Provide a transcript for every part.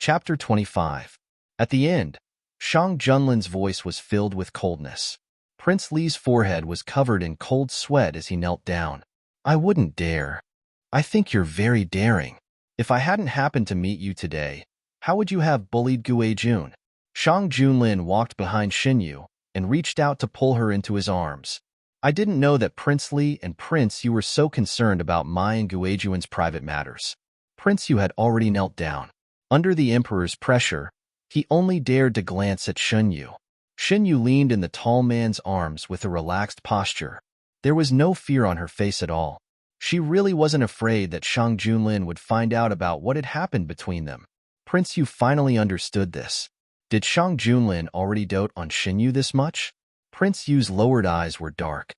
Chapter 25. At the end, Shang Junlin's voice was filled with coldness. Prince Li's forehead was covered in cold sweat as he knelt down. I wouldn't dare. I think you're very daring. If I hadn't happened to meet you today, how would you have bullied Gue Jun? Shang Junlin walked behind Xinyu and reached out to pull her into his arms. I didn't know that Prince Li and Prince Yu were so concerned about my and Gue Jun's private matters. Prince Yu had already knelt down. Under the Emperor's pressure, he only dared to glance at Xinyu. Xinyu leaned in the tall man's arms with a relaxed posture. There was no fear on her face at all. She really wasn't afraid that Shang Junlin would find out about what had happened between them. Prince Yu finally understood this. Did Shang Junlin already dote on Xinyu this much? Prince Yu's lowered eyes were dark.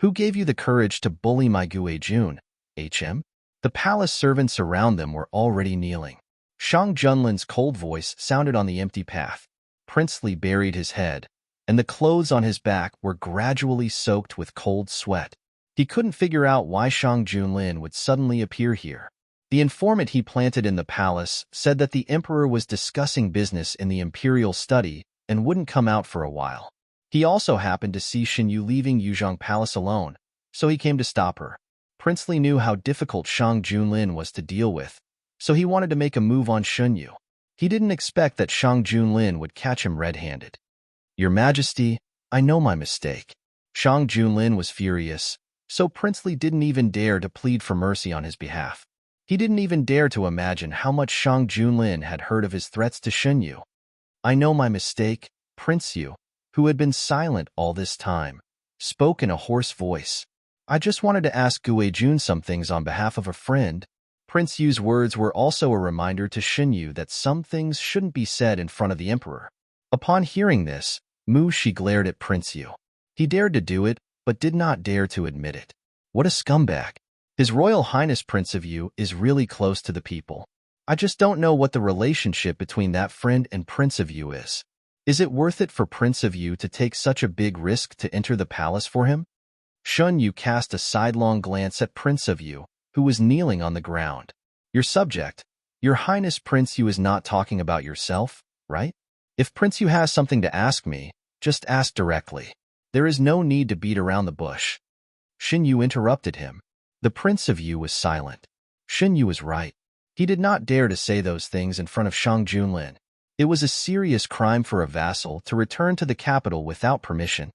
Who gave you the courage to bully my Gue Jun, HM? The palace servants around them were already kneeling. Shang Junlin's cold voice sounded on the empty path. Prince Li buried his head, and the clothes on his back were gradually soaked with cold sweat. He couldn't figure out why Shang Junlin would suddenly appear here. The informant he planted in the palace said that the emperor was discussing business in the imperial study and wouldn't come out for a while. He also happened to see Xinyu leaving Yuzhong Palace alone, so he came to stop her. Prince Li knew how difficult Shang Junlin was to deal with, so he wanted to make a move on Xinyu. He didn't expect that Shang Junlin would catch him red-handed. Your Majesty, I know my mistake. Shang Junlin was furious, so Prince Li didn't even dare to plead for mercy on his behalf. He didn't even dare to imagine how much Shang Junlin had heard of his threats to Xinyu. I know my mistake, Prince Yu, who had been silent all this time, spoke in a hoarse voice. I just wanted to ask Gue Jun some things on behalf of a friend. Prince Yu's words were also a reminder to Xinyu that some things shouldn't be said in front of the emperor. Upon hearing this, Mu Shi glared at Prince Yu. He dared to do it, but did not dare to admit it. What a scumbag. His Royal Highness Prince of Yu is really close to the people. I just don't know what the relationship between that friend and Prince of Yu is. Is it worth it for Prince of Yu to take such a big risk to enter the palace for him? Shun Yu cast a sidelong glance at Prince of Yu, who was kneeling on the ground. Your subject, Your Highness Prince Yu is not talking about yourself, right? If Prince Yu has something to ask me, just ask directly. There is no need to beat around the bush. Xin Yu interrupted him. The Prince of Yu was silent. Xin Yu was right. He did not dare to say those things in front of Shang Junlin. It was a serious crime for a vassal to return to the capital without permission.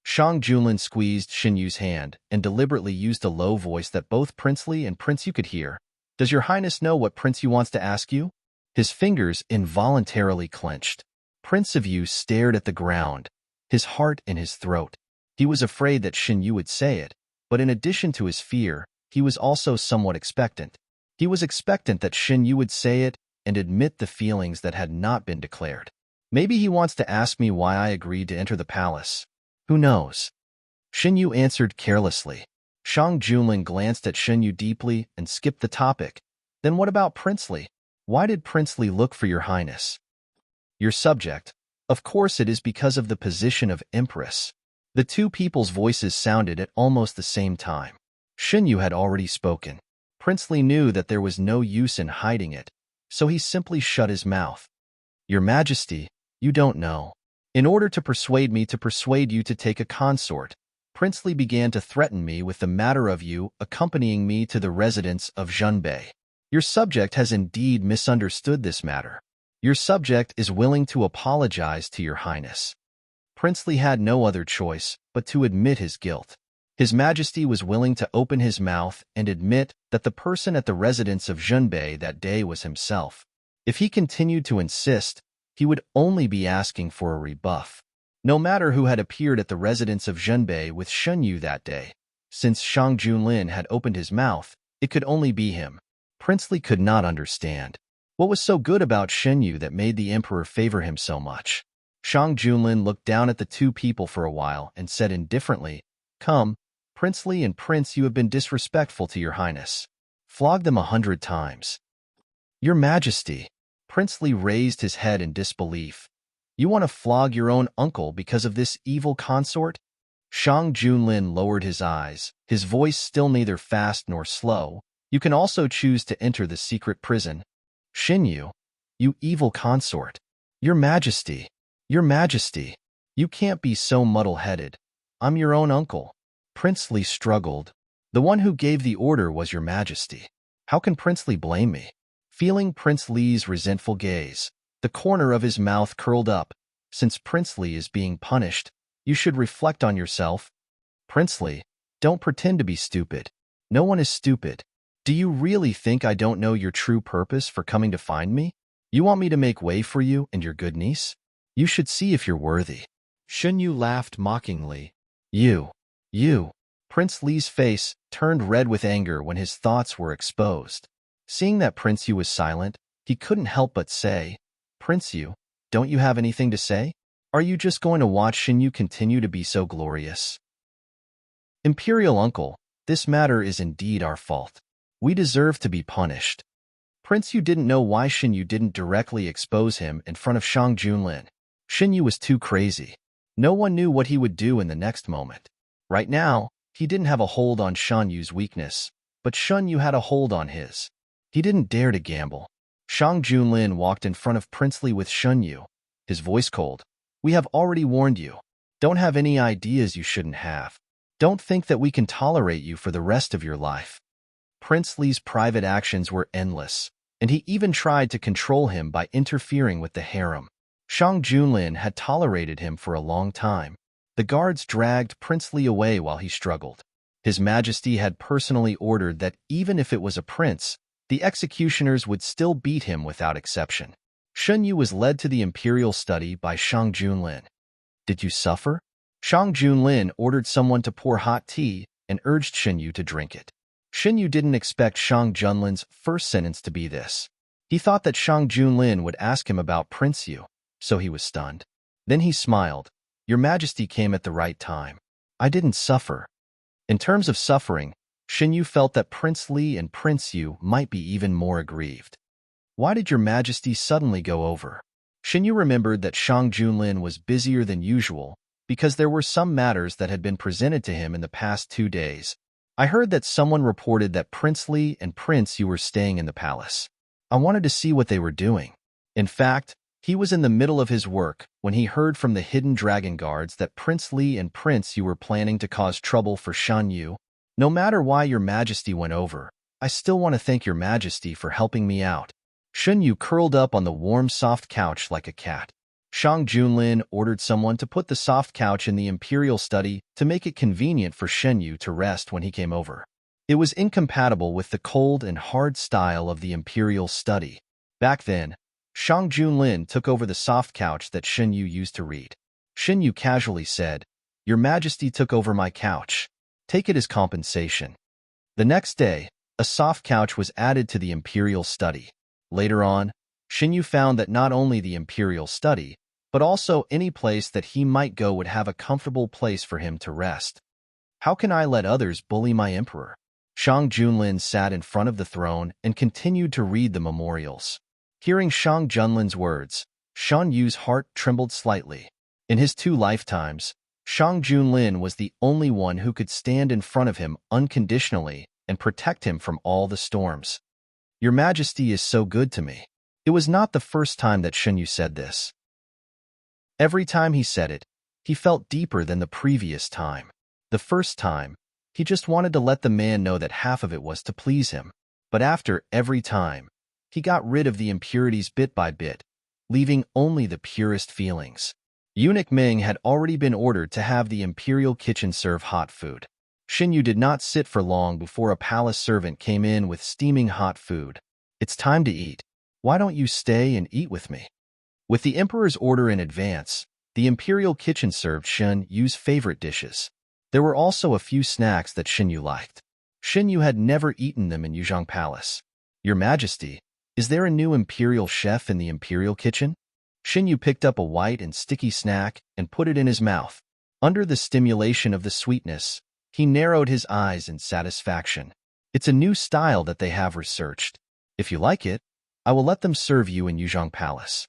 Shang Junlin squeezed Xin Yu's hand and deliberately used a low voice that both Prince Li and Prince Yu could hear. Does your highness know what Prince Yu wants to ask you? His fingers involuntarily clenched. Prince of Yu stared at the ground, his heart in his throat. He was afraid that Xin Yu would say it, but in addition to his fear, he was also somewhat expectant. He was expectant that Xin Yu would say it and admit the feelings that had not been declared. Maybe he wants to ask me why I agreed to enter the palace. Who knows? Xin Yu answered carelessly. Shang Junlin glanced at Xin Yu deeply and skipped the topic. Then what about Prince Li? Why did Prince Li look for your highness? Your subject. Of course it is because of the position of Empress. The two people's voices sounded at almost the same time. Xin Yu had already spoken. Prince Li knew that there was no use in hiding it, so he simply shut his mouth. Your Majesty, you don't know. In order to persuade me to persuade you to take a consort, Prince Li began to threaten me with the matter of you accompanying me to the residence of Zhenbei. Your subject has indeed misunderstood this matter. Your subject is willing to apologize to your highness. Prince Li had no other choice but to admit his guilt. His Majesty was willing to open his mouth and admit that the person at the residence of Zhenbei that day was himself. If he continued to insist, he would only be asking for a rebuff. No matter who had appeared at the residence of Zhenbei with Shen Yu that day, since Shang Junlin had opened his mouth, it could only be him. Prince Li could not understand. What was so good about Shen Yu that made the emperor favor him so much? Shang Junlin looked down at the two people for a while and said indifferently, Come, Prince Li and Prince Yu have been disrespectful to your highness. Flog them 100 times. Your Majesty. Prince Li raised his head in disbelief. You want to flog your own uncle because of this evil consort? Shang Junlin lowered his eyes, his voice still neither fast nor slow. You can also choose to enter the secret prison. Xin Yu, You evil consort. Your Majesty. Your Majesty. You can't be so muddle-headed. I'm your own uncle. Prince Li struggled. The one who gave the order was your Majesty. How can Prince Li blame me? Feeling Prince Li's resentful gaze, the corner of his mouth curled up. Since Prince Li is being punished, you should reflect on yourself. Prince Li, don't pretend to be stupid. No one is stupid. Do you really think I don't know your true purpose for coming to find me? You want me to make way for you and your good niece? You should see if you're worthy. Shun Yu laughed mockingly. You. Prince Li's face turned red with anger when his thoughts were exposed. Seeing that Prince Yu was silent, he couldn't help but say, Prince Yu, don't you have anything to say? Are you just going to watch Shin Yu continue to be so glorious? Imperial Uncle, this matter is indeed our fault. We deserve to be punished. Prince Yu didn't know why Shin Yu didn't directly expose him in front of Shang Junlin. Shin Yu was too crazy. No one knew what he would do in the next moment. Right now, he didn't have a hold on Shan Yu's weakness, but Shun Yu had a hold on his. He didn't dare to gamble. Shang Junlin walked in front of Prince Li with Shun Yu, his voice cold. We have already warned you. Don't have any ideas you shouldn't have. Don't think that we can tolerate you for the rest of your life. Prince Li's private actions were endless, and he even tried to control him by interfering with the harem. Shang Junlin had tolerated him for a long time. The guards dragged Prince Li away while he struggled. His Majesty had personally ordered that even if it was a prince, the executioners would still beat him without exception. Shun Yu was led to the imperial study by Shang Junlin. Did you suffer? Shang Junlin ordered someone to pour hot tea and urged Shun Yu to drink it. Shun Yu didn't expect Shang Junlin's first sentence to be this. He thought that Shang Junlin would ask him about Prince Yu, so he was stunned. Then he smiled. Your Majesty came at the right time. I didn't suffer. In terms of suffering, Shin Yu felt that Prince Li and Prince Yu might be even more aggrieved. Why did your Majesty suddenly go over? Shin Yu remembered that Shang Junlin was busier than usual because there were some matters that had been presented to him in the past 2 days. I heard that someone reported that Prince Li and Prince Yu were staying in the palace. I wanted to see what they were doing. In fact, he was in the middle of his work when he heard from the hidden dragon guards that Prince Li and Prince Yu were planning to cause trouble for Shan Yu. No matter why your Majesty went over, I still want to thank your Majesty for helping me out. Shun Yu curled up on the warm, soft couch like a cat. Shang Junlin ordered someone to put the soft couch in the imperial study to make it convenient for Shen Yu to rest when he came over. It was incompatible with the cold and hard style of the imperial study. Back then, Shang Junlin took over the soft couch that Shen Yu used to read. Shen Yu casually said, Your Majesty took over my couch. Take it as compensation. The next day, a soft couch was added to the imperial study. Later on, Shen Yu found that not only the imperial study, but also any place that he might go would have a comfortable place for him to rest. How can I let others bully my emperor? Shang Junlin sat in front of the throne and continued to read the memorials. Hearing Shang Junlin's words, Shan Yu's heart trembled slightly. In his 2 lifetimes, Shang Junlin was the only one who could stand in front of him unconditionally and protect him from all the storms. Your Majesty is so good to me. It was not the first time that Shen Yu said this. Every time he said it, he felt deeper than the previous time. The first time, he just wanted to let the man know that half of it was to please him. But after every time, he got rid of the impurities bit by bit, leaving only the purest feelings. Eunuch Ming had already been ordered to have the imperial kitchen serve hot food. Shin Yu did not sit for long before a palace servant came in with steaming hot food. It's time to eat. Why don't you stay and eat with me? With the emperor's order in advance, the imperial kitchen served Shen Yu's favorite dishes. There were also a few snacks that Shen Yu liked. Shen Yu had never eaten them in Yuzhong Palace. Your Majesty, is there a new imperial chef in the imperial kitchen? Shen Yu picked up a white and sticky snack and put it in his mouth. Under the stimulation of the sweetness, he narrowed his eyes in satisfaction. It's a new style that they have researched. If you like it, I will let them serve you in Yuzhong Palace.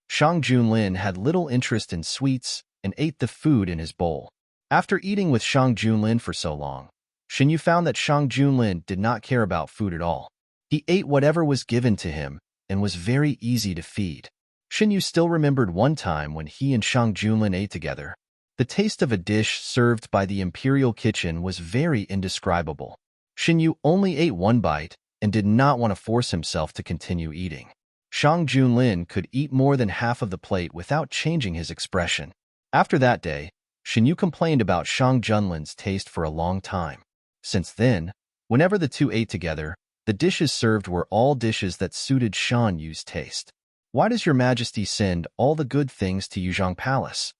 Shang Junlin had little interest in sweets and ate the food in his bowl. After eating with Shang Junlin for so long, Shen Yu found that Shang Junlin did not care about food at all. He ate whatever was given to him and was very easy to feed. Xinyu still remembered one time when he and Shang Junlin ate together. The taste of a dish served by the imperial kitchen was very indescribable. Xinyu only ate one bite and did not want to force himself to continue eating. Shang Junlin could eat more than half of the plate without changing his expression. After that day, Xinyu complained about Shang Junlin's taste for a long time. Since then, whenever the two ate together, the dishes served were all dishes that suited Shan Yu's taste. Why does your majesty send all the good things to Yuzhong Palace?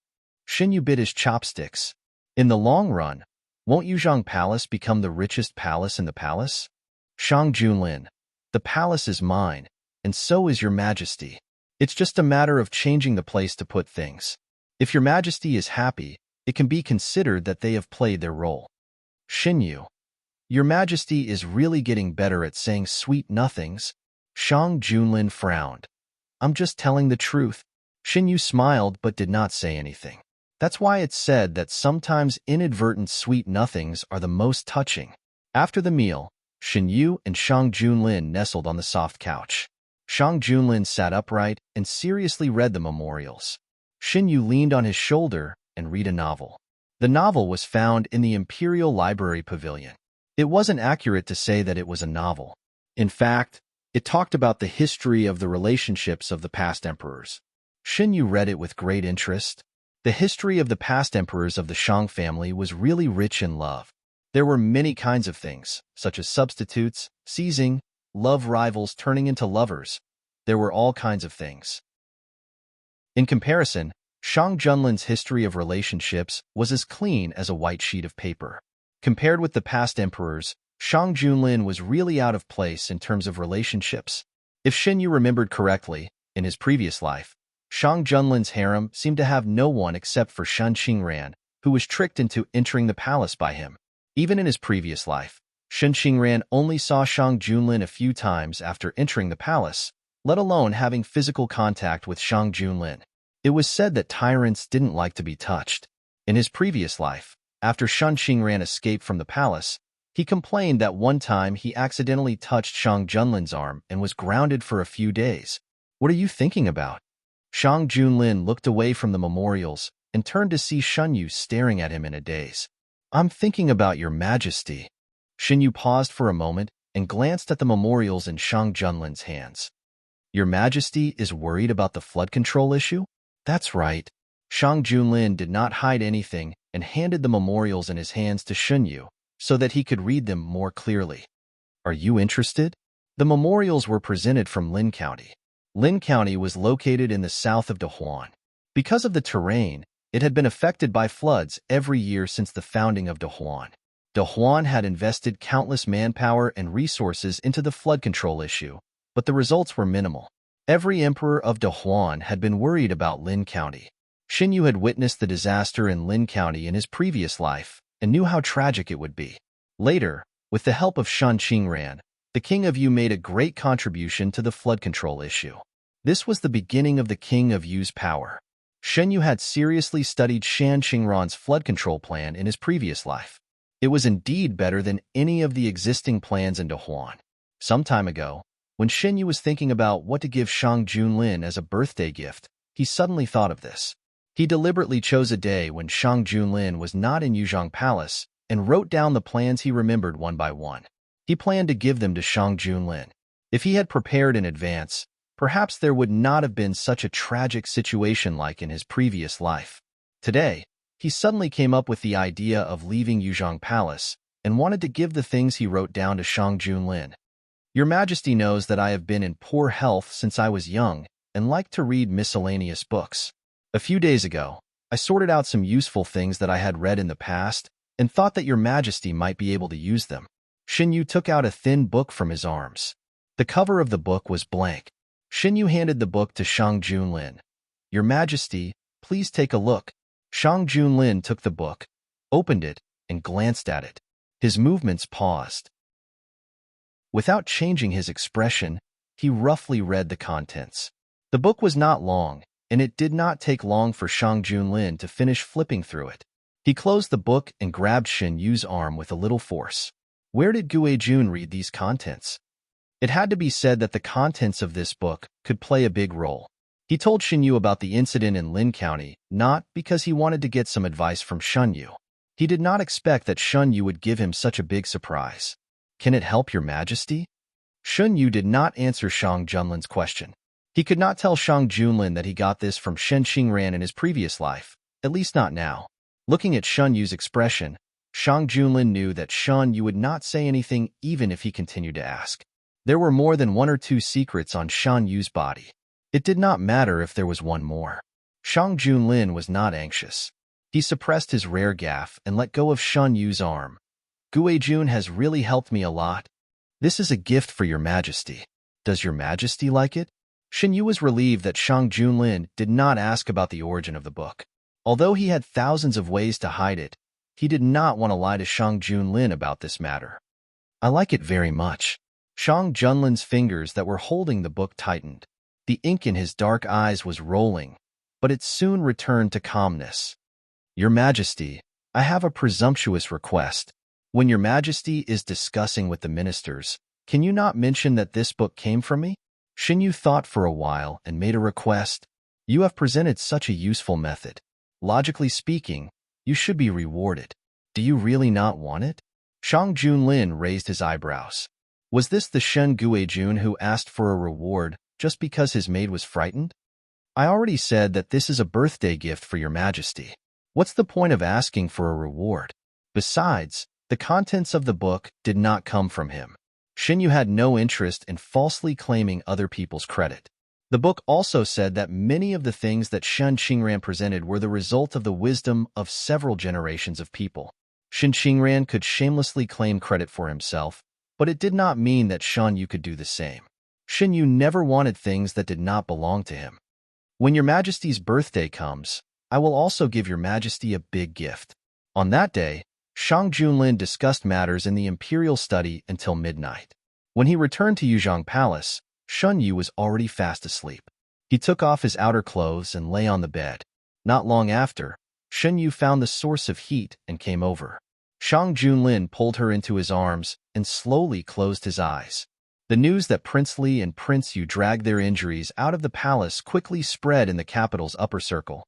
Xinyu bit his chopsticks. In the long run, won't Yuzhong Palace become the richest palace in the palace? Shang Junlin, the palace is mine, and so is your majesty. It's just a matter of changing the place to put things. If your majesty is happy, it can be considered that they have played their role. Xinyu, your majesty is really getting better at saying sweet nothings. Shang Junlin frowned. I'm just telling the truth. Xinyu smiled but did not say anything. That's why it's said that sometimes inadvertent sweet nothings are the most touching. After the meal, Xinyu and Shang Junlin nestled on the soft couch. Shang Junlin sat upright and seriously read the memorials. Xinyu leaned on his shoulder and read a novel. The novel was found in the Imperial Library Pavilion. It wasn't accurate to say that it was a novel. In fact, it talked about the history of the relationships of the past emperors. Xinyu read it with great interest. The history of the past emperors of the Shang family was really rich in love. There were many kinds of things, such as substitutes, seizing, love rivals turning into lovers. There were all kinds of things. In comparison, Shang Junlin's history of relationships was as clean as a white sheet of paper. Compared with the past emperors, Shang Junlin was really out of place in terms of relationships. If Xinyu remembered correctly, in his previous life, Shang Junlin's harem seemed to have no one except for Shen Qingran, who was tricked into entering the palace by him. Even in his previous life, Shen Qingran only saw Shang Junlin a few times after entering the palace, let alone having physical contact with Shang Junlin. It was said that tyrants didn't like to be touched. In his previous life, after Shen Qingran escaped from the palace, he complained that one time he accidentally touched Shang Junlin's arm and was grounded for a few days. What are you thinking about? Shang Junlin looked away from the memorials and turned to see Xinyu staring at him in a daze. I'm thinking about your majesty. Xinyu paused for a moment and glanced at the memorials in Shang Junlin's hands. Your majesty is worried about the flood control issue? That's right. Shang Junlin did not hide anything and handed the memorials in his hands to Xinyu so that he could read them more clearly. Are you interested? The memorials were presented from Lin County. Lin County was located in the south of Dahuan. Because of the terrain, it had been affected by floods every year since the founding of Dahuan. Dahuan had invested countless manpower and resources into the flood control issue, but the results were minimal. Every emperor of Dahuan had been worried about Lin County. Xinyu had witnessed the disaster in Lin County in his previous life and knew how tragic it would be. Later, with the help of Shen Qingran, the King of Yu made a great contribution to the flood control issue. This was the beginning of the King of Yu's power. Xinyu had seriously studied Shan Qingran's flood control plan in his previous life. It was indeed better than any of the existing plans in Dahuan. Some time ago, when Xinyu was thinking about what to give Shang Junlin as a birthday gift, he suddenly thought of this. He deliberately chose a day when Shang Junlin was not in Yuzhong Palace and wrote down the plans he remembered one by one. He planned to give them to Shang Junlin. If he had prepared in advance, perhaps there would not have been such a tragic situation like in his previous life. Today, he suddenly came up with the idea of leaving Yuzhong Palace and wanted to give the things he wrote down to Shang Junlin. Your Majesty knows that I have been in poor health since I was young and like to read miscellaneous books. A few days ago, I sorted out some useful things that I had read in the past and thought that Your Majesty might be able to use them. Xinyu took out a thin book from his arms. The cover of the book was blank. Xinyu handed the book to Shang Junlin. Your Majesty, please take a look. Shang Junlin took the book, opened it, and glanced at it. His movements paused. Without changing his expression, he roughly read the contents. The book was not long, and it did not take long for Shang Junlin to finish flipping through it. He closed the book and grabbed Xinyu's arm with a little force. Where did Guejun read these contents? It had to be said that the contents of this book could play a big role. He told Xinyu about the incident in Lin County, not because he wanted to get some advice from Xinyu. He did not expect that Xinyu would give him such a big surprise. Can it help your majesty? Xinyu did not answer Shang Junlin's question. He could not tell Shang Junlin that he got this from Shen Xingran in his previous life, at least not now. Looking at Xunyu's expression, Shang Junlin knew that Xinyu would not say anything even if he continued to ask. There were more than one or two secrets on Xunyu's body. It did not matter if there was one more. Shang Junlin was not anxious. He suppressed his rare gaffe and let go of Xunyu's arm. Guijun has really helped me a lot. This is a gift for your majesty. Does your majesty like it? Xinyu was relieved that Shang Junlin did not ask about the origin of the book. Although he had thousands of ways to hide it, he did not want to lie to Shang Junlin about this matter. I like it very much. Shang Junlin's fingers that were holding the book tightened. The ink in his dark eyes was rolling, but it soon returned to calmness. Your Majesty, I have a presumptuous request. When your Majesty is discussing with the ministers, can you not mention that this book came from me? Xinyu thought for a while and made a request. You have presented such a useful method. Logically speaking, you should be rewarded. Do you really not want it? Shang Junlin raised his eyebrows. Was this the Shen Guijun who asked for a reward just because his maid was frightened? I already said that this is a birthday gift for your majesty. What's the point of asking for a reward? Besides, the contents of the book did not come from him. Xinyu had no interest in falsely claiming other people's credit. The book also said that many of the things that Shen Xingran presented were the result of the wisdom of several generations of people. Shen Xingran could shamelessly claim credit for himself, but it did not mean that Xinyu could do the same. Xinyu never wanted things that did not belong to him. When your majesty's birthday comes, I will also give your majesty a big gift. On that day, Shang Junlin discussed matters in the imperial study until midnight. When he returned to Yuzhong Palace, Xinyu was already fast asleep. He took off his outer clothes and lay on the bed. Not long after, Xinyu found the source of heat and came over. Shang Junlin pulled her into his arms and slowly closed his eyes. The news that Prince Li and Prince Yu dragged their injuries out of the palace quickly spread in the capital's upper circle.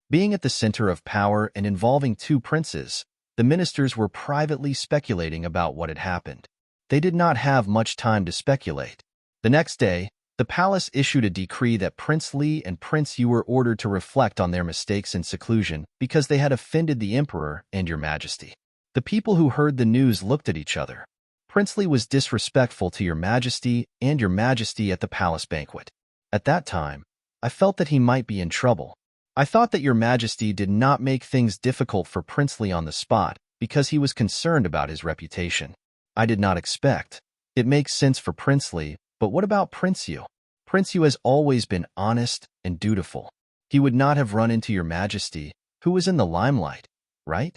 Being at the center of power and involving two princes, the ministers were privately speculating about what had happened. They did not have much time to speculate. The next day, the palace issued a decree that Prince Li and Prince Yu were ordered to reflect on their mistakes in seclusion because they had offended the emperor and your majesty. The people who heard the news looked at each other. Prince Li was disrespectful to your majesty and your majesty at the palace banquet. At that time, I felt that he might be in trouble. I thought that your majesty did not make things difficult for Prince Li on the spot because he was concerned about his reputation. I did not expect. It makes sense for Prince Li, but what about Prince Yu? Prince Yu has always been honest and dutiful. He would not have run into your majesty, who was in the limelight, right?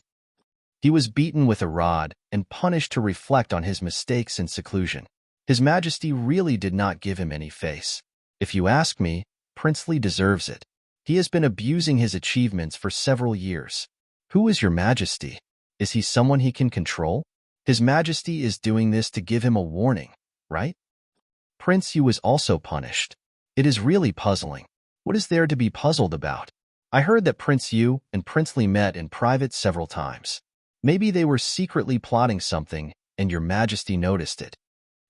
He was beaten with a rod and punished to reflect on his mistakes in seclusion. His majesty really did not give him any face. If you ask me, Prince Li deserves it. He has been abusing his achievements for several years. Who is your majesty? Is he someone he can control? His majesty is doing this to give him a warning, right? Prince Yu was also punished. It is really puzzling. What is there to be puzzled about? I heard that Prince Yu and Prince Li met in private several times. Maybe they were secretly plotting something and your majesty noticed it.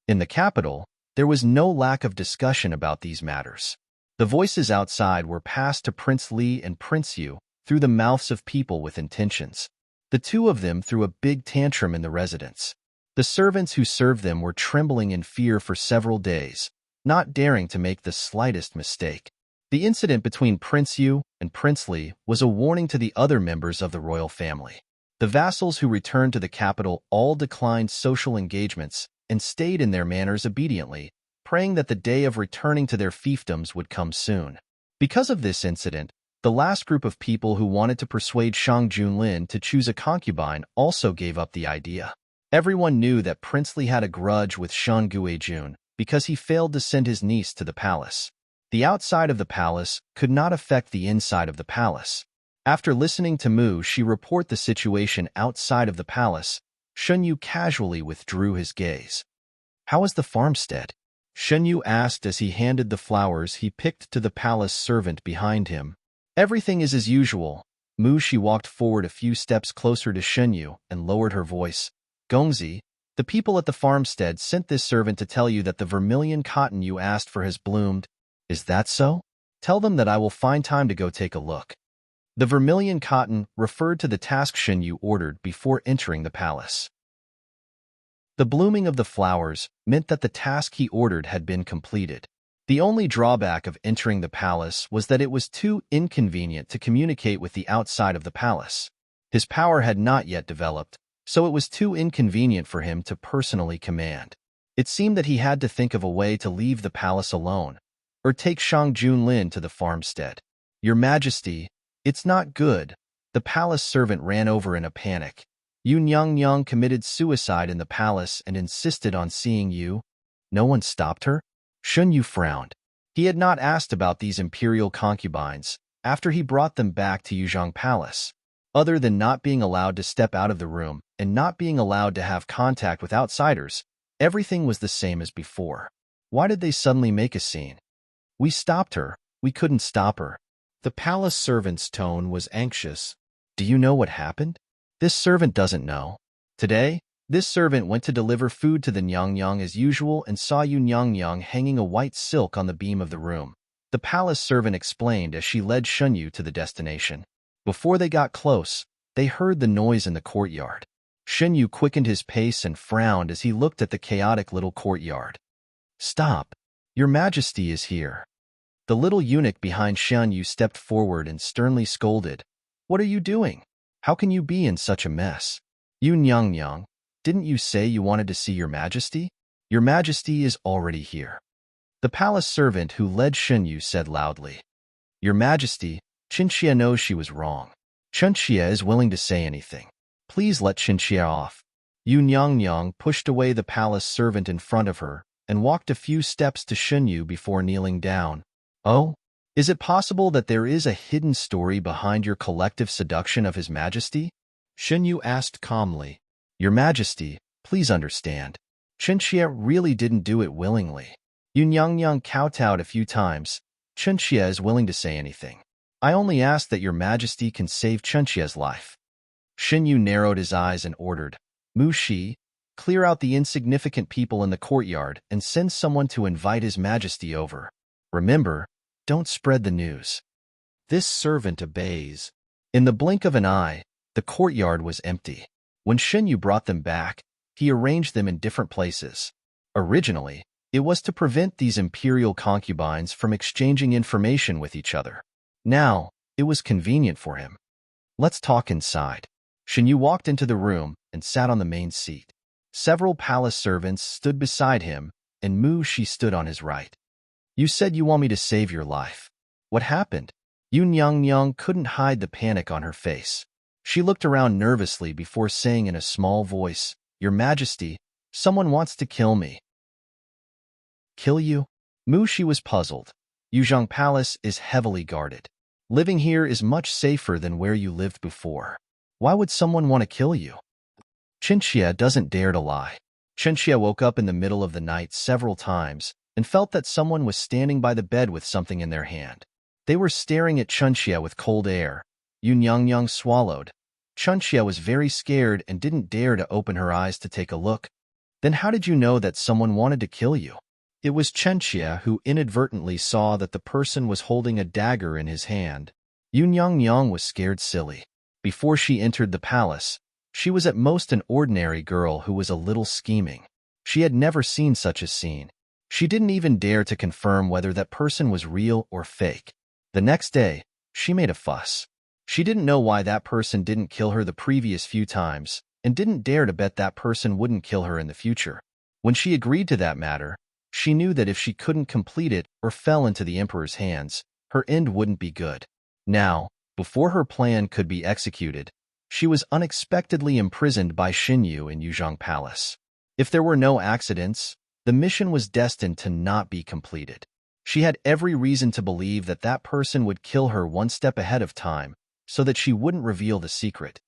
In the capital, there was no lack of discussion about these matters. The voices outside were passed to Prince Li and Prince Yu through the mouths of people with intentions. The two of them threw a big tantrum in the residence. The servants who served them were trembling in fear for several days, not daring to make the slightest mistake. The incident between Prince Yu and Prince Li was a warning to the other members of the royal family. The vassals who returned to the capital all declined social engagements and stayed in their manors obediently, praying that the day of returning to their fiefdoms would come soon. Because of this incident, the last group of people who wanted to persuade Shang Junlin to choose a concubine also gave up the idea. Everyone knew that Prince Li had a grudge with Shang Guijun because he failed to send his niece to the palace. The outside of the palace could not affect the inside of the palace. After listening to Mu Shi report the situation outside of the palace, Xinyu casually withdrew his gaze. How is the farmstead? Shenyu asked as he handed the flowers he picked to the palace servant behind him. Everything is as usual. Shi walked forward a few steps closer to Shenyu and lowered her voice. Gongzi, the people at the farmstead sent this servant to tell you that the vermilion cotton you asked for has bloomed. Is that so? Tell them that I will find time to go take a look. The vermilion cotton referred to the task Shenyu ordered before entering the palace. The blooming of the flowers meant that the task he ordered had been completed. The only drawback of entering the palace was that it was too inconvenient to communicate with the outside of the palace. His power had not yet developed, so it was too inconvenient for him to personally command. It seemed that he had to think of a way to leave the palace alone, or take Shang Junlin to the farmstead. Your Majesty, it's not good. The palace servant ran over in a panic. Yun Yang committed suicide in the palace and insisted on seeing you. No one stopped her? Shun Yu frowned. He had not asked about these imperial concubines after he brought them back to Yuzhong Palace. Other than not being allowed to step out of the room and not being allowed to have contact with outsiders, everything was the same as before. Why did they suddenly make a scene? We stopped her. We couldn't stop her. The palace servant's tone was anxious. Do you know what happened? This servant doesn't know. Today, this servant went to deliver food to the Nyang as usual and saw Yu Nyang hanging a white silk on the beam of the room. The palace servant explained as she led Shunyu to the destination. Before they got close, they heard the noise in the courtyard. Shunyu quickened his pace and frowned as he looked at the chaotic little courtyard. Stop! Your Majesty is here. The little eunuch behind Shunyu stepped forward and sternly scolded. What are you doing? How can you be in such a mess? Yu Nyang, didn't you say you wanted to see Your Majesty? Your Majesty is already here. The palace servant who led Shunyu said loudly. Your Majesty, Qinxia knows she was wrong. Qinxia is willing to say anything. Please let Qinxia off. Yu Nyang pushed away the palace servant in front of her and walked a few steps to Shunyu before kneeling down. Oh? Is it possible that there is a hidden story behind your collective seduction of His Majesty? Shunyu asked calmly. Your Majesty, please understand. Qinxia really didn't do it willingly. Yu Nyang kowtowed a few times. Qinxia is willing to say anything. I only ask that Your Majesty can save Qinxia's life. Shunyu narrowed his eyes and ordered, Mu Shi, clear out the insignificant people in the courtyard and send someone to invite His Majesty over. Remember, don't spread the news. This servant obeys. In the blink of an eye, the courtyard was empty. When Shunyu brought them back, he arranged them in different places. Originally, it was to prevent these imperial concubines from exchanging information with each other. Now, it was convenient for him. Let's talk inside. Shunyu walked into the room and sat on the main seat. Several palace servants stood beside him, and Mu Shi stood on his right. You said you want me to save your life. What happened? Yu Nyang couldn't hide the panic on her face. She looked around nervously before saying in a small voice, Your Majesty, someone wants to kill me. Kill you? Mu Shi was puzzled. Yuzhong Palace is heavily guarded. Living here is much safer than where you lived before. Why would someone want to kill you? Qinxia doesn't dare to lie. Qinxia woke up in the middle of the night several times and felt that someone was standing by the bed with something in their hand. They were staring at Qinxia with cold air. Yu Nyang swallowed. Qinxia was very scared and didn't dare to open her eyes to take a look. Then how did you know that someone wanted to kill you? It was Qinxia who inadvertently saw that the person was holding a dagger in his hand. Yu Nyang was scared silly. Before she entered the palace, she was at most an ordinary girl who was a little scheming. She had never seen such a scene. She didn't even dare to confirm whether that person was real or fake. The next day, she made a fuss. She didn't know why that person didn't kill her the previous few times, and didn't dare to bet that person wouldn't kill her in the future. When she agreed to that matter, she knew that if she couldn't complete it or fell into the Emperor's hands, her end wouldn't be good. Now, before her plan could be executed, she was unexpectedly imprisoned by Xinyu in Yuzhong Palace. If there were no accidents, the mission was destined to not be completed. She had every reason to believe that that person would kill her one step ahead of time, so that she wouldn't reveal the secret.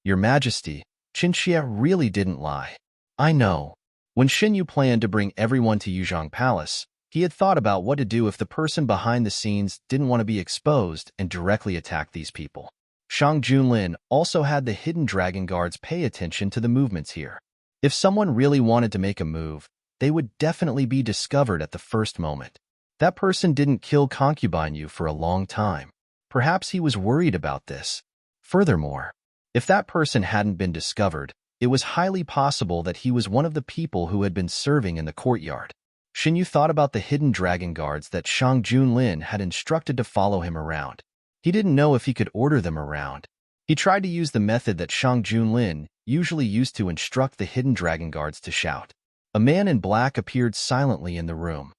Your Majesty, Qinxia really didn't lie. I know. When Xin Yu planned to bring everyone to Yuzhong Palace, he had thought about what to do if the person behind the scenes didn't want to be exposed and directly attack these people. Shang Junlin also had the hidden dragon guards pay attention to the movements here. If someone really wanted to make a move, they would definitely be discovered at the first moment. That person didn't kill Concubine Yu for a long time. Perhaps he was worried about this. Furthermore, if that person hadn't been discovered, it was highly possible that he was one of the people who had been serving in the courtyard. Xin Yu thought about the hidden dragon guards that Shang Junlin had instructed to follow him around. He didn't know if he could order them around. He tried to use the method that Shang Junlin usually used to instruct the hidden dragon guards to shout. A man in black appeared silently in the room.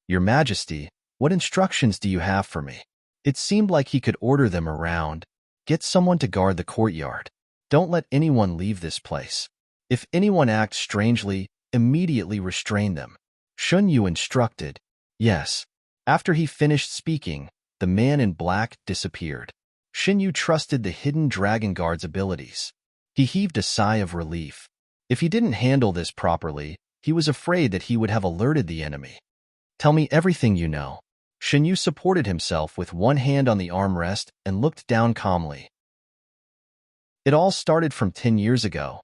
"Your Majesty, what instructions do you have for me?" It seemed like he could order them around. "Get someone to guard the courtyard. Don't let anyone leave this place. If anyone acts strangely, immediately restrain them." Shun Yu instructed. Yes. After he finished speaking, the man in black disappeared. Xin Yu trusted the hidden dragon guard's abilities. He heaved a sigh of relief. If he didn't handle this properly, he was afraid that he would have alerted the enemy. "Tell me everything you know." Xin Yu supported himself with one hand on the armrest and looked down calmly. It all started from 10 years ago.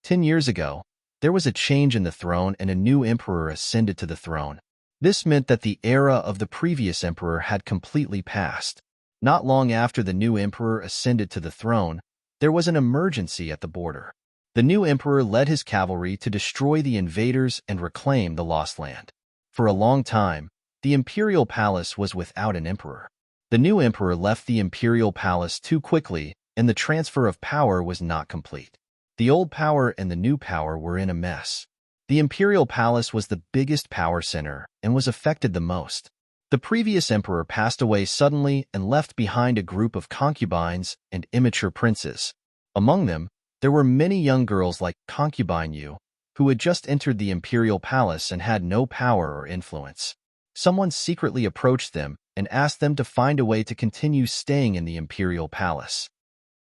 10 years ago, there was a change in the throne and a new emperor ascended to the throne. This meant that the era of the previous emperor had completely passed. Not long after the new emperor ascended to the throne, there was an emergency at the border. The new emperor led his cavalry to destroy the invaders and reclaim the lost land. For a long time, the imperial palace was without an emperor. The new emperor left the imperial palace too quickly, and the transfer of power was not complete. The old power and the new power were in a mess. The imperial palace was the biggest power center and was affected the most. The previous emperor passed away suddenly and left behind a group of concubines and immature princes. Among them, there were many young girls like Concubine Yu, who had just entered the imperial palace and had no power or influence. Someone secretly approached them and asked them to find a way to continue staying in the imperial palace.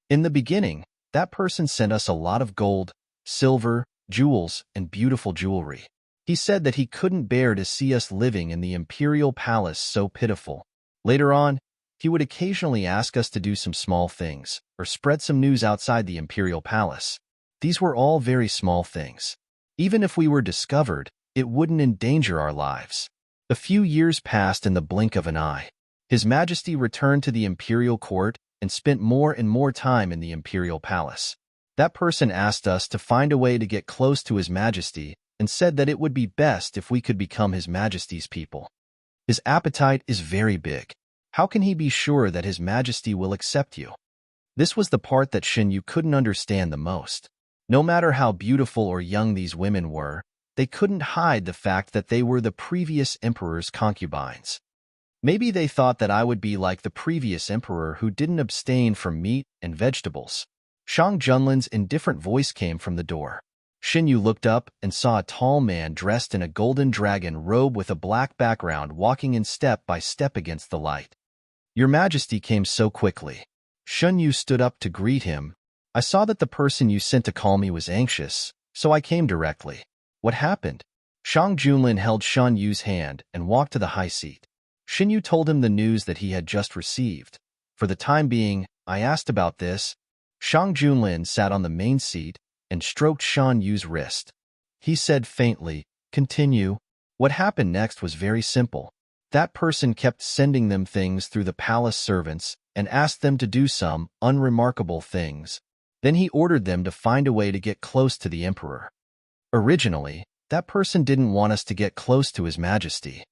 In the beginning, that person sent us a lot of gold, silver, jewels, and beautiful jewelry. He said that he couldn't bear to see us living in the imperial palace so pitiful. Later on, he would occasionally ask us to do some small things or spread some news outside the imperial palace. These were all very small things. Even if we were discovered, it wouldn't endanger our lives. A few years passed in the blink of an eye. His Majesty returned to the imperial court and spent more and more time in the imperial palace. That person asked us to find a way to get close to His Majesty and said that it would be best if we could become His Majesty's people. His appetite is very big. How can he be sure that His Majesty will accept you? This was the part that Xin Yu couldn't understand the most. No matter how beautiful or young these women were, they couldn't hide the fact that they were the previous emperor's concubines. Maybe they thought that I would be like the previous emperor who didn't abstain from meat and vegetables. Shang Junlin's indifferent voice came from the door. Xin Yu looked up and saw a tall man dressed in a golden dragon robe with a black background walking in step by step against the light. "Your Majesty came so quickly." Xin Yu stood up to greet him. "I saw that the person you sent to call me was anxious, so I came directly." "What happened?" Shang Junlin held Xin Yu's hand and walked to the high seat. Xin Yu told him the news that he had just received. "For the time being, I asked about this." Shang Junlin sat on the main seat and stroked Xin Yu's wrist. He said faintly, "Continue." What happened next was very simple. That person kept sending them things through the palace servants and asked them to do some unremarkable things. Then he ordered them to find a way to get close to the emperor. Originally, that person didn't want us to get close to His Majesty.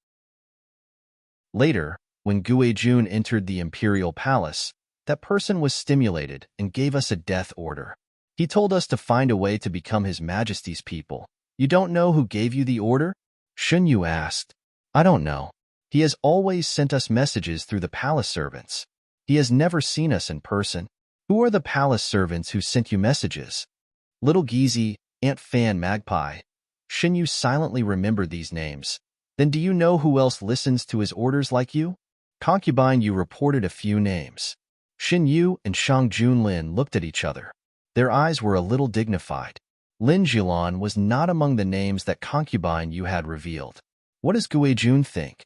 Later, when Guijun entered the imperial palace, that person was stimulated and gave us a death order. He told us to find a way to become His Majesty's people. "You don't know who gave you the order?" Xin Yu asked. "I don't know. He has always sent us messages through the palace servants. He has never seen us in person." "Who are the palace servants who sent you messages?" "Little Geezy, Aunt Fan Magpie." Xin Yu silently remembered these names. "Then do you know who else listens to his orders like you?" Concubine Yu reported a few names. Xin Yu and Shang Junlin looked at each other. Their eyes were a little dignified. Lin Jilan was not among the names that concubine Yu had revealed. What does Guijun think?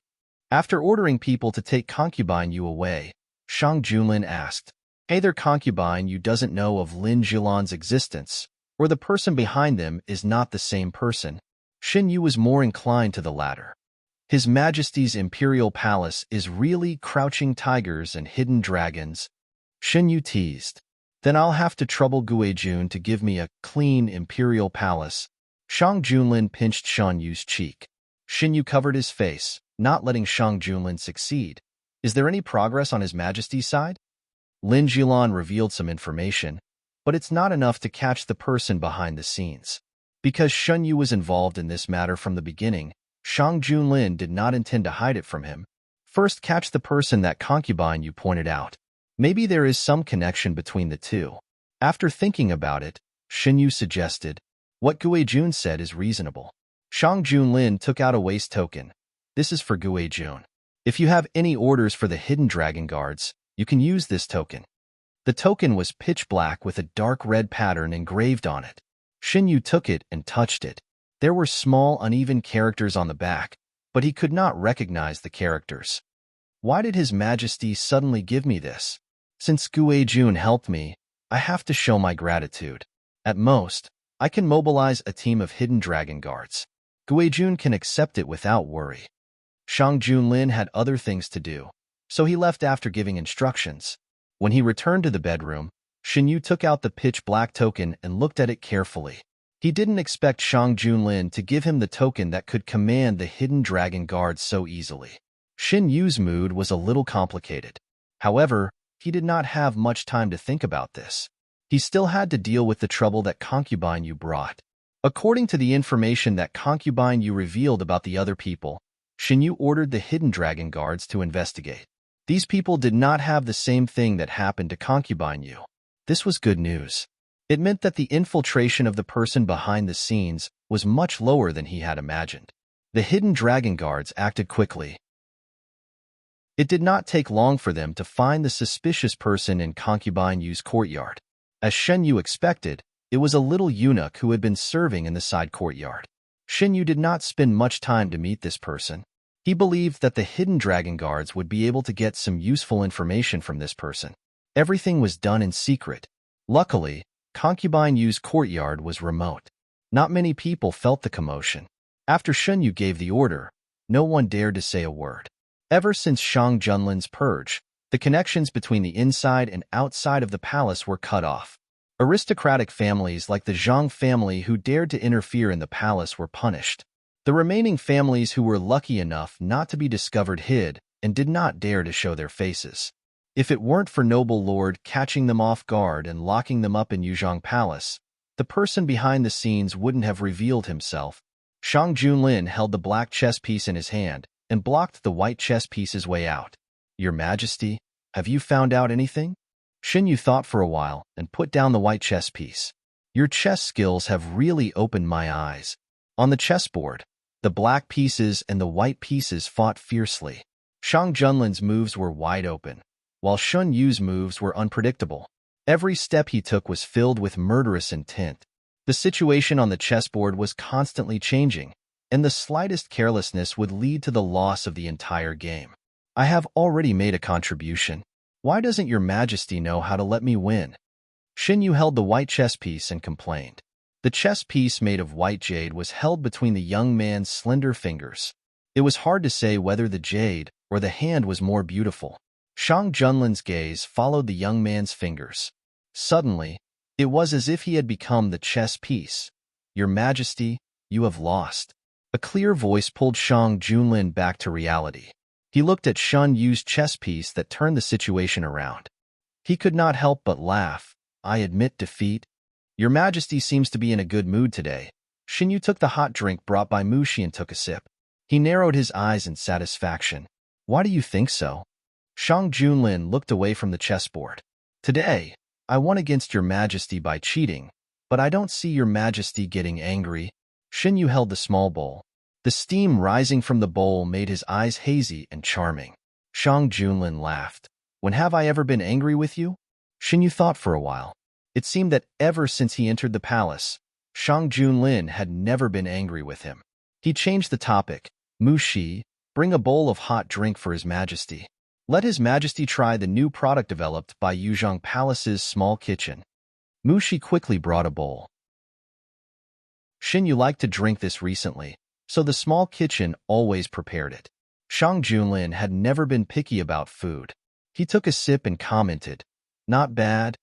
After ordering people to take concubine Yu away, Shang Junlin asked, either concubine Yu doesn't know of Lin Jilan's existence, or the person behind them is not the same person. Xin Yu was more inclined to the latter. His Majesty's Imperial Palace is really crouching tigers and hidden dragons. Xin Yu teased. Then I'll have to trouble Guijun to give me a clean Imperial Palace. Shang Junlin pinched Shan Yu's cheek. Xin Yu covered his face, not letting Shang Junlin succeed. Is there any progress on His Majesty's side? Lin Jilan revealed some information, but it's not enough to catch the person behind the scenes. Because Shun Yu was involved in this matter from the beginning, Shang Junlin did not intend to hide it from him. First, catch the person that concubine Yu pointed out. Maybe there is some connection between the two. After thinking about it, Xin Yu suggested, what Guijun said is reasonable. Shang Junlin took out a waist token. This is for Guijun. If you have any orders for the hidden dragon guards, you can use this token. The token was pitch black with a dark red pattern engraved on it. Xin Yu took it and touched it. There were small, uneven characters on the back, but he could not recognize the characters. Why did His Majesty suddenly give me this? Since Guijun helped me, I have to show my gratitude. At most, I can mobilize a team of hidden dragon guards. Guijun can accept it without worry. Shang Junlin had other things to do, so he left after giving instructions. When he returned to the bedroom, Xin Yu took out the pitch-black token and looked at it carefully. He didn't expect Shang Junlin to give him the token that could command the hidden dragon guards so easily. Xin Yu's mood was a little complicated. However, he did not have much time to think about this. He still had to deal with the trouble that concubine Yu brought. According to the information that concubine Yu revealed about the other people, Xin Yu ordered the hidden dragon guards to investigate. These people did not have the same thing that happened to concubine Yu. This was good news. It meant that the infiltration of the person behind the scenes was much lower than he had imagined. The hidden dragon guards acted quickly. It did not take long for them to find the suspicious person in concubine Yu's courtyard. As Shen Yu expected, it was a little eunuch who had been serving in the side courtyard. Shen Yu did not spend much time to meet this person. He believed that the hidden dragon guards would be able to get some useful information from this person. Everything was done in secret. Luckily, concubine Yu's courtyard was remote. Not many people felt the commotion. After Shen Yu gave the order, no one dared to say a word. Ever since Shang Junlin's purge, the connections between the inside and outside of the palace were cut off. Aristocratic families like the Zhang family who dared to interfere in the palace were punished. The remaining families who were lucky enough not to be discovered hid and did not dare to show their faces. If it weren't for Noble Lord catching them off guard and locking them up in Yuzhong Palace, the person behind the scenes wouldn't have revealed himself. Shang Junlin held the black chess piece in his hand and blocked the white chess piece's way out. Your Majesty, have you found out anything? Xin Yu thought for a while and put down the white chess piece. Your chess skills have really opened my eyes. On the chessboard, the black pieces and the white pieces fought fiercely. Shang Junlin's moves were wide open, while Shun Yu's moves were unpredictable. Every step he took was filled with murderous intent. The situation on the chessboard was constantly changing, and the slightest carelessness would lead to the loss of the entire game. I have already made a contribution. Why doesn't your Majesty know how to let me win? Xin Yu held the white chess piece and complained. The chess piece made of white jade was held between the young man's slender fingers. It was hard to say whether the jade or the hand was more beautiful. Shang Junlin's gaze followed the young man's fingers. Suddenly, it was as if he had become the chess piece. Your Majesty, you have lost. A clear voice pulled Shang Junlin back to reality. He looked at Shun Yu's chess piece that turned the situation around. He could not help but laugh. I admit defeat. Your Majesty seems to be in a good mood today. Xin Yu took the hot drink brought by Mushi and took a sip. He narrowed his eyes in satisfaction. Why do you think so? Shang Junlin looked away from the chessboard. Today, I won against your Majesty by cheating, but I don't see your Majesty getting angry. Xin Yu held the small bowl. The steam rising from the bowl made his eyes hazy and charming. Shang Junlin laughed. When have I ever been angry with you? Xin Yu thought for a while. It seemed that ever since he entered the palace, Shang Junlin had never been angry with him. He changed the topic. Mushi, bring a bowl of hot drink for His Majesty. Let His Majesty try the new product developed by Yuzhong Palace's small kitchen. Mushi quickly brought a bowl. You liked to drink this recently, so the small kitchen always prepared it. Shang Junlin had never been picky about food. He took a sip and commented, "Not bad.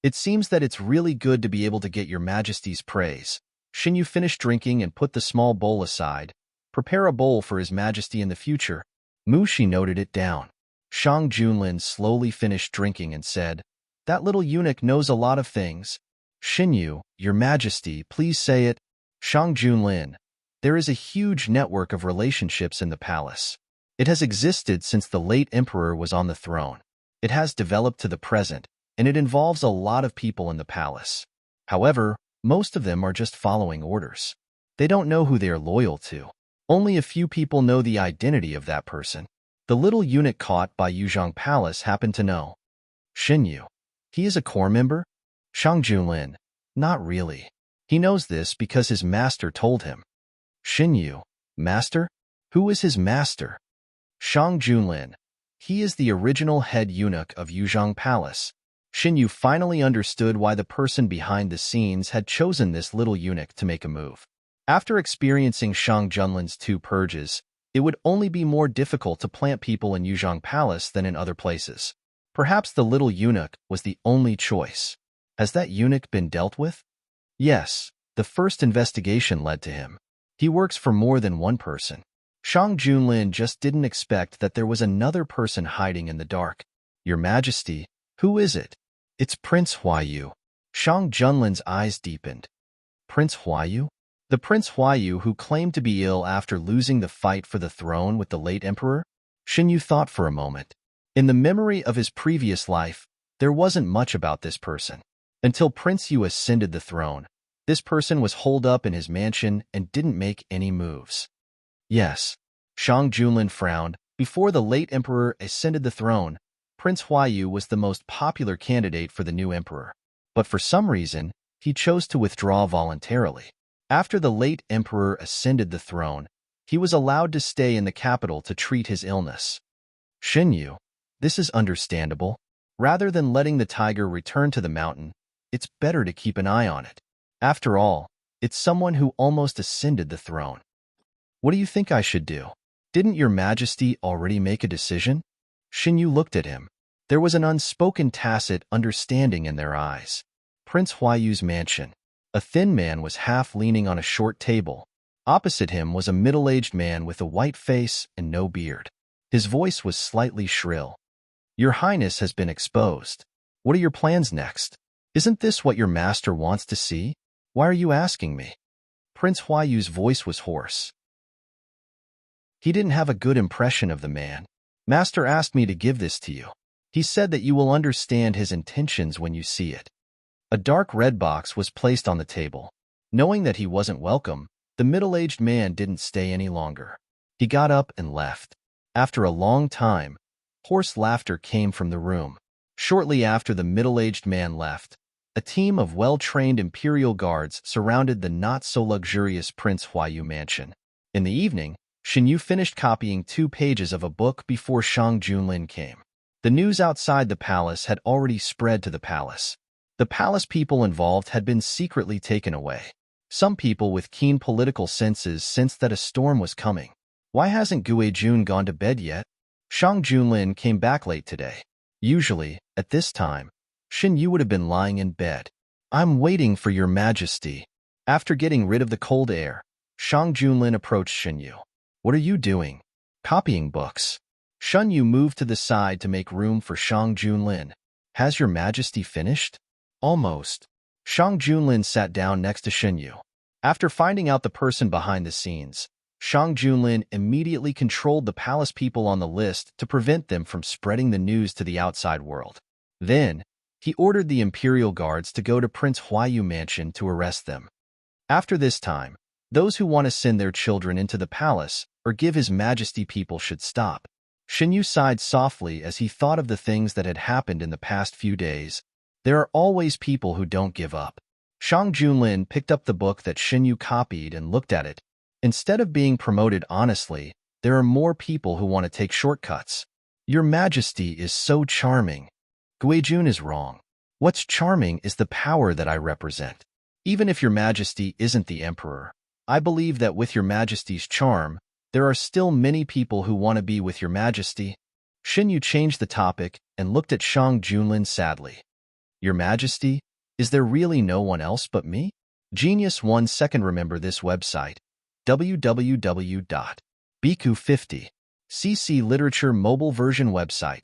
It seems that it's really good to be able to get Your Majesty's praise." Yu finished drinking and put the small bowl aside. Prepare a bowl for His Majesty in the future. Mushi noted it down. Shang Junlin slowly finished drinking and said, "That little eunuch knows a lot of things." "Xinyu, Your Majesty, please say it." Shang Junlin, there is a huge network of relationships in the palace. It has existed since the late emperor was on the throne. It has developed to the present, and it involves a lot of people in the palace. However, most of them are just following orders. They don't know who they are loyal to. Only a few people know the identity of that person. The little eunuch caught by Yuzhong Palace happened to know. Xinyu. He is a core member? Shang Junlin. Not really. He knows this because his master told him. Xinyu. Master? Who is his master? Shang Junlin. He is the original head eunuch of Yuzhong Palace. Xinyu finally understood why the person behind the scenes had chosen this little eunuch to make a move. After experiencing Shang Junlin's 2 purges, it would only be more difficult to plant people in Yuzhong Palace than in other places. Perhaps the little eunuch was the only choice. Has that eunuch been dealt with? Yes, the first investigation led to him. He works for more than one person. Shang Junlin just didn't expect that there was another person hiding in the dark. Your Majesty, who is it? It's Prince Huayu. Shang Junlin's eyes deepened. Prince Huayu? The Prince Huayu who claimed to be ill after losing the fight for the throne with the late emperor? Xinyu thought for a moment. In the memory of his previous life, there wasn't much about this person. Until Prince Yu ascended the throne, this person was holed up in his mansion and didn't make any moves. Yes. Shang Junlin frowned. Before the late emperor ascended the throne, Prince Huayu was the most popular candidate for the new emperor. But for some reason, he chose to withdraw voluntarily. After the late emperor ascended the throne, he was allowed to stay in the capital to treat his illness. Xinyu, this is understandable. Rather than letting the tiger return to the mountain, it's better to keep an eye on it. After all, it's someone who almost ascended the throne. What do you think I should do? Didn't Your Majesty already make a decision? Xinyu looked at him. There was an unspoken tacit understanding in their eyes. Prince Huayu's mansion. A thin man was half leaning on a short table. Opposite him was a middle-aged man with a white face and no beard. His voice was slightly shrill. Your Highness has been exposed. What are your plans next? Isn't this what your master wants to see? Why are you asking me? Prince Huayu's voice was hoarse. He didn't have a good impression of the man. Master asked me to give this to you. He said that you will understand his intentions when you see it. A dark red box was placed on the table. Knowing that he wasn't welcome, the middle-aged man didn't stay any longer. He got up and left. After a long time, hoarse laughter came from the room. Shortly after the middle-aged man left, a team of well-trained imperial guards surrounded the not-so-luxurious Prince Huayu mansion. In the evening, Xinyu finished copying 2 pages of a book before Shang Junlin came. The news outside the palace had already spread to the palace. The palace people involved had been secretly taken away. Some people with keen political senses sensed that a storm was coming. Why hasn't Guijun gone to bed yet? Shang Junlin came back late today. Usually, at this time, Xinyu would have been lying in bed. I'm waiting for Your Majesty. After getting rid of the cold air, Shang Junlin approached Xinyu. What are you doing? Copying books. Xinyu moved to the side to make room for Shang Junlin. Has Your Majesty finished? Almost. Shang Junlin sat down next to Xinyu. After finding out the person behind the scenes, Shang Junlin immediately controlled the palace people on the list to prevent them from spreading the news to the outside world. Then, he ordered the imperial guards to go to Prince Huayu Mansion to arrest them. After this time, those who want to send their children into the palace or give His Majesty people should stop. Xinyu sighed softly as he thought of the things that had happened in the past few days. There are always people who don't give up. Shang Junlin picked up the book that Xinyu copied and looked at it. Instead of being promoted honestly, there are more people who want to take shortcuts. Your Majesty is so charming. Guijun is wrong. What's charming is the power that I represent. Even if Your Majesty isn't the Emperor, I believe that with Your Majesty's charm, there are still many people who want to be with Your Majesty. Xinyu changed the topic and looked at Shang Junlin sadly. Your Majesty, is there really no one else but me? Genius 1 second. Remember this website, www.bq50. CC Literature Mobile Version Website,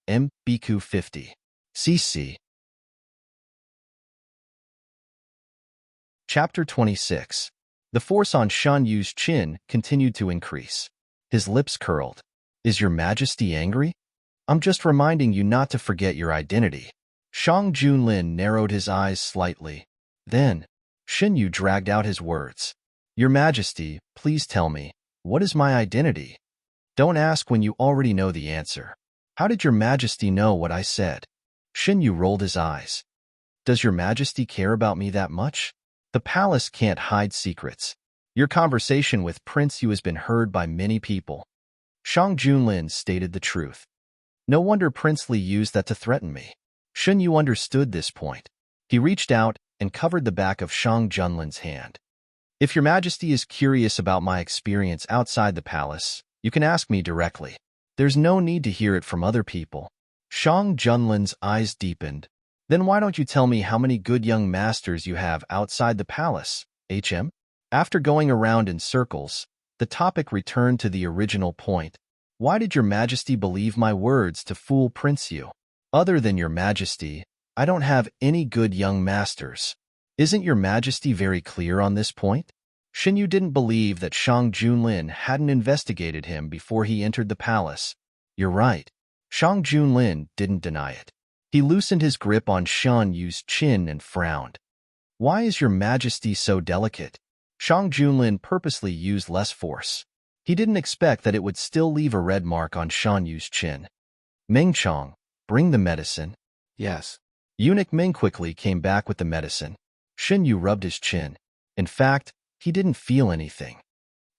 mbq50. CC. Chapter 26. The force on Shan Yu's chin continued to increase. His lips curled. Is Your Majesty angry? I'm just reminding you not to forget your identity. Shang Junlin narrowed his eyes slightly. Then, Xinyu dragged out his words. Your Majesty, please tell me, what is my identity? Don't ask when you already know the answer. How did Your Majesty know what I said? Xinyu rolled his eyes. Does Your Majesty care about me that much? The palace can't hide secrets. Your conversation with Prince Yu has been heard by many people. Shang Junlin stated the truth. No wonder Prince Li used that to threaten me. Xinyu understood this point. He reached out and covered the back of Shang Junlin's hand. If Your Majesty is curious about my experience outside the palace, you can ask me directly. There's no need to hear it from other people. Shang Junlin's eyes deepened. Then why don't you tell me how many good young masters you have outside the palace, HM? After going around in circles, the topic returned to the original point. Why did Your Majesty believe my words to fool Prince Yu? Other than Your Majesty, I don't have any good young masters. Isn't Your Majesty very clear on this point? Xinyu didn't believe that Shang Junlin hadn't investigated him before he entered the palace. You're right. Shang Junlin didn't deny it. He loosened his grip on Shan Yu's chin and frowned. Why is Your Majesty so delicate? Shang Junlin purposely used less force. He didn't expect that it would still leave a red mark on Shan Yu's chin. Meng Chong, bring the medicine. Yes. Eunuch Ming quickly came back with the medicine. Xinyu rubbed his chin. In fact, he didn't feel anything.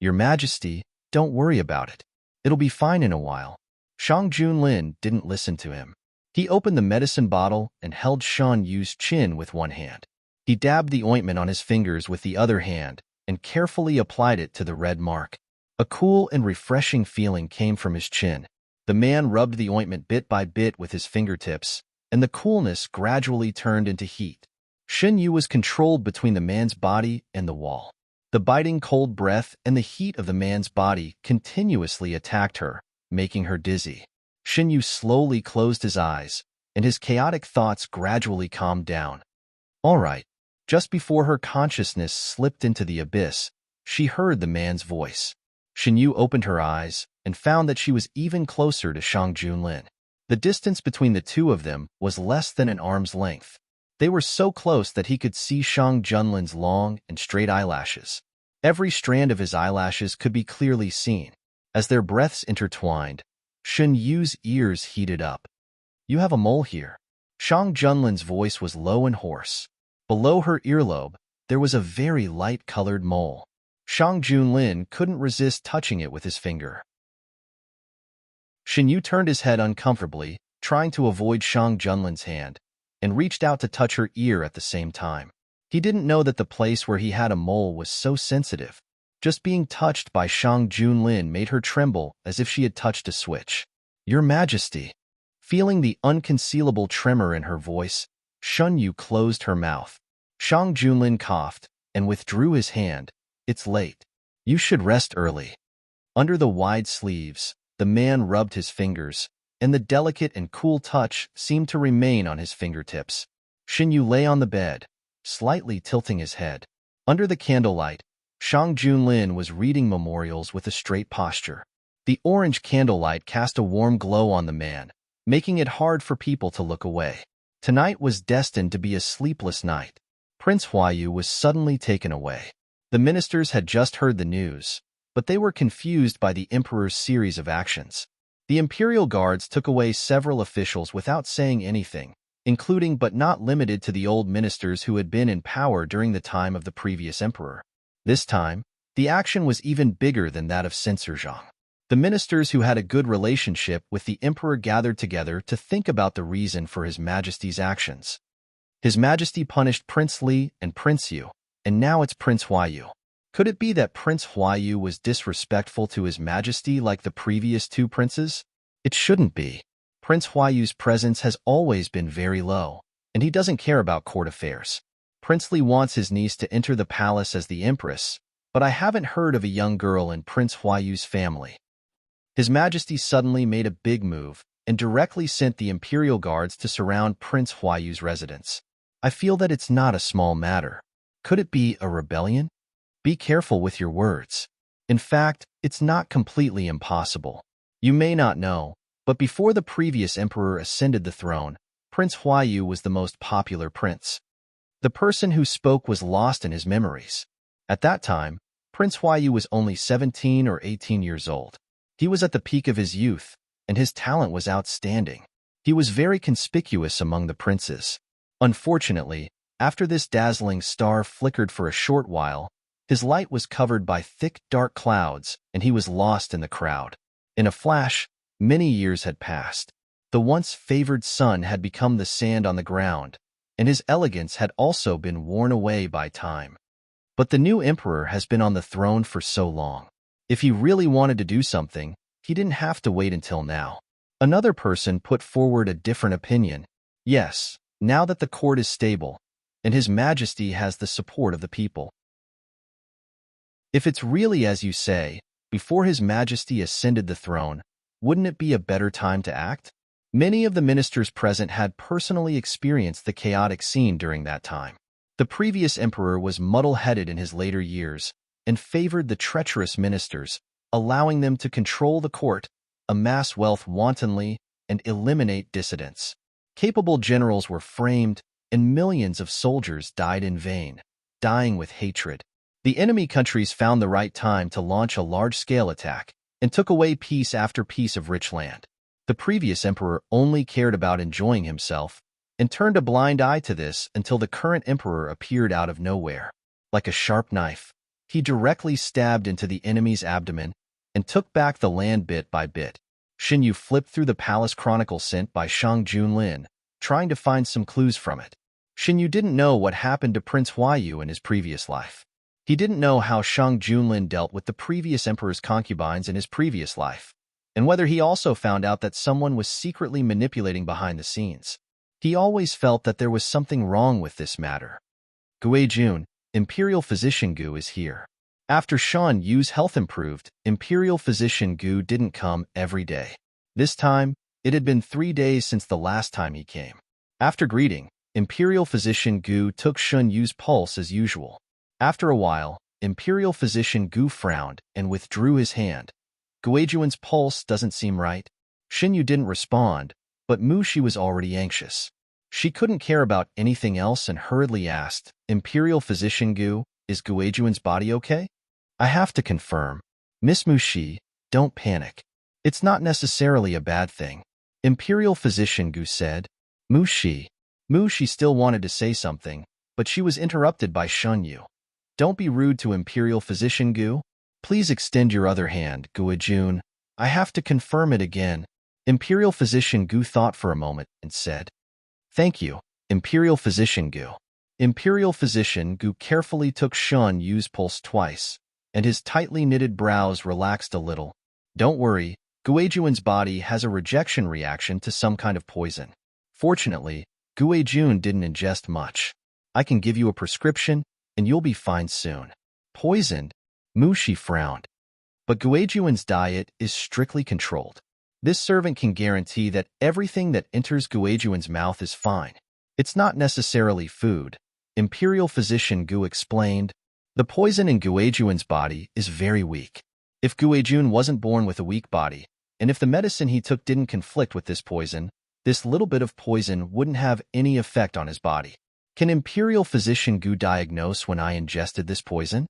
Your Majesty, don't worry about it. It'll be fine in a while. Shang Junlin didn't listen to him. He opened the medicine bottle and held Shan Yu's chin with one hand. He dabbed the ointment on his fingers with the other hand and carefully applied it to the red mark. A cool and refreshing feeling came from his chin. The man rubbed the ointment bit by bit with his fingertips, and the coolness gradually turned into heat. Xinyu was controlled between the man's body and the wall. The biting cold breath and the heat of the man's body continuously attacked her, making her dizzy. Xinyu slowly closed his eyes, and his chaotic thoughts gradually calmed down. All right. Just before her consciousness slipped into the abyss, she heard the man's voice. Xinyu opened her eyes and found that she was even closer to Shang Junlin. The distance between the two of them was less than an arm's length. They were so close that he could see Shang Junlin's long and straight eyelashes. Every strand of his eyelashes could be clearly seen. As their breaths intertwined, Xinyu's ears heated up. You have a mole here. Shang Junlin's voice was low and hoarse. Below her earlobe, there was a very light-colored mole. Shang Junlin couldn't resist touching it with his finger. Xinyu turned his head uncomfortably, trying to avoid Shang Junlin's hand, and reached out to touch her ear at the same time. He didn't know that the place where he had a mole was so sensitive. Just being touched by Shang Junlin made her tremble as if she had touched a switch. Your Majesty. Feeling the unconcealable tremor in her voice, Xinyu closed her mouth. Shang Junlin coughed and withdrew his hand. It's late. You should rest early. Under the wide sleeves, the man rubbed his fingers, and the delicate and cool touch seemed to remain on his fingertips. Xinyu lay on the bed, slightly tilting his head. Under the candlelight, Shang Junlin was reading memorials with a straight posture. The orange candlelight cast a warm glow on the man, making it hard for people to look away. Tonight was destined to be a sleepless night. Prince Huayu was suddenly taken away. The ministers had just heard the news, but they were confused by the emperor's series of actions. The imperial guards took away several officials without saying anything, including but not limited to the old ministers who had been in power during the time of the previous emperor. This time, the action was even bigger than that of Censorjong. The ministers who had a good relationship with the emperor gathered together to think about the reason for His Majesty's actions. His Majesty punished Prince Li and Prince Yu, and now it's Prince Huayu. Could it be that Prince Huayu was disrespectful to His Majesty like the previous two princes? It shouldn't be. Prince Huayu's presence has always been very low, and he doesn't care about court affairs. Prince Li wants his niece to enter the palace as the empress, but I haven't heard of a young girl in Prince Huayu's family. His Majesty suddenly made a big move and directly sent the imperial guards to surround Prince Huayu's residence. I feel that it's not a small matter. Could it be a rebellion? Be careful with your words. In fact, it's not completely impossible. You may not know, but before the previous emperor ascended the throne, Prince Huayu was the most popular prince. The person who spoke was lost in his memories. At that time, Prince Huayu was only 17 or 18 years old. He was at the peak of his youth, and his talent was outstanding. He was very conspicuous among the princes. Unfortunately, after this dazzling star flickered for a short while, his light was covered by thick, dark clouds, and he was lost in the crowd. In a flash, many years had passed. The once favored sun had become the sand on the ground, and his elegance had also been worn away by time. But the new emperor has been on the throne for so long. If he really wanted to do something, he didn't have to wait until now. Another person put forward a different opinion. Yes, now that the court is stable, and His Majesty has the support of the people. If it's really as you say, before His Majesty ascended the throne, wouldn't it be a better time to act? Many of the ministers present had personally experienced the chaotic scene during that time. The previous emperor was muddle-headed in his later years and favored the treacherous ministers, allowing them to control the court, amass wealth wantonly, and eliminate dissidents. Capable generals were framed, and millions of soldiers died in vain, dying with hatred. The enemy countries found the right time to launch a large-scale attack and took away piece after piece of rich land. The previous emperor only cared about enjoying himself and turned a blind eye to this until the current emperor appeared out of nowhere. Like a sharp knife, he directly stabbed into the enemy's abdomen and took back the land bit by bit. Xinyu flipped through the palace chronicle sent by Shang Junlin, trying to find some clues from it. Xinyu didn't know what happened to Prince Huayu in his previous life. He didn't know how Shang Junlin dealt with the previous emperor's concubines in his previous life, and whether he also found out that someone was secretly manipulating behind the scenes. He always felt that there was something wrong with this matter. Guijun, Imperial Physician Gu, is here. After Shan Yu's health improved, Imperial Physician Gu didn't come every day. This time, it had been 3 days since the last time he came. After greeting, Imperial Physician Gu took Shun Yu's pulse as usual. After a while, Imperial Physician Gu frowned and withdrew his hand. Guijuan's pulse doesn't seem right. Xinyu didn't respond, but Mu Shi was already anxious. She couldn't care about anything else and hurriedly asked, Imperial Physician Gu, is Guijuan's body okay? I have to confirm. Miss Mu Shi, don't panic. It's not necessarily a bad thing. Imperial Physician Gu said. Mu Shi still wanted to say something, but she was interrupted by Shun Yu. Don't be rude to Imperial Physician Gu. Please extend your other hand, Guijun. I have to confirm it again. Imperial Physician Gu thought for a moment and said, Thank you, Imperial Physician Gu. Imperial Physician Gu carefully took Shun Yu's pulse twice, and his tightly knitted brows relaxed a little. Don't worry, Guijuan's body has a rejection reaction to some kind of poison. Fortunately, Guijun didn't ingest much. I can give you a prescription, and you'll be fine soon. Poisoned? Mu Shi frowned. But Guijuan's diet is strictly controlled. This servant can guarantee that everything that enters Guijuan's mouth is fine. It's not necessarily food, Imperial Physician Gu explained. The poison in Guijuan's body is very weak. If Guijun wasn't born with a weak body, and if the medicine he took didn't conflict with this poison, this little bit of poison wouldn't have any effect on his body. Can Imperial Physician Gu diagnose when I ingested this poison?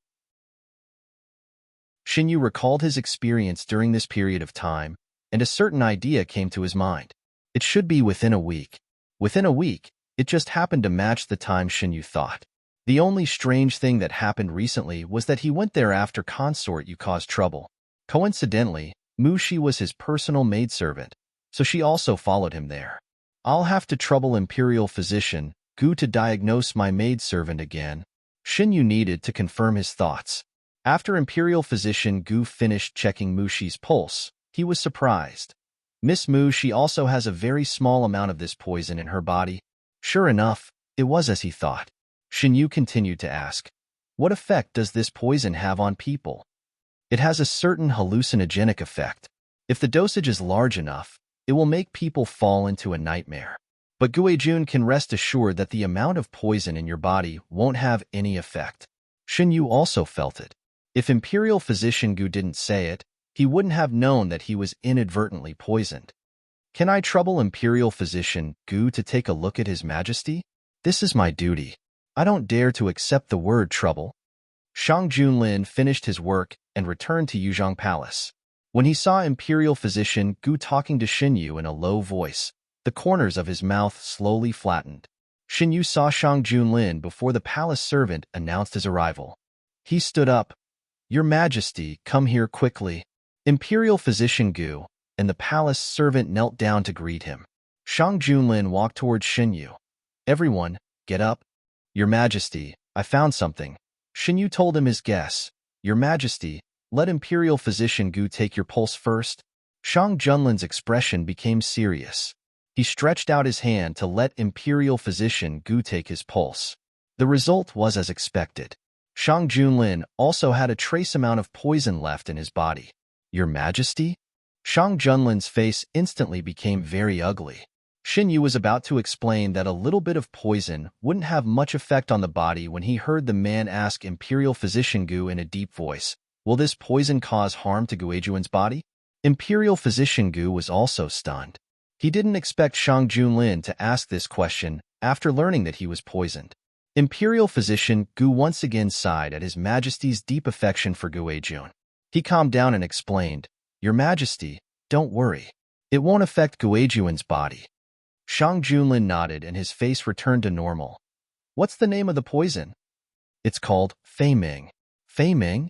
Xinyu recalled his experience during this period of time, and a certain idea came to his mind. It should be within a week. Within a week, it just happened to match the time Xinyu thought. The only strange thing that happened recently was that he went there after consort you caused trouble. Coincidentally, Mu Shi was his personal maidservant, so she also followed him there. I'll have to trouble Imperial Physician Gu to diagnose my maidservant again. Xinyu needed to confirm his thoughts. After Imperial Physician Gu finished checking Mu Shi's pulse, he was surprised. Miss Mu Shi also has a very small amount of this poison in her body. Sure enough, it was as he thought. Xinyu continued to ask, what effect does this poison have on people? It has a certain hallucinogenic effect. If the dosage is large enough, it will make people fall into a nightmare. But Guijun can rest assured that the amount of poison in your body won't have any effect. Xinyu also felt it. If Imperial Physician Gu didn't say it, he wouldn't have known that he was inadvertently poisoned. Can I trouble Imperial Physician Gu to take a look at His Majesty? This is my duty. I don't dare to accept the word trouble. Shang Junlin finished his work and returned to Yuzhong Palace. When he saw Imperial Physician Gu talking to Xinyu in a low voice, the corners of his mouth slowly flattened. Xinyu saw Shang Junlin before the palace servant announced his arrival. He stood up. Your Majesty, come here quickly. Imperial Physician Gu and the palace servant knelt down to greet him. Shang Junlin walked towards Xinyu. Everyone, get up. Your Majesty, I found something. Xinyu told him his guess. Your Majesty, let Imperial Physician Gu take your pulse first. Shang Junlin's expression became serious. He stretched out his hand to let Imperial Physician Gu take his pulse. The result was as expected. Shang Junlin also had a trace amount of poison left in his body. Your Majesty? Shang Junlin's face instantly became very ugly. Xinyu was about to explain that a little bit of poison wouldn't have much effect on the body when he heard the man ask Imperial Physician Gu in a deep voice, will this poison cause harm to Guijuan's body? Imperial Physician Gu was also stunned. He didn't expect Shang Junlin to ask this question after learning that he was poisoned. Imperial Physician Gu once again sighed at His Majesty's deep affection for Guijun. He calmed down and explained, Your Majesty, don't worry. It won't affect Guijuan's body. Shang Junlin nodded and his face returned to normal. What's the name of the poison? It's called Fei Ming. Fei Ming?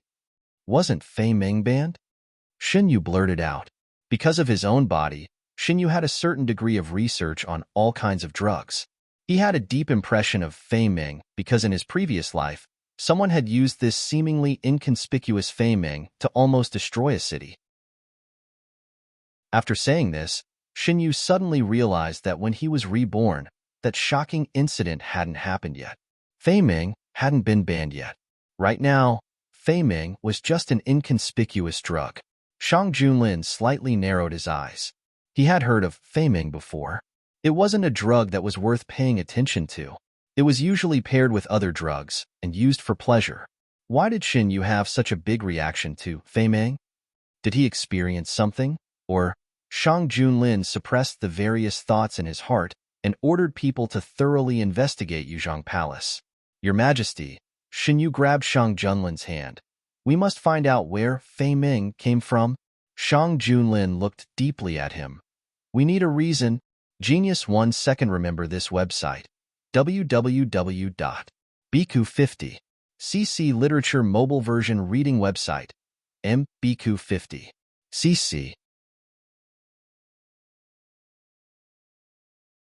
Wasn't Fei Ming banned? Xinyu blurted out. Because of his own body, Xinyu had a certain degree of research on all kinds of drugs. He had a deep impression of Fei Ming because in his previous life, someone had used this seemingly inconspicuous Fei Ming to almost destroy a city. After saying this, Xinyu suddenly realized that when he was reborn, that shocking incident hadn't happened yet. Fei Ming hadn't been banned yet. Right now, Fei Ming was just an inconspicuous drug. Shang Junlin slightly narrowed his eyes. He had heard of Fei Ming before. It wasn't a drug that was worth paying attention to. It was usually paired with other drugs and used for pleasure. Why did Xinyu have such a big reaction to Fei Ming? Did he experience something? Or Shang Junlin suppressed the various thoughts in his heart and ordered people to thoroughly investigate Yuzhong Palace. Your Majesty, Xinyu grabbed Shang Junlin's hand. We must find out where Fei Ming came from. Shang Junlin looked deeply at him. We need a reason. Genius 1 second. Remember this website. www.bq50. CC Literature Mobile Version Reading Website. mbq50. CC.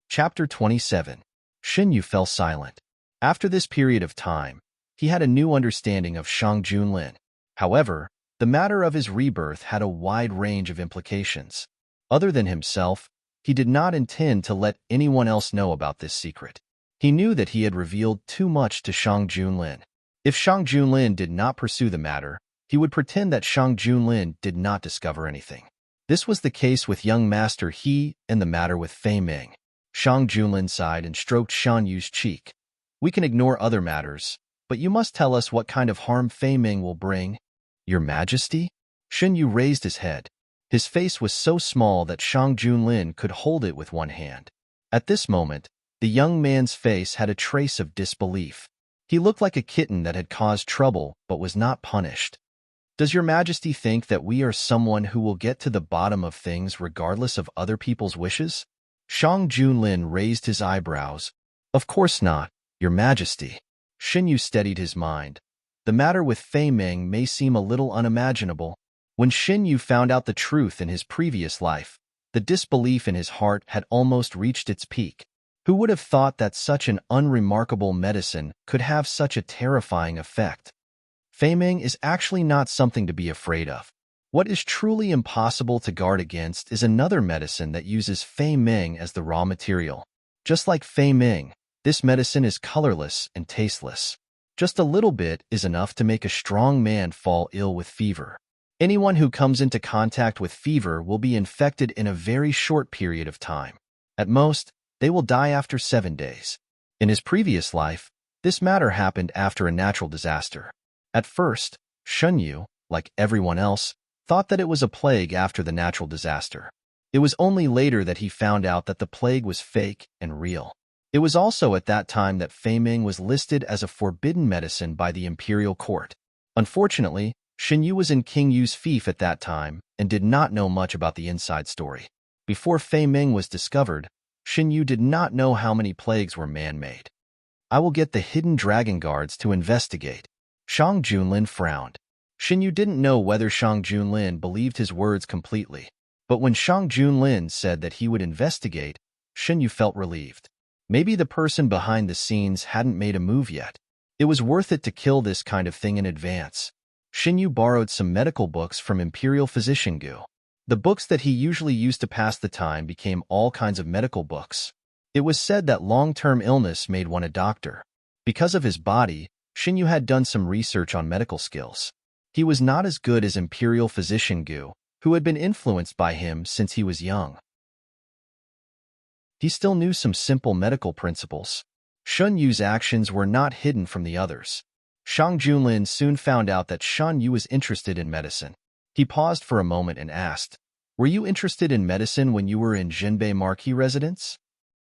Chapter 27. Xinyu fell silent. After this period of time, he had a new understanding of Shang Junlin. However, the matter of his rebirth had a wide range of implications. Other than himself, he did not intend to let anyone else know about this secret. He knew that he had revealed too much to Shang Junlin. If Shang Junlin did not pursue the matter, he would pretend that Shang Junlin did not discover anything. This was the case with young Master He and the matter with Fei Ming. Shang Junlin sighed and stroked Shan Yu's cheek. We can ignore other matters, but you must tell us what kind of harm Fei Ming will bring. Your Majesty? Xinyu raised his head. His face was so small that Shang Junlin could hold it with one hand. At this moment, the young man's face had a trace of disbelief. He looked like a kitten that had caused trouble but was not punished. Does Your Majesty think that we are someone who will get to the bottom of things regardless of other people's wishes? Shang Junlin raised his eyebrows. Of course not, Your Majesty. Shin Yu steadied his mind. The matter with Fei Ming may seem a little unimaginable. When Shin Yu found out the truth in his previous life, the disbelief in his heart had almost reached its peak. Who would have thought that such an unremarkable medicine could have such a terrifying effect? Fei Ming is actually not something to be afraid of. What is truly impossible to guard against is another medicine that uses Fei Ming as the raw material. Just like Fei Ming, this medicine is colorless and tasteless. Just a little bit is enough to make a strong man fall ill with fever. Anyone who comes into contact with fever will be infected in a very short period of time. At most, they will die after 7 days. In his previous life, this matter happened after a natural disaster. At first, Shen Yu, like everyone else, thought that it was a plague after the natural disaster. It was only later that he found out that the plague was fake and real. It was also at that time that Fei Ming was listed as a forbidden medicine by the imperial court. Unfortunately, Shen Yu was in King Yu's fief at that time and did not know much about the inside story. Before Fei Ming was discovered, Shen Yu did not know how many plagues were man-made. I will get the hidden dragon guards to investigate. Shang Junlin frowned. Shen Yu didn't know whether Shang Junlin believed his words completely, but when Shang Junlin said that he would investigate, Shen Yu felt relieved. Maybe the person behind the scenes hadn't made a move yet. It was worth it to kill this kind of thing in advance. Shen Yu borrowed some medical books from Imperial Physician Gu. The books that he usually used to pass the time became all kinds of medical books. It was said that long-term illness made one a doctor. Because of his body, Shen Yu had done some research on medical skills. He was not as good as Imperial Physician Gu, who had been influenced by him since he was young. He still knew some simple medical principles. Shen Yu's actions were not hidden from the others. Shang Junlin soon found out that Shen Yu was interested in medicine. He paused for a moment and asked, "Were you interested in medicine when you were in Jinbei Marquis residence?"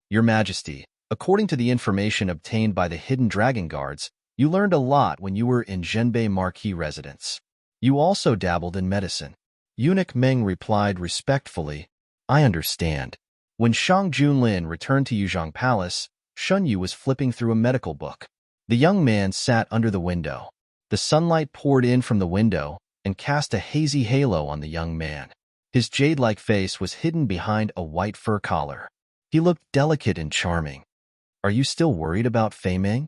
Your Majesty, according to the information obtained by the hidden dragon guards, you learned a lot when you were in Jinbei Marquis residence. You also dabbled in medicine. Eunuch Meng replied respectfully, I understand. When Shang Junlin returned to Yuzhong Palace, Shen Yu was flipping through a medical book. The young man sat under the window. The sunlight poured in from the window and cast a hazy halo on the young man. His jade-like face was hidden behind a white fur collar. He looked delicate and charming. Are you still worried about Fei Ming?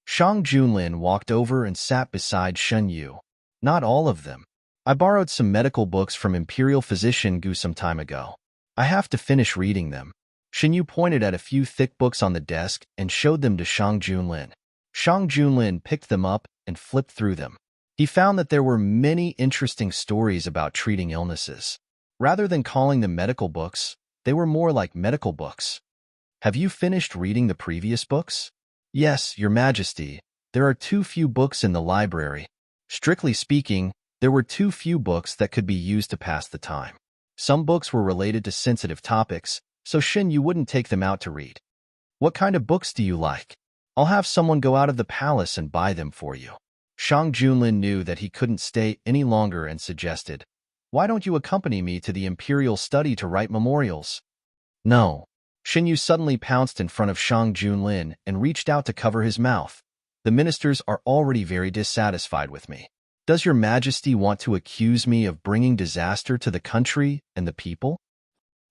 Shang Junlin walked over and sat beside Shen Yu. Not all of them. I borrowed some medical books from Imperial Physician Gu some time ago. I have to finish reading them. Shen Yu pointed at a few thick books on the desk and showed them to Shang Junlin. Shang Junlin picked them up and flipped through them. He found that there were many interesting stories about treating illnesses. Rather than calling them medical books, they were more like medical books. Have you finished reading the previous books? Yes, Your Majesty. There are too few books in the library. Strictly speaking, there were too few books that could be used to pass the time. Some books were related to sensitive topics, so Shen Yu wouldn't take them out to read. What kind of books do you like? I'll have someone go out of the palace and buy them for you. Shang Junlin knew that he couldn't stay any longer and suggested, Why don't you accompany me to the imperial study to write memorials? No. Shen Yu suddenly pounced in front of Shang Junlin and reached out to cover his mouth. The ministers are already very dissatisfied with me. Does Your Majesty want to accuse me of bringing disaster to the country and the people?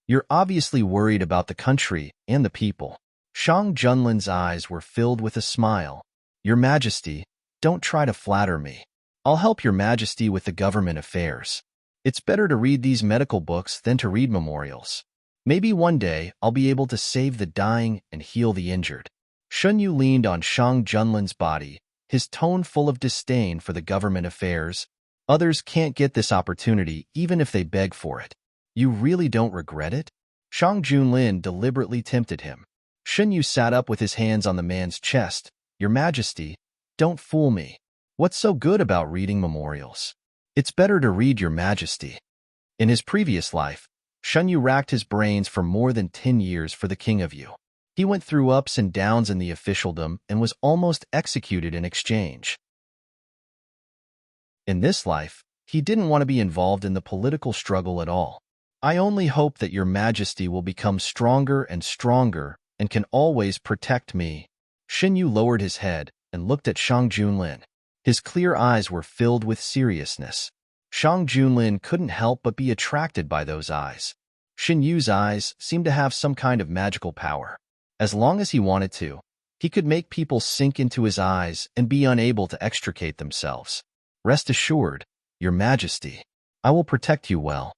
You're obviously worried about the country and the people. Shang Junlin's eyes were filled with a smile. Your Majesty, don't try to flatter me. I'll help Your Majesty with the government affairs. It's better to read these medical books than to read memorials. Maybe one day I'll be able to save the dying and heal the injured. Shen Yu leaned on Shang Junlin's body, his tone full of disdain for the government affairs. Others can't get this opportunity even if they beg for it. You really don't regret it? Shang Junlin deliberately tempted him. Shen Yu sat up with his hands on the man's chest. Your Majesty, don't fool me. What's so good about reading memorials? It's better to read, Your Majesty. In his previous life, Shen Yu racked his brains for more than 10 years for the King of Yu. He went through ups and downs in the officialdom and was almost executed in exchange. In this life, he didn't want to be involved in the political struggle at all. I only hope that your majesty will become stronger and stronger and can always protect me. Shin Yu lowered his head and looked at Shang Junlin. His clear eyes were filled with seriousness. Shang Junlin couldn't help but be attracted by those eyes. Shin Yu's eyes seemed to have some kind of magical power. As long as he wanted to, he could make people sink into his eyes and be unable to extricate themselves. Rest assured, Your Majesty, I will protect you well.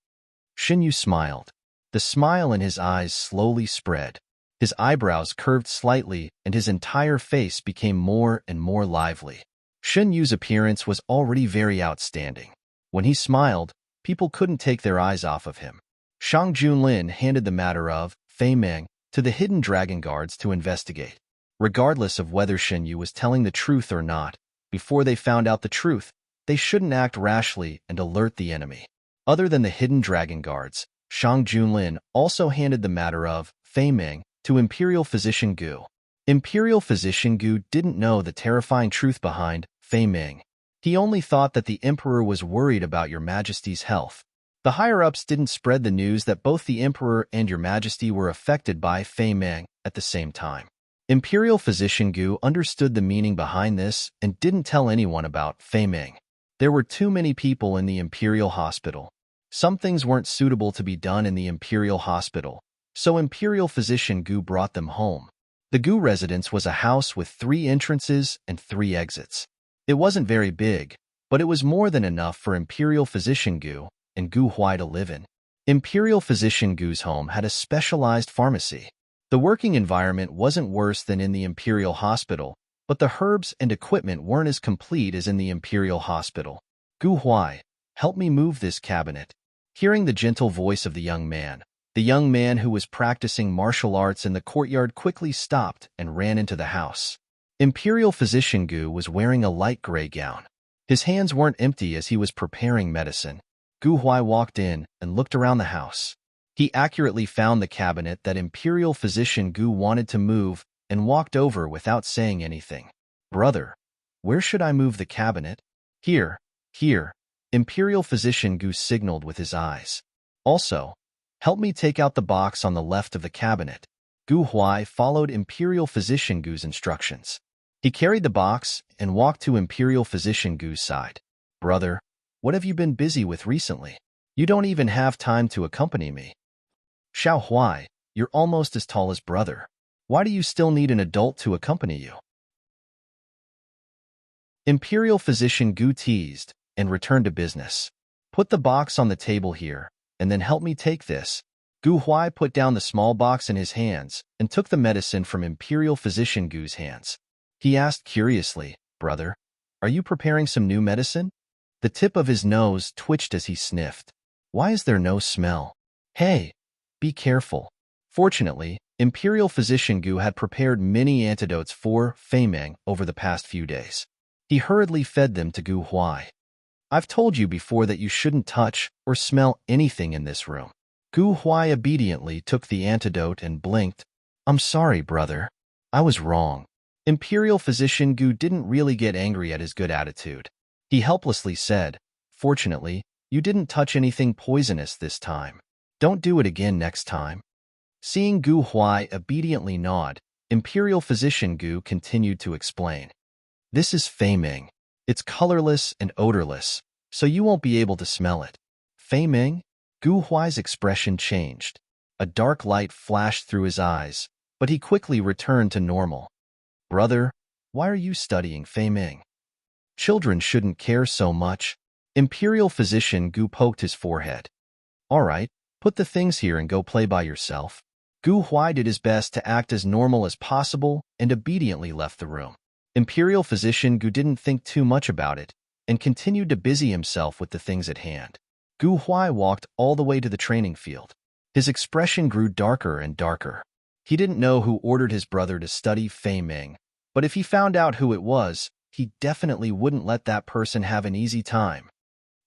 Shin Yu smiled. The smile in his eyes slowly spread. His eyebrows curved slightly and his entire face became more and more lively. Shin Yu's appearance was already very outstanding. When he smiled, people couldn't take their eyes off of him. Shang Junlin handed the matter of Fei Meng to the hidden dragon guards to investigate. Regardless of whether Shin Yu was telling the truth or not, before they found out the truth, they shouldn't act rashly and alert the enemy. Other than the hidden dragon guards, Shang Junlin also handed the matter of Fei Meng to Imperial Physician Gu. Imperial Physician Gu didn't know the terrifying truth behind Fei Meng. He only thought that the Emperor was worried about Your Majesty's health. The higher-ups didn't spread the news that both the Emperor and Your Majesty were affected by Fei Meng at the same time. Imperial Physician Gu understood the meaning behind this and didn't tell anyone about Fei Meng. There were too many people in the Imperial Hospital. Some things weren't suitable to be done in the Imperial Hospital, so Imperial Physician Gu brought them home. The Gu residence was a house with 3 entrances and 3 exits. It wasn't very big, but it was more than enough for Imperial Physician Gu and Gu Huai to live in. Imperial Physician Gu's home had a specialized pharmacy. The working environment wasn't worse than in the Imperial Hospital, but the herbs and equipment weren't as complete as in the Imperial Hospital. Gu Huai, help me move this cabinet. Hearing the gentle voice of the young man who was practicing martial arts in the courtyard quickly stopped and ran into the house. Imperial Physician Gu was wearing a light gray gown. His hands weren't empty as he was preparing medicine. Gu Huai walked in and looked around the house. He accurately found the cabinet that Imperial Physician Gu wanted to move and walked over without saying anything. Brother, where should I move the cabinet? Here. Imperial Physician Gu signaled with his eyes. Also, help me take out the box on the left of the cabinet. Gu Huai followed Imperial Physician Gu's instructions. He carried the box and walked to Imperial Physician Gu's side. Brother, what have you been busy with recently? You don't even have time to accompany me. Xiao Huai, you're almost as tall as brother. Why do you still need an adult to accompany you? Imperial Physician Gu teased and returned to business. Put the box on the table here, and then help me take this. Gu Huai put down the small box in his hands and took the medicine from Imperial Physician Gu's hands. He asked curiously, Brother, are you preparing some new medicine? The tip of his nose twitched as he sniffed. Why is there no smell? Hey, be careful. Fortunately, Imperial Physician Gu had prepared many antidotes for Fei Meng over the past few days. He hurriedly fed them to Gu Huai. I've told you before that you shouldn't touch or smell anything in this room. Gu Huai obediently took the antidote and blinked. I'm sorry, brother. I was wrong. Imperial Physician Gu didn't really get angry at his good attitude. He helplessly said, Fortunately, you didn't touch anything poisonous this time. Don't do it again next time. Seeing Gu Huai obediently nod, Imperial Physician Gu continued to explain. This is Fei Meng. It's colorless and odorless, so you won't be able to smell it. Fei Meng? Gu Huai's expression changed. A dark light flashed through his eyes, but he quickly returned to normal. Brother, why are you studying Fei Meng? Children shouldn't care so much. Imperial Physician Gu poked his forehead. All right, put the things here and go play by yourself. Gu Huai did his best to act as normal as possible and obediently left the room. Imperial Physician Gu didn't think too much about it and continued to busy himself with the things at hand. Gu Huai walked all the way to the training field. His expression grew darker and darker. He didn't know who ordered his brother to study Fei Meng, but if he found out who it was, he definitely wouldn't let that person have an easy time.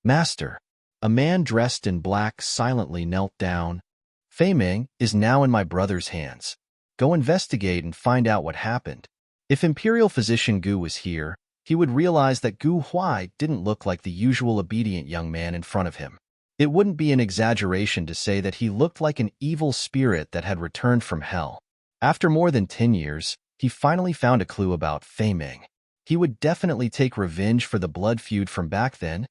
Master, a man dressed in black silently knelt down. Fei Meng is now in my brother's hands. Go investigate and find out what happened. If Imperial Physician Gu was here, he would realize that Gu Huai didn't look like the usual obedient young man in front of him. It wouldn't be an exaggeration to say that he looked like an evil spirit that had returned from hell. After more than 10 years, he finally found a clue about Fei Ming. He would definitely take revenge for the blood feud from back then.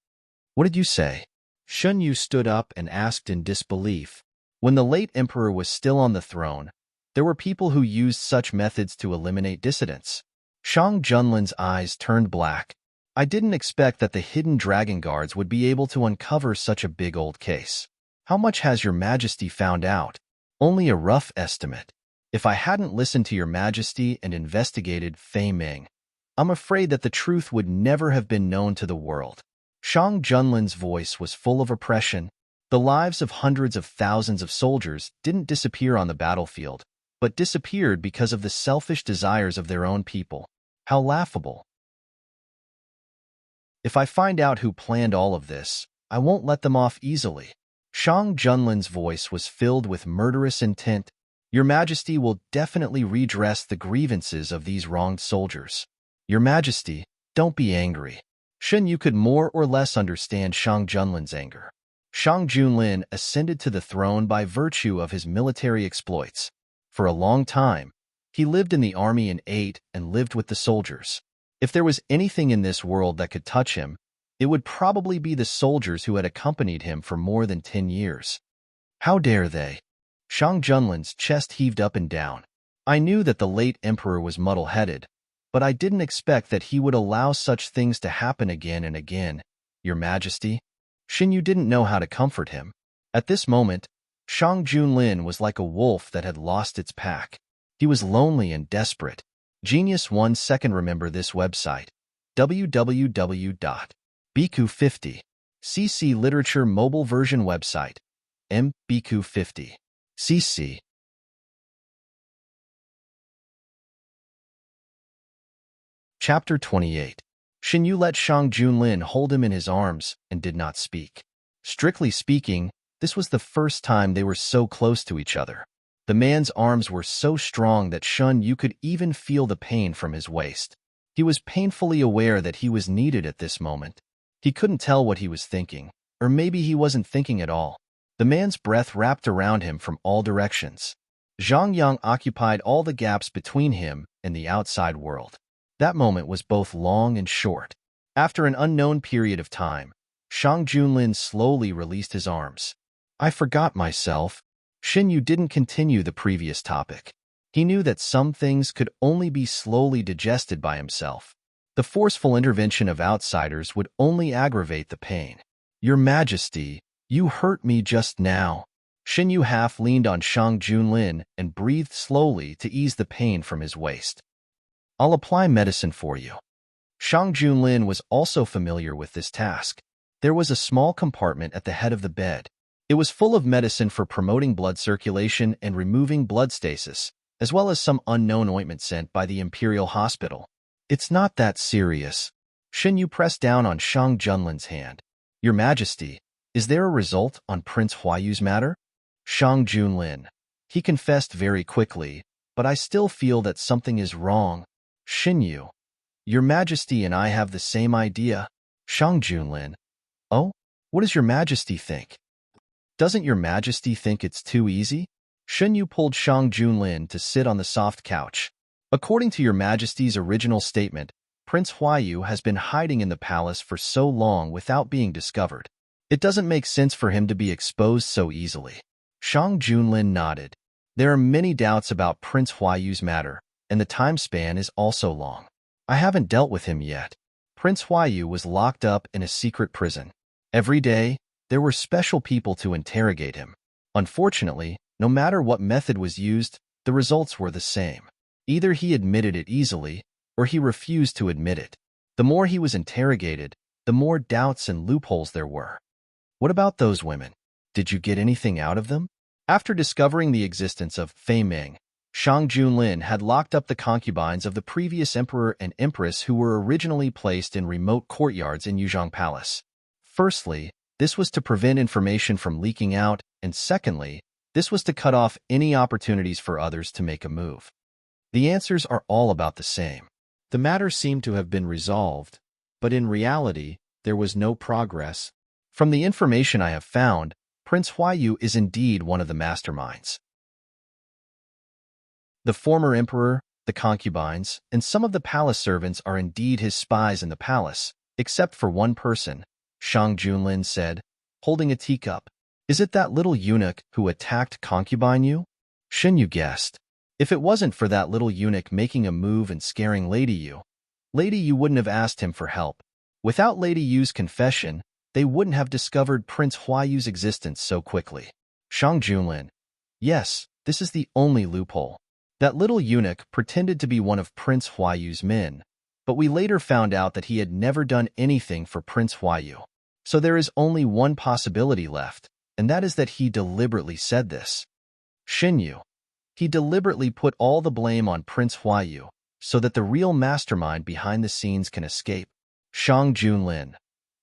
What did you say? Shun Yu stood up and asked in disbelief. When the late emperor was still on the throne, there were people who used such methods to eliminate dissidents. Shang Junlin's eyes turned black. I didn't expect that the hidden dragon guards would be able to uncover such a big old case. How much has your majesty found out? Only a rough estimate. If I hadn't listened to your majesty and investigated Fei Ming, I'm afraid that the truth would never have been known to the world. Shang Junlin's voice was full of oppression. The lives of hundreds of thousands of soldiers didn't disappear on the battlefield, but disappeared because of the selfish desires of their own people. How laughable. If I find out who planned all of this, I won't let them off easily. Shang Junlin's voice was filled with murderous intent. Your majesty will definitely redress the grievances of these wronged soldiers. Your majesty, don't be angry. Shen Yu could more or less understand Shang Junlin's anger. Shang Junlin ascended to the throne by virtue of his military exploits. For a long time, he lived in the army and ate and lived with the soldiers. If there was anything in this world that could touch him, it would probably be the soldiers who had accompanied him for more than 10 years. How dare they? Shang Junlin's chest heaved up and down. I knew that the late emperor was muddle-headed, but I didn't expect that he would allow such things to happen again and again. Your Majesty? Xinyu didn't know how to comfort him. At this moment, Shang Junlin was like a wolf that had lost its pack. He was lonely and desperate. Genius 1 second. Remember this website, www.bq50cc literature mobile version website, mbq50cc. Chapter 28. Xinyu let Shang Junlin hold him in his arms and did not speak. Strictly speaking, this was the first time they were so close to each other. The man's arms were so strong that Shun Yu could even feel the pain from his waist. He was painfully aware that he was needed at this moment. He couldn't tell what he was thinking, or maybe he wasn't thinking at all. The man's breath wrapped around him from all directions. Zhang Yang occupied all the gaps between him and the outside world. That moment was both long and short. After an unknown period of time, Shang Junlin slowly released his arms. I forgot myself. Xinyu didn't continue the previous topic. He knew that some things could only be slowly digested by himself. The forceful intervention of outsiders would only aggravate the pain. Your Majesty, you hurt me just now. Xinyu half leaned on Shang Junlin and breathed slowly to ease the pain from his waist. I'll apply medicine for you. Shang Junlin was also familiar with this task. There was a small compartment at the head of the bed. It was full of medicine for promoting blood circulation and removing blood stasis, as well as some unknown ointment sent by the Imperial Hospital. It's not that serious. Xinyu pressed down on Shang Junlin's hand. Your Majesty, is there a result on Prince Huayu's matter? Shang Junlin. He confessed very quickly, but I still feel that something is wrong. Xinyu. Your Majesty and I have the same idea. Shang Junlin. Oh? What does Your Majesty think? Doesn't Your Majesty think it's too easy? Xinyu pulled Shang Junlin to sit on the soft couch. According to Your Majesty's original statement, Prince Huayu has been hiding in the palace for so long without being discovered. It doesn't make sense for him to be exposed so easily. Shang Junlin nodded. There are many doubts about Prince Huayu's matter, and the time span is also long. I haven't dealt with him yet. Prince Huayu was locked up in a secret prison. Every day, there were special people to interrogate him. Unfortunately, no matter what method was used, the results were the same. Either he admitted it easily, or he refused to admit it. The more he was interrogated, the more doubts and loopholes there were. What about those women? Did you get anything out of them? After discovering the existence of Fei Ming, Shang Junlin had locked up the concubines of the previous emperor and empress who were originally placed in remote courtyards in Yuzhong Palace. Firstly, this was to prevent information from leaking out, and secondly, this was to cut off any opportunities for others to make a move. The answers are all about the same. The matter seemed to have been resolved, but in reality, there was no progress. From the information I have found, Prince Huayu is indeed one of the masterminds. The former emperor, the concubines, and some of the palace servants are indeed his spies in the palace, except for one person, Shang Junlin said, holding a teacup. Is it that little eunuch who attacked concubine Yu? Shin Yu guessed. If it wasn't for that little eunuch making a move and scaring Lady Yu wouldn't have asked him for help. Without Lady Yu's confession, they wouldn't have discovered Prince Huayu's existence so quickly. Shang Junlin. Yes, this is the only loophole. That little eunuch pretended to be one of Prince Huayu's men, but we later found out that he had never done anything for Prince Huayu. So there is only one possibility left, and that is that he deliberately said this. Xinyu. He deliberately put all the blame on Prince Huayu, so that the real mastermind behind the scenes can escape. Shang Junlin.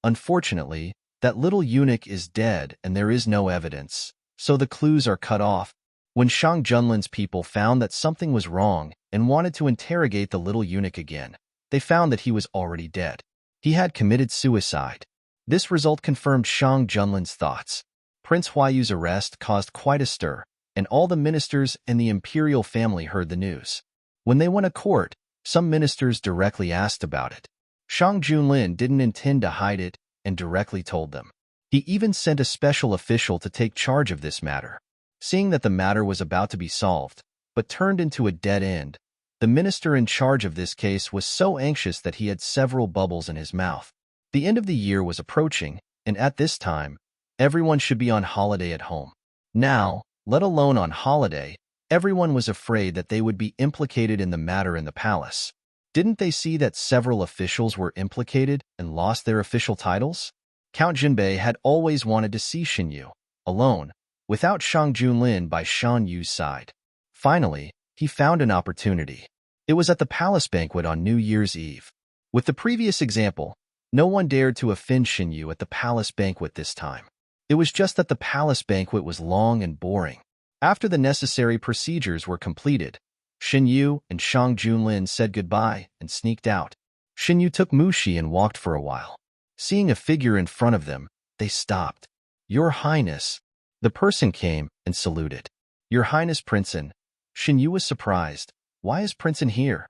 Unfortunately, that little eunuch is dead and there is no evidence, so the clues are cut off. When Shang Junlin's people found that something was wrong and wanted to interrogate the little eunuch again, they found that he was already dead. He had committed suicide. This result confirmed Shang Junlin's thoughts. Prince Huayu's arrest caused quite a stir, and all the ministers and the imperial family heard the news. When they went to court, some ministers directly asked about it. Shang Junlin didn't intend to hide it and directly told them. He even sent a special official to take charge of this matter. Seeing that the matter was about to be solved, but turned into a dead end, the minister in charge of this case was so anxious that he had several bubbles in his mouth. The end of the year was approaching, and at this time, everyone should be on holiday at home. Now, let alone on holiday, everyone was afraid that they would be implicated in the matter in the palace. Didn't they see that several officials were implicated and lost their official titles? Count Jinbei had always wanted to see Xinyu, alone, without Shang Junlin by Shan Yu's side. Finally, he found an opportunity. It was at the palace banquet on New Year's Eve. With the previous example, no one dared to offend Xinyu at the palace banquet this time. It was just that the palace banquet was long and boring. After the necessary procedures were completed, Xinyu and Shang Junlin said goodbye and sneaked out. Xinyu took Mushi and walked for a while. Seeing a figure in front of them, they stopped. Your Highness. The person came and saluted. Your Highness Princeton. Xinyu was surprised. Why is Princeton here?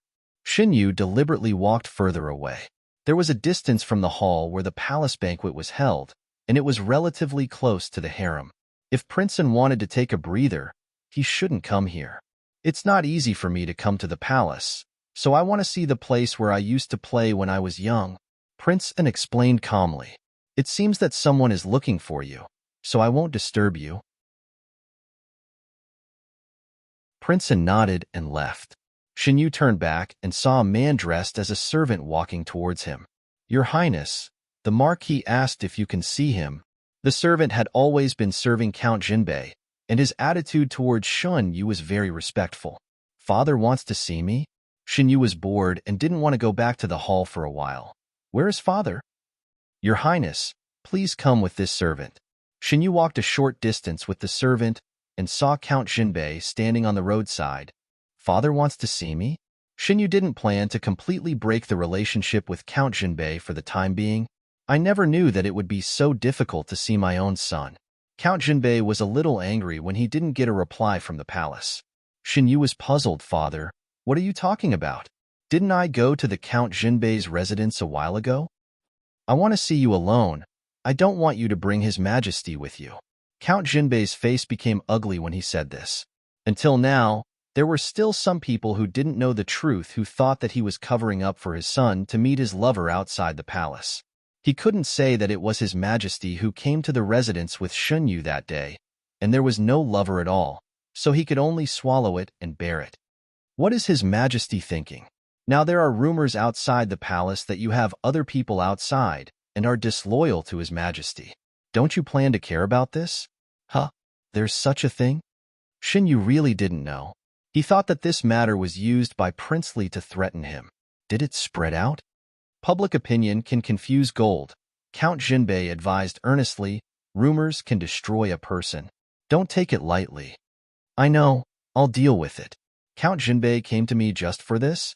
Xinyu deliberately walked further away. There was a distance from the hall where the palace banquet was held, and it was relatively close to the harem. If Princeton wanted to take a breather, he shouldn't come here. It's not easy for me to come to the palace, so I want to see the place where I used to play when I was young. Princeton explained calmly. It seems that someone is looking for you, so I won't disturb you. Princeton nodded and left. Xinyu turned back and saw a man dressed as a servant walking towards him. Your Highness, the Marquis asked if you can see him. The servant had always been serving Count Jinbei, and his attitude towards Xinyu was very respectful. Father wants to see me? Xinyu was bored and didn't want to go back to the hall for a while. Where is Father? Your Highness, please come with this servant. Xinyu walked a short distance with the servant and saw Count Jinbei standing on the roadside. Father wants to see me? Xinyu didn't plan to completely break the relationship with Count Jinbei for the time being. I never knew that it would be so difficult to see my own son. Count Jinbei was a little angry when he didn't get a reply from the palace. Xinyu was puzzled. Father, what are you talking about? Didn't I go to the Count Jinbei's residence a while ago? I want to see you alone. I don't want you to bring His Majesty with you. Count Jinbei's face became ugly when he said this. Until now, there were still some people who didn't know the truth who thought that he was covering up for his son to meet his lover outside the palace. He couldn't say that it was His Majesty who came to the residence with Xinyu that day, and there was no lover at all, so he could only swallow it and bear it. What is His Majesty thinking? Now there are rumors outside the palace that you have other people outside and are disloyal to His Majesty. Don't you plan to care about this? Huh? There's such a thing? Xinyu really didn't know. He thought that this matter was used by Prince Li to threaten him. Did it spread out? Public opinion can confuse gold. Count Jinbei advised earnestly, rumors can destroy a person. Don't take it lightly. I know, I'll deal with it. Count Jinbei came to me just for this?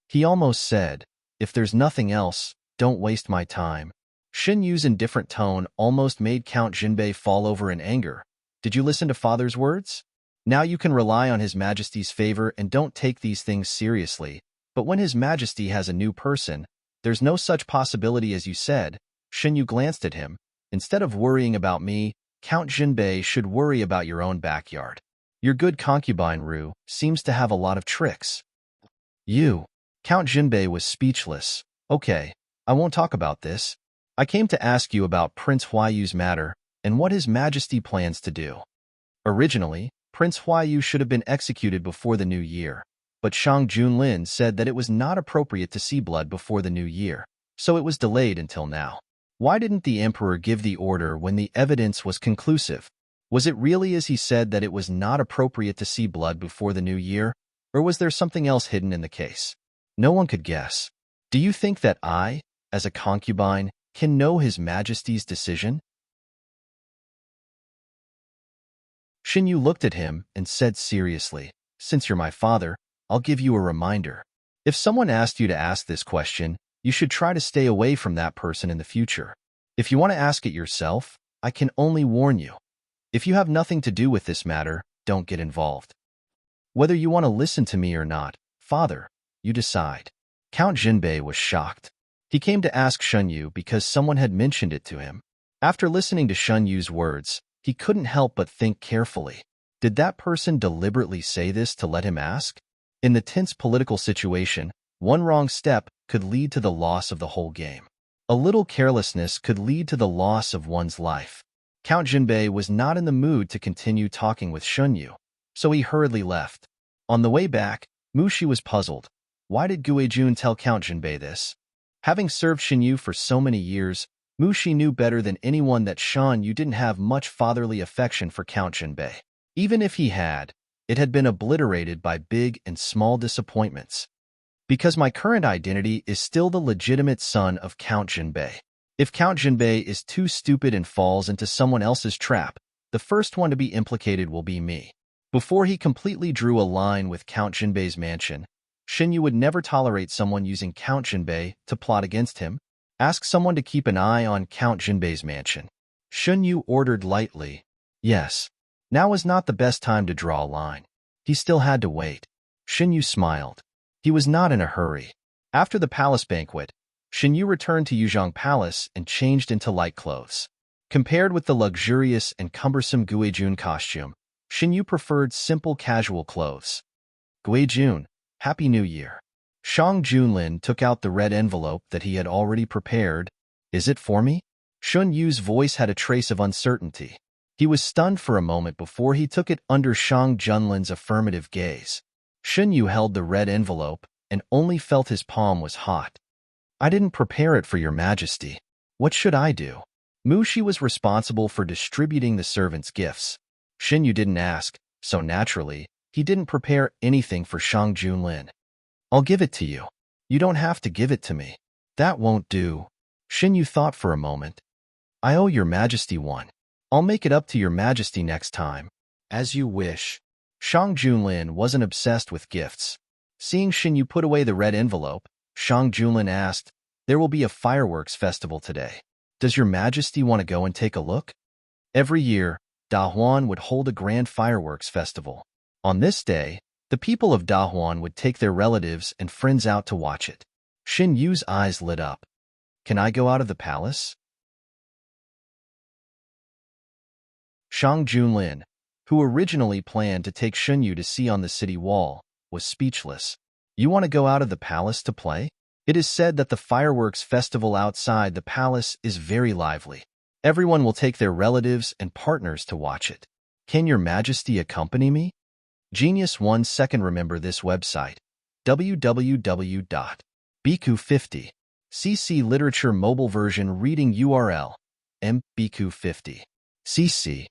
He almost said, if there's nothing else, don't waste my time. Shen Yu's indifferent tone almost made Count Jinbei fall over in anger. Did you listen to father's words? Now you can rely on His Majesty's favor and don't take these things seriously. But when His Majesty has a new person, there's no such possibility as you said. Shen Yu glanced at him. Instead of worrying about me, Count Jinbei should worry about your own backyard. Your good concubine, Ru, seems to have a lot of tricks. You. Count Jinbei was speechless. Okay, I won't talk about this. I came to ask you about Prince Huayu's matter and what His Majesty plans to do. Originally, Prince Huayu should have been executed before the new year, but Shang Junlin said that it was not appropriate to see blood before the new year, so it was delayed until now. Why didn't the Emperor give the order when the evidence was conclusive? Was it really as he said that it was not appropriate to see blood before the new year, or was there something else hidden in the case? No one could guess. Do you think that I, as a concubine, can know His Majesty's decision? Shen Yu looked at him and said seriously, since you're my father, I'll give you a reminder. If someone asked you to ask this question, you should try to stay away from that person in the future. If you want to ask it yourself, I can only warn you. If you have nothing to do with this matter, don't get involved. Whether you want to listen to me or not, father, you decide. Count Jinbei was shocked. He came to ask Shen Yu because someone had mentioned it to him. After listening to Shen Yu's words, he couldn't help but think carefully. Did that person deliberately say this to let him ask? In the tense political situation, one wrong step could lead to the loss of the whole game. A little carelessness could lead to the loss of one's life. Count Jinbei was not in the mood to continue talking with Shen Yu, so he hurriedly left. On the way back, Mushi was puzzled. Why did Guijun tell Count Jinbei this? Having served Shen Yu for so many years, Mushi knew better than anyone that Shen Yu didn't have much fatherly affection for Count Jinbei. Even if he had, it had been obliterated by big and small disappointments. Because my current identity is still the legitimate son of Count Jinbei. If Count Jinbei is too stupid and falls into someone else's trap, the first one to be implicated will be me. Before he completely drew a line with Count Jinbei's mansion, Shen Yu would never tolerate someone using Count Jinbei to plot against him. Ask someone to keep an eye on Count Jinbei's mansion. Shen Yu ordered lightly. Yes. Now was not the best time to draw a line. He still had to wait. Shen Yu smiled. He was not in a hurry. After the palace banquet, Shen Yu returned to Yuzhong Palace and changed into light clothes. Compared with the luxurious and cumbersome Guijun costume, Shen Yu preferred simple casual clothes. Guijun, Happy New Year. Shang Junlin took out the red envelope that he had already prepared. Is it for me? Shen Yu's voice had a trace of uncertainty. He was stunned for a moment before he took it under Shang Junlin's affirmative gaze. Shen Yu held the red envelope and only felt his palm was hot. I didn't prepare it for your majesty. What should I do? Mushi was responsible for distributing the servants' gifts. Shen Yu didn't ask, so naturally, he didn't prepare anything for Shang Junlin. I'll give it to you. You don't have to give it to me. That won't do. Shen Yu thought for a moment. I owe your majesty one. I'll make it up to your majesty next time. As you wish. Shang Junlin wasn't obsessed with gifts. Seeing Shen Yu put away the red envelope, Shang Junlin asked, there will be a fireworks festival today. Does your majesty want to go and take a look? Every year, Dahuan would hold a grand fireworks festival. On this day, the people of Dahuan would take their relatives and friends out to watch it. Shen Yu's eyes lit up. Can I go out of the palace? Shang Junlin, who originally planned to take Shen Yu to see on the city wall, was speechless. You want to go out of the palace to play? It is said that the fireworks festival outside the palace is very lively. Everyone will take their relatives and partners to watch it. Can your majesty accompany me? Genius 1 second. Remember this website, www.bq50. CC Literature Mobile Version Reading URL, mbq50. CC.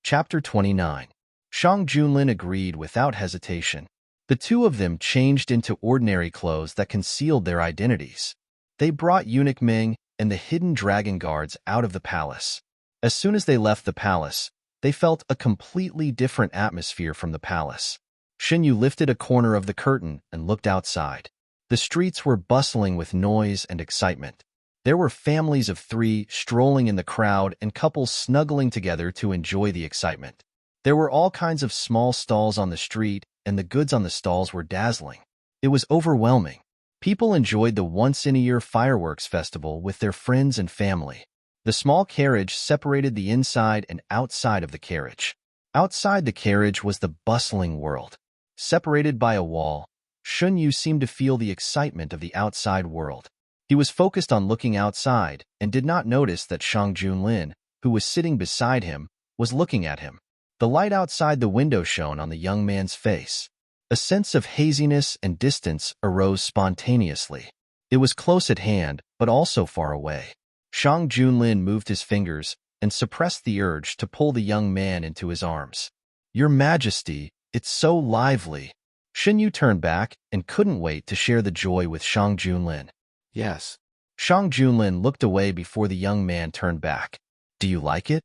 Chapter 29. Shang Junlin agreed without hesitation. The two of them changed into ordinary clothes that concealed their identities. They brought eunuch Ming and the hidden dragon guards out of the palace. As soon as they left the palace, they felt a completely different atmosphere from the palace. Xinyu lifted a corner of the curtain and looked outside. The streets were bustling with noise and excitement. There were families of 3 strolling in the crowd and couples snuggling together to enjoy the excitement. There were all kinds of small stalls on the street, and the goods on the stalls were dazzling. It was overwhelming. People enjoyed the once-in-a-year fireworks festival with their friends and family. The small carriage separated the inside and outside of the carriage. Outside the carriage was the bustling world. Separated by a wall, Xunyu seemed to feel the excitement of the outside world. He was focused on looking outside and did not notice that Shang Junlin, who was sitting beside him, was looking at him. The light outside the window shone on the young man's face. A sense of haziness and distance arose spontaneously. It was close at hand, but also far away. Shang Junlin moved his fingers and suppressed the urge to pull the young man into his arms. "Your Majesty, it's so lively." Xinyu turned back and couldn't wait to share the joy with Shang Junlin. Yes. Shang Junlin looked away before the young man turned back. "Do you like it?"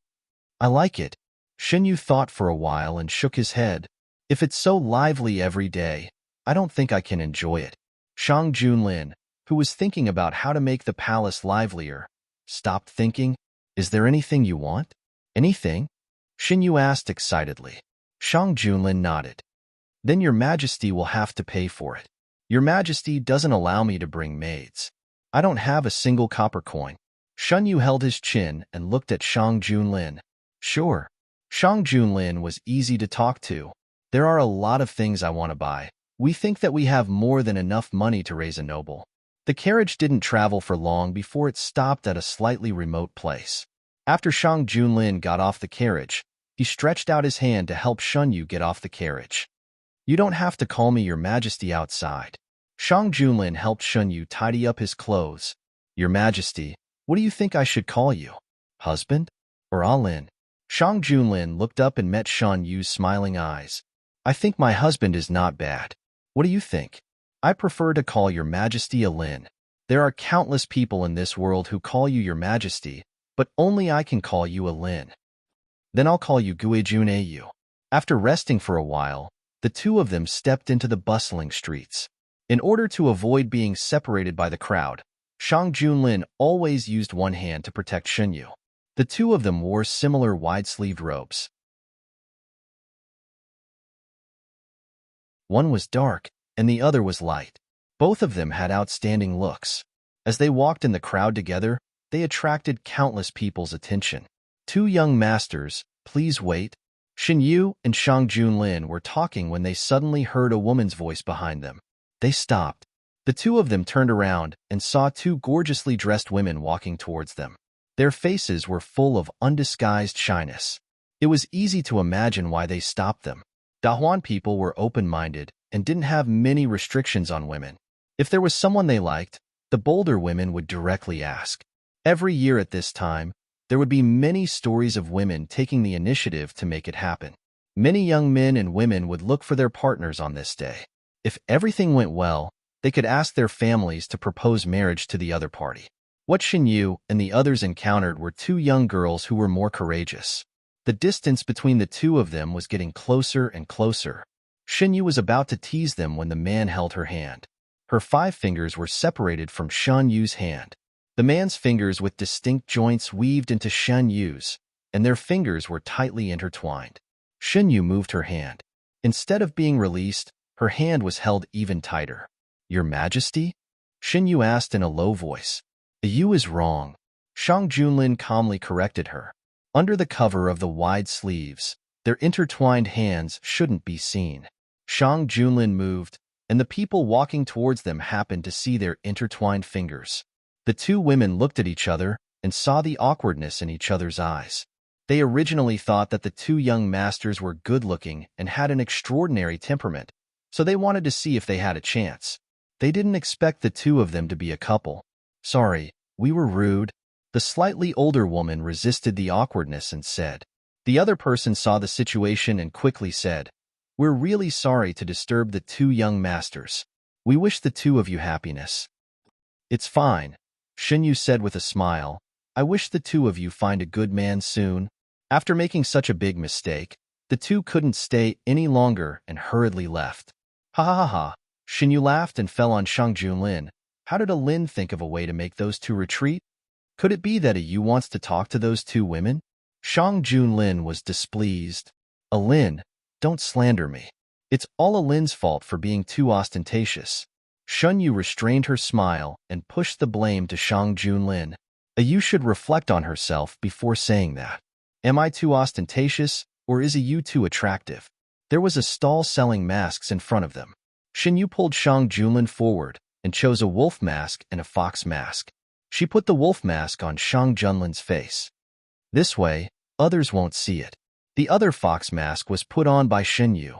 "I like it." Xinyu thought for a while and shook his head. "If it's so lively every day, I don't think I can enjoy it." Shang Junlin, who was thinking about how to make the palace livelier, stopped thinking. "Is there anything you want?" "Anything?" Xinyu asked excitedly. Shang Junlin nodded. "Then Your Majesty will have to pay for it. Your Majesty doesn't allow me to bring maids. I don't have a single copper coin." Xunyu held his chin and looked at Shang Junlin. "Sure." Shang Junlin was easy to talk to. "There are a lot of things I want to buy. We think that we have more than enough money to raise a noble." The carriage didn't travel for long before it stopped at a slightly remote place. After Shang Junlin got off the carriage, he stretched out his hand to help Xunyu get off the carriage. "You don't have to call me Your Majesty outside." Shang Junlin helped Xunyu tidy up his clothes. "Your Majesty, what do you think I should call you? Husband? Or Alin?" Shang Junlin looked up and met Xunyu's smiling eyes. "I think my husband is not bad. What do you think?" "I prefer to call Your Majesty Alin. There are countless people in this world who call you Your Majesty, but only I can call you Alin." "Then I'll call you Guijun Ayu." After resting for a while, the two of them stepped into the bustling streets. In order to avoid being separated by the crowd, Shang Junlin always used one hand to protect Xunyu. The two of them wore similar wide-sleeved robes. One was dark, and the other was light. Both of them had outstanding looks. As they walked in the crowd together, they attracted countless people's attention. "Two young masters, please wait." Xinyu and Shang Junlin were talking when they suddenly heard a woman's voice behind them. They stopped. The two of them turned around and saw 2 gorgeously dressed women walking towards them. Their faces were full of undisguised shyness. It was easy to imagine why they stopped them. Dahuan people were open-minded and didn't have many restrictions on women. If there was someone they liked, the bolder women would directly ask. Every year at this time, there would be many stories of women taking the initiative to make it happen. Many young men and women would look for their partners on this day. If everything went well, they could ask their families to propose marriage to the other party. What Xinyu and the others encountered were 2 young girls who were more courageous. The distance between the two of them was getting closer and closer. Xinyu was about to tease them when the man held her hand. Her 5 fingers were separated from Shan Yu's hand. The man's fingers with distinct joints weaved into Shan Yu's, and their fingers were tightly intertwined. Xinyu moved her hand. Instead of being released, her hand was held even tighter. "Your Majesty?" Xinyu asked in a low voice. "The "you" is wrong." Shang Junlin calmly corrected her. Under the cover of the wide sleeves, their intertwined hands shouldn't be seen. Shang Junlin moved, and the people walking towards them happened to see their intertwined fingers. The 2 women looked at each other and saw the awkwardness in each other's eyes. They originally thought that the 2 young masters were good-looking and had an extraordinary temperament, so they wanted to see if they had a chance. They didn't expect the 2 of them to be a couple. "Sorry, we were rude." The slightly older woman resisted the awkwardness and said. The other person saw the situation and quickly said, "We're really sorry to disturb the 2 young masters. We wish the 2 of you happiness." "It's fine," Xinyu said with a smile. "I wish the 2 of you find a good man soon." After making such a big mistake, The two couldn't stay any longer and hurriedly left. Ha ha ha ha. Xinyu laughed and fell on Shang Junlin. How did Lin think of a way to make those two retreat? Could it be that Yu wants to talk to those two women? Shang Junlin was displeased. Lin, don't slander me. It's all Lin's fault for being too ostentatious. Shun Yu restrained her smile and pushed the blame to Shang Junlin. Yu should reflect on herself before saying that. Am I too ostentatious, or is Yu too attractive? There was a stall selling masks in front of them. Xin Yu pulled Shang Junlin forward and chose a wolf mask and a fox mask. She put the wolf mask on Shang Junlin's face. This way, others won't see it. The other fox mask was put on by Xin Yu.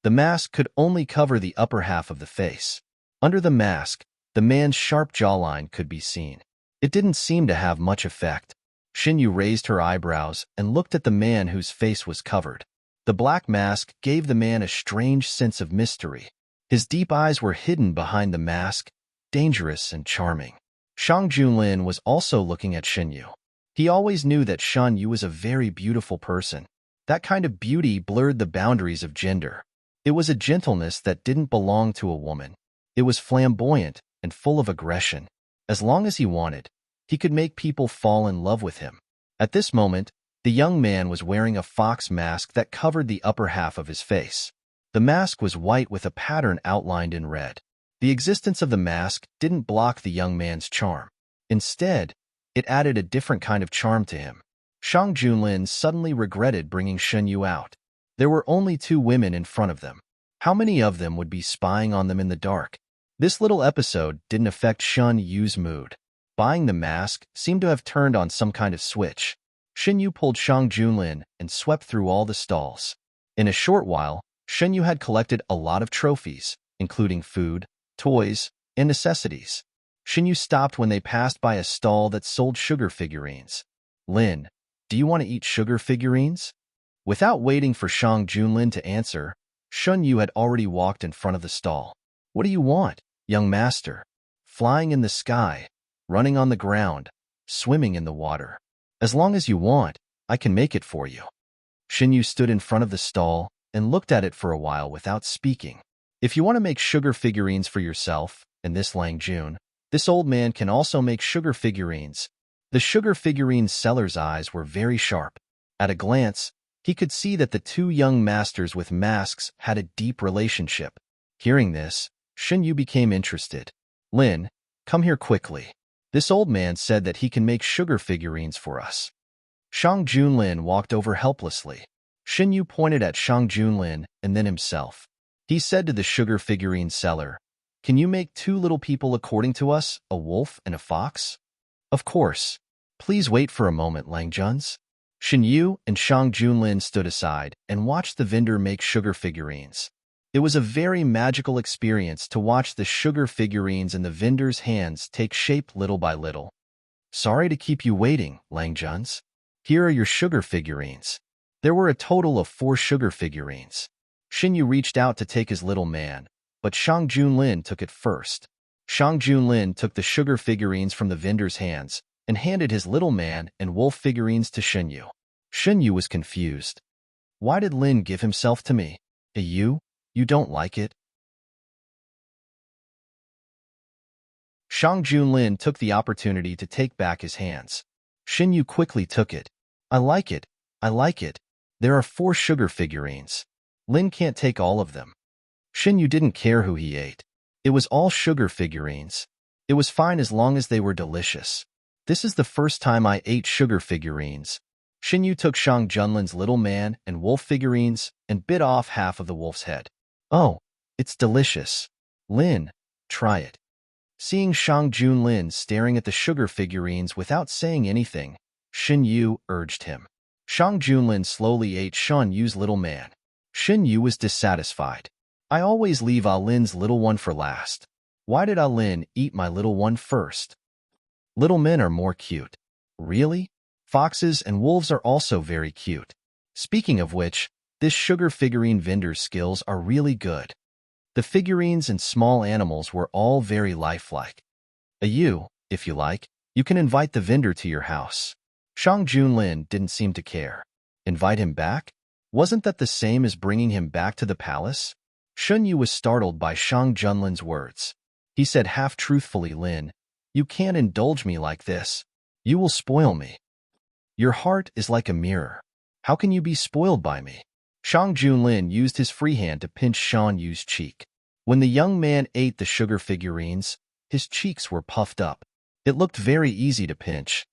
The mask could only cover the upper half of the face. Under the mask, the man's sharp jawline could be seen. It didn't seem to have much effect. Xin Yu raised her eyebrows and looked at the man whose face was covered. The black mask gave the man a strange sense of mystery. His deep eyes were hidden behind the mask, dangerous and charming. Shang Junlin was also looking at Xin Yu. He always knew that Shan Yu was a very beautiful person. That kind of beauty blurred the boundaries of gender. It was a gentleness that didn't belong to a woman. It was flamboyant and full of aggression. As long as he wanted, he could make people fall in love with him. At this moment, the young man was wearing a fox mask that covered the upper half of his face. The mask was white with a pattern outlined in red. The existence of the mask didn't block the young man's charm. Instead, it added a different kind of charm to him. Shang Junlin suddenly regretted bringing Shen Yu out. There were only two women in front of them. How many of them would be spying on them in the dark? This little episode didn't affect Shen Yu's mood. Buying the mask seemed to have turned on some kind of switch. Shen Yu pulled Shang Junlin and swept through all the stalls. In a short while, Shen Yu had collected a lot of trophies, including food, toys, and necessities. Shen Yu stopped when they passed by a stall that sold sugar figurines. Lin, do you want to eat sugar figurines? Without waiting for Shang Junlin to answer, Shen Yu had already walked in front of the stall. What do you want, young master? Flying in the sky, running on the ground, swimming in the water. As long as you want, I can make it for you. Shen Yu stood in front of the stall and looked at it for a while without speaking. If you want to make sugar figurines for yourself, and this Lang Jun, this old man can also make sugar figurines. The sugar figurine seller's eyes were very sharp. At a glance, he could see that the two young masters with masks had a deep relationship. Hearing this, Shen Yu became interested. Lin, come here quickly. This old man said that he can make sugar figurines for us. Shang Junlin walked over helplessly. Shen Yu pointed at Shang Junlin and then himself. He said to the sugar figurine seller, "Can you make two little people according to us, a wolf and a fox?" "Of course. Please wait for a moment, Lang Juns." Shen Yu and Shang Junlin stood aside and watched the vendor make sugar figurines. It was a very magical experience to watch the sugar figurines in the vendor's hands take shape little by little. "Sorry to keep you waiting, Lang Juns. Here are your sugar figurines." There were a total of 4 sugar figurines. Shen Yu reached out to take his little man, but Shang Junlin took it first. Shang Junlin took the sugar figurines from the vendor's hands and handed his little man and wolf figurines to Shen Yu. Shen Yu was confused. Why did Lin give himself to me? You don't like it? Shang Junlin took the opportunity to take back his hands. Shen Yu quickly took it. I like it. I like it. There are 4 sugar figurines. Lin can't take all of them. Shen Yu didn't care who he ate. It was all sugar figurines. It was fine as long as they were delicious. This is the first time I ate sugar figurines. Shen Yu took Shang Junlin's little man and wolf figurines and bit off half of the wolf's head. Oh, it's delicious. Lin, try it. Seeing Shang Junlin staring at the sugar figurines without saying anything, Shen Yu urged him. Shang Junlin slowly ate Shen Yu's little man. Shen Yu was dissatisfied. I always leave Lin's little one for last. Why did Lin eat my little one first? Little men are more cute. Really? Foxes and wolves are also very cute. Speaking of which, this sugar figurine vendor's skills are really good. The figurines and small animals were all very lifelike. If you like, you can invite the vendor to your house. Shang Junlin didn't seem to care. Invite him back? Wasn't that the same as bringing him back to the palace? Shun Yu was startled by Shang Junlin's words. He said half-truthfully, Lin, you can't indulge me like this. You will spoil me. Your heart is like a mirror. How can you be spoiled by me? Shang Junlin used his free hand to pinch Shan Yu's cheek. When the young man ate the sugar figurines, his cheeks were puffed up. It looked very easy to pinch.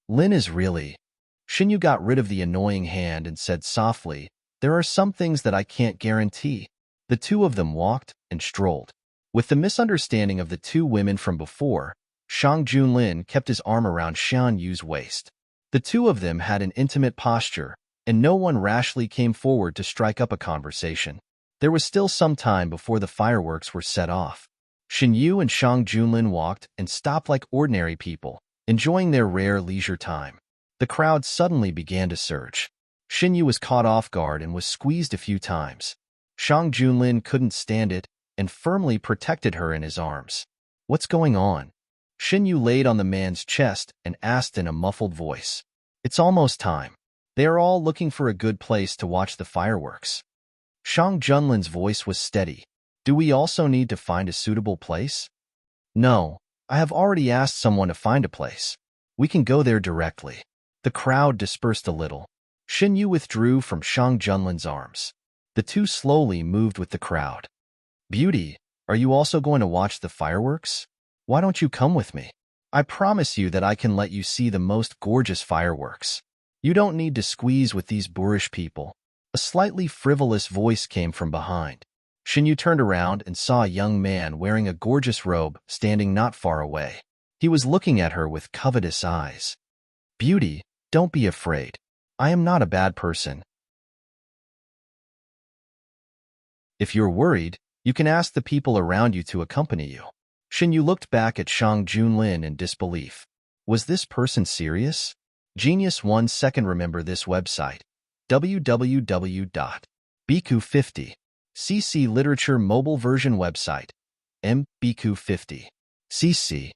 Lin is really... Shin Yu got rid of the annoying hand and said softly, there are some things that I can't guarantee. The two of them walked and strolled. With the misunderstanding of the two women from before, Shang Junlin kept his arm around Shan Yu's waist. The two of them had an intimate posture, and no one rashly came forward to strike up a conversation. There was still some time before the fireworks were set off. Shin Yu and Shang Junlin walked and stopped like ordinary people, enjoying their rare leisure time. The crowd suddenly began to surge. Shin Yu was caught off guard and was squeezed a few times. Shang Junlin couldn't stand it and firmly protected her in his arms. What's going on? Shin Yu laid on the man's chest and asked in a muffled voice. It's almost time. They are all looking for a good place to watch the fireworks. Shang Junlin's voice was steady. Do we also need to find a suitable place? No, I have already asked someone to find a place. We can go there directly. The crowd dispersed a little. Shin Yu withdrew from Shang Junlin's arms. The two slowly moved with the crowd. Beauty, are you also going to watch the fireworks? Why don't you come with me? I promise you that I can let you see the most gorgeous fireworks. You don't need to squeeze with these boorish people. A slightly frivolous voice came from behind. Shin Yu turned around and saw a young man wearing a gorgeous robe standing not far away. He was looking at her with covetous eyes. Beauty, don't be afraid. I am not a bad person. If you're worried, you can ask the people around you to accompany you. Shin Yu looked back at Shang Junlin in disbelief. Was this person serious? Genius 1 second. Remember this website. www.bq50. CC Literature Mobile Version Website. mbq50. CC.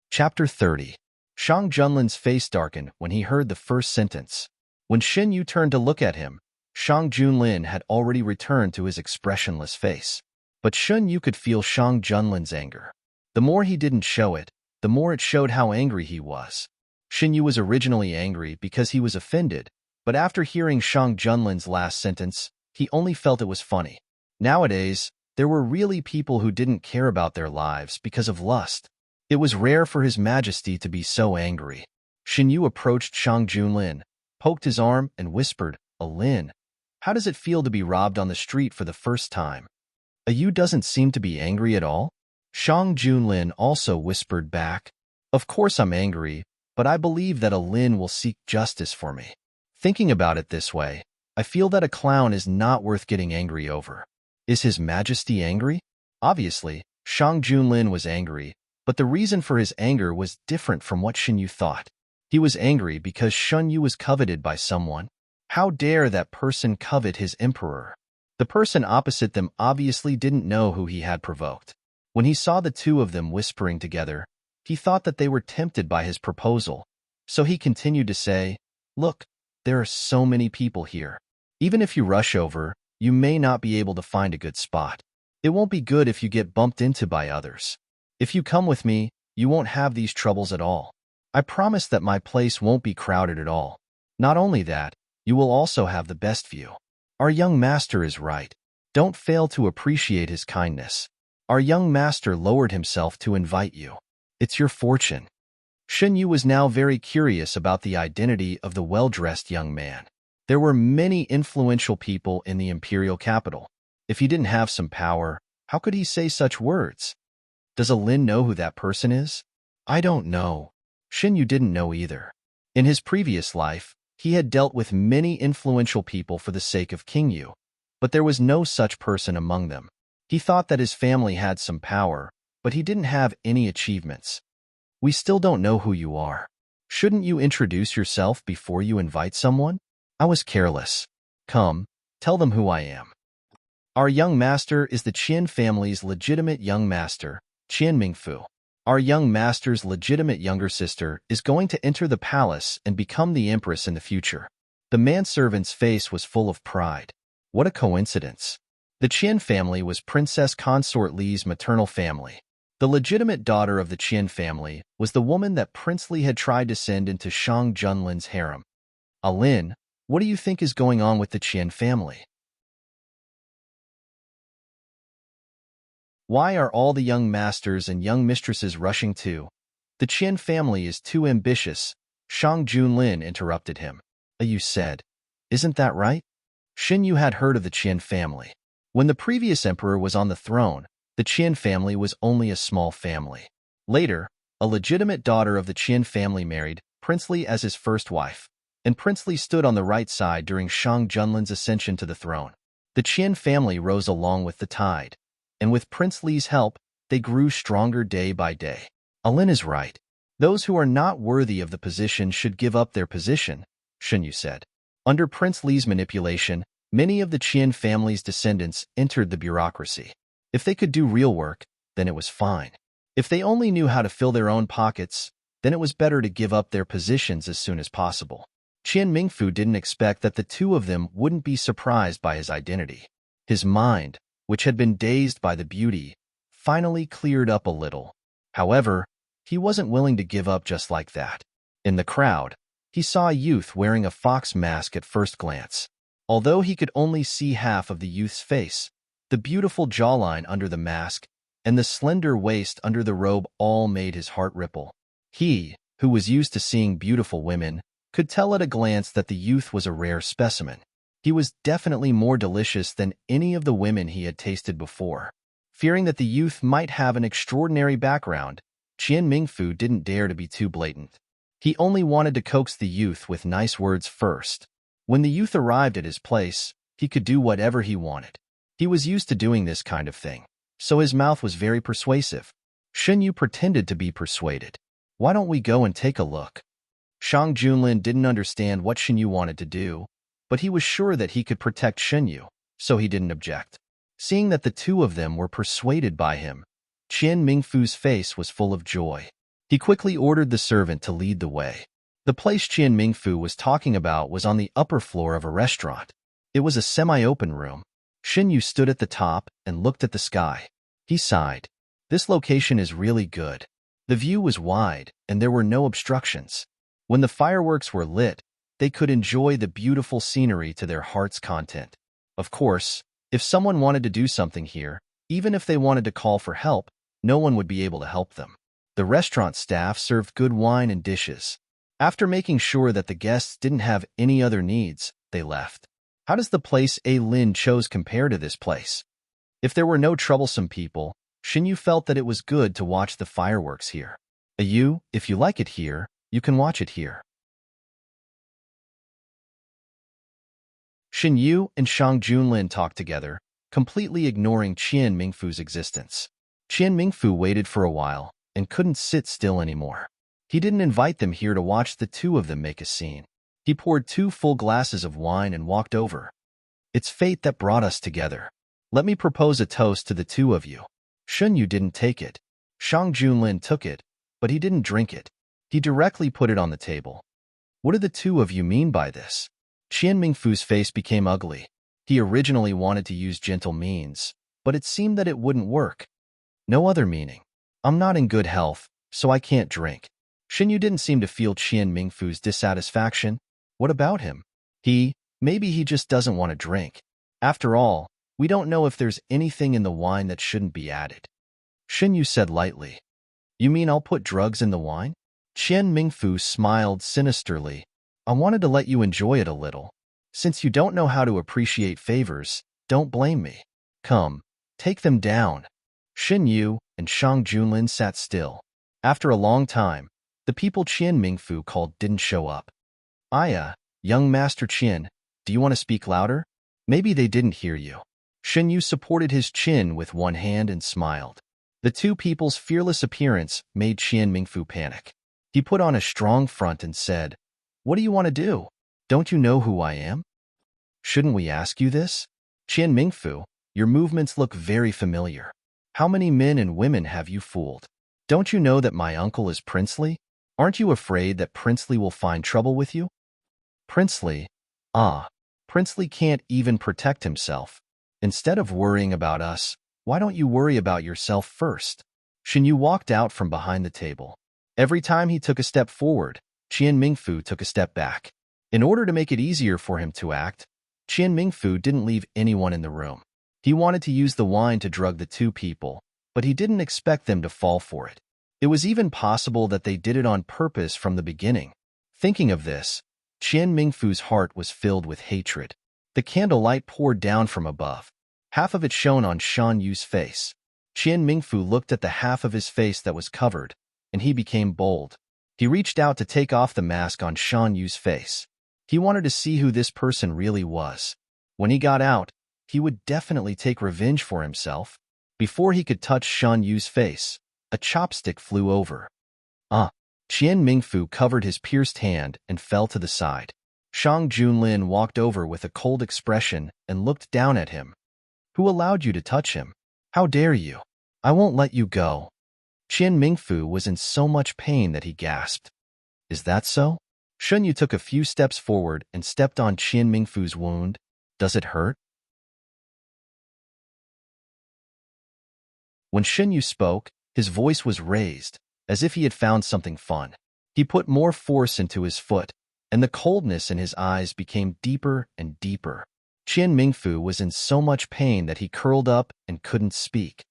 Chapter 30. Shang Junlin's face darkened when he heard the first sentence. When Shin Yu turned to look at him, Shang Junlin had already returned to his expressionless face. But Shin Yu could feel Shang Junlin's anger. The more he didn't show it, the more it showed how angry he was. Shin Yu was originally angry because he was offended, but after hearing Shang Junlin's last sentence, he only felt it was funny. Nowadays, there were really people who didn't care about their lives because of lust. It was rare for His Majesty to be so angry. Shin Yu approached Shang Junlin, poked his arm, and whispered, Lin, how does it feel to be robbed on the street for the first time? You doesn't seem to be angry at all? Shang Junlin also whispered back, Of course I'm angry, but I believe that Lin will seek justice for me. Thinking about it this way, I feel that a clown is not worth getting angry over. Is His Majesty angry? Obviously, Shang Junlin was angry, but the reason for his anger was different from what Shin Yu thought. He was angry because Shin Yu was coveted by someone. How dare that person covet his emperor? The person opposite them obviously didn't know who he had provoked. When he saw the two of them whispering together, he thought that they were tempted by his proposal. So he continued to say, Look, there are so many people here. Even if you rush over, you may not be able to find a good spot. It won't be good if you get bumped into by others. If you come with me, you won't have these troubles at all. I promise that my place won't be crowded at all. Not only that, you will also have the best view. Our young master is right. Don't fail to appreciate his kindness. Our young master lowered himself to invite you. It's your fortune. Shin Yu was now very curious about the identity of the well-dressed young man. There were many influential people in the imperial capital. If he didn't have some power, how could he say such words? Does Lin know who that person is? I don't know. Shin Yu didn't know either. In his previous life, he had dealt with many influential people for the sake of King Yu, but there was no such person among them. He thought that his family had some power, but he didn't have any achievements. We still don't know who you are. Shouldn't you introduce yourself before you invite someone? I was careless. Come, tell them who I am. Our young master is the Qian family's legitimate young master, Qian Mingfu. Our young master's legitimate younger sister is going to enter the palace and become the empress in the future. The manservant's face was full of pride. What a coincidence. The Qian family was Princess Consort Li's maternal family. The legitimate daughter of the Qian family was the woman that Prince Li had tried to send into Shang Junlin's harem. Alin, what do you think is going on with the Qian family? Why are all the young masters and young mistresses rushing too? The Qian family is too ambitious, Shang Junlin interrupted him. You said, isn't that right? Xin Yu had heard of the Qian family. When the previous emperor was on the throne, the Qian family was only a small family. Later, a legitimate daughter of the Qian family married Prince Li as his first wife, and Prince Li stood on the right side during Shang Junlin's ascension to the throne. The Qian family rose along with the tide, and with Prince Li's help, they grew stronger day by day. Alin is right. Those who are not worthy of the position should give up their position, Xin Yu said. Under Prince Li's manipulation, many of the Qian family's descendants entered the bureaucracy. If they could do real work, then it was fine. If they only knew how to fill their own pockets, then it was better to give up their positions as soon as possible. Qian Mingfu didn't expect that the two of them wouldn't be surprised by his identity. His mind, which had been dazed by the beauty, finally cleared up a little. However, he wasn't willing to give up just like that. In the crowd, he saw a youth wearing a fox mask at first glance. Although he could only see half of the youth's face, the beautiful jawline under the mask and the slender waist under the robe all made his heart ripple. He, who was used to seeing beautiful women, could tell at a glance that the youth was a rare specimen. He was definitely more delicious than any of the women he had tasted before. Fearing that the youth might have an extraordinary background, Qian Mingfu didn't dare to be too blatant. He only wanted to coax the youth with nice words first. When the youth arrived at his place, he could do whatever he wanted. He was used to doing this kind of thing, so his mouth was very persuasive. Xin Yu pretended to be persuaded. Why don't we go and take a look? Shang Junlin didn't understand what Xin Yu wanted to do, but he was sure that he could protect Xin Yu, so he didn't object. Seeing that the two of them were persuaded by him, Qian Mingfu's face was full of joy. He quickly ordered the servant to lead the way. The place Qian Mingfu was talking about was on the upper floor of a restaurant. It was a semi-open room. Xin Yu stood at the top and looked at the sky. He sighed. This location is really good. The view was wide, and there were no obstructions. When the fireworks were lit, they could enjoy the beautiful scenery to their heart's content. Of course, if someone wanted to do something here, even if they wanted to call for help, no one would be able to help them. The restaurant staff served good wine and dishes. After making sure that the guests didn't have any other needs, they left. How does the place Lin chose compare to this place? If there were no troublesome people, Xin Yu felt that it was good to watch the fireworks here. If you like it here, you can watch it here. Xin Yu and Shang Junlin talked together, completely ignoring Qian Mingfu's existence. Qian Mingfu waited for a while and couldn't sit still anymore. He didn't invite them here to watch the two of them make a scene. He poured 2 full glasses of wine and walked over. It's fate that brought us together. Let me propose a toast to the two of you. Xin Yu didn't take it. Shang Junlin took it, but he didn't drink it. He directly put it on the table. What do the two of you mean by this? Qian Mingfu's face became ugly. He originally wanted to use gentle means, but it seemed that it wouldn't work. No other meaning. I'm not in good health, so I can't drink. Xin Yu didn't seem to feel Qian Mingfu's dissatisfaction. What about him? Maybe he just doesn't want to drink. After all, we don't know if there's anything in the wine that shouldn't be added. Xin Yu said lightly. You mean I'll put drugs in the wine? Qian Mingfu smiled sinisterly. I wanted to let you enjoy it a little. Since you don't know how to appreciate favors, don't blame me. Come, take them down. Xin Yu and Shang Junlin sat still. After a long time, the people Qian Mingfu called didn't show up. Young Master Qian, do you want to speak louder? Maybe they didn't hear you. Xin Yu supported his chin with one hand and smiled. The two people's fearless appearance made Qian Mingfu panic. He put on a strong front and said, What do you want to do? Don't you know who I am? Shouldn't we ask you this? Qian Mingfu, Your movements look very familiar. How many men and women have you fooled? Don't you know that my uncle is princely? Aren't you afraid that Princely will find trouble with you? Princely? Ah, Princely can't even protect himself. Instead of worrying about us, why don't you worry about yourself first? Shinyu walked out from behind the table. Every time he took a step forward, Qian Mingfu took a step back. In order to make it easier for him to act, Qian Mingfu didn't leave anyone in the room. He wanted to use the wine to drug the two people, but he didn't expect them to fall for it. It was even possible that they did it on purpose from the beginning. Thinking of this, Qian Mingfu's heart was filled with hatred. The candlelight poured down from above. Half of it shone on Shan Yu's face. Qian Mingfu looked at the half of his face that was covered, and he became bold. He reached out to take off the mask on Shan Yu's face. He wanted to see who this person really was. When he got out, he would definitely take revenge for himself. Before he could touch Shan Yu's face, a chopstick flew over. Qian Mingfu covered his pierced hand and fell to the side. Shang Junlin walked over with a cold expression and looked down at him. Who allowed you to touch him? How dare you? I won't let you go. Qian Mingfu was in so much pain that he gasped. Is that so? Shunyu took a few steps forward and stepped on Qian Mingfu's wound. Does it hurt? When Shunyu spoke, his voice was raised, as if he had found something fun. He put more force into his foot, and the coldness in his eyes became deeper and deeper. Qian Mingfu was in so much pain that he curled up and couldn't speak.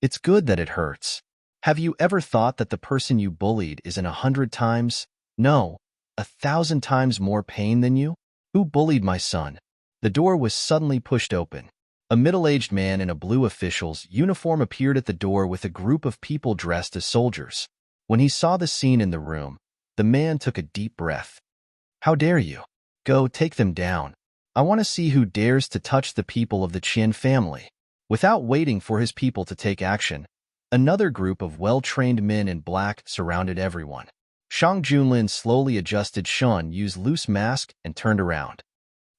It's good that it hurts. Have you ever thought that the person you bullied is in 100 times, no, 1,000 times more pain than you? Who bullied my son? The door was suddenly pushed open. A middle-aged man in a blue official's uniform appeared at the door with a group of people dressed as soldiers. When he saw the scene in the room, the man took a deep breath. How dare you? Go, take them down. I want to see who dares to touch the people of the Qian family. Without waiting for his people to take action, another group of well-trained men in black surrounded everyone. Shang Junlin slowly adjusted Shan Yu's loose mask and turned around.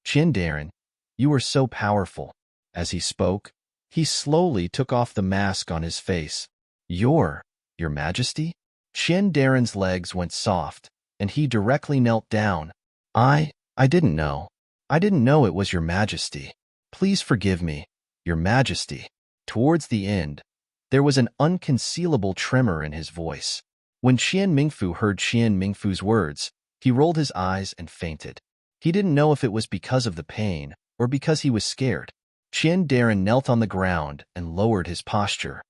Qian Darren, you are so powerful. As he spoke, he slowly took off the mask on his face. Your Majesty? Qian Darren's legs went soft, and he directly knelt down. I didn't know. I didn't know it was Your Majesty. Please forgive me, Your Majesty. Towards the end, there was an unconcealable tremor in his voice. When Qian Mingfu heard Qian Mingfu's words, he rolled his eyes and fainted. He didn't know if it was because of the pain or because he was scared. Qian Darren knelt on the ground and lowered his posture.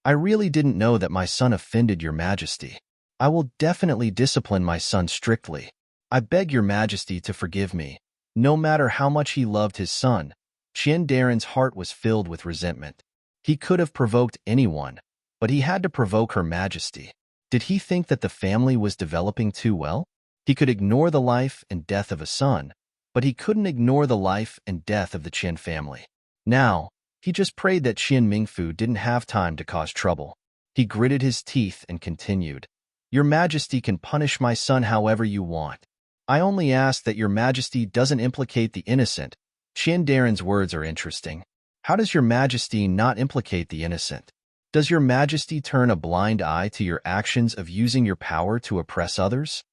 I really didn't know that my son offended Your Majesty. I will definitely discipline my son strictly. I beg Your Majesty to forgive me. No matter how much he loved his son, Qian Darren's heart was filled with resentment. He could have provoked anyone, but he had to provoke Her Majesty. Did he think that the family was developing too well? He could ignore the life and death of a son, but he couldn't ignore the life and death of the Qian family. Now, he just prayed that Qian Mingfu didn't have time to cause trouble. He gritted his teeth and continued, Your Majesty can punish my son however you want. I only ask that Your Majesty doesn't implicate the innocent. Qian Darren's words are interesting. How does Your Majesty not implicate the innocent? Does Your Majesty turn a blind eye to your actions of using your power to oppress others?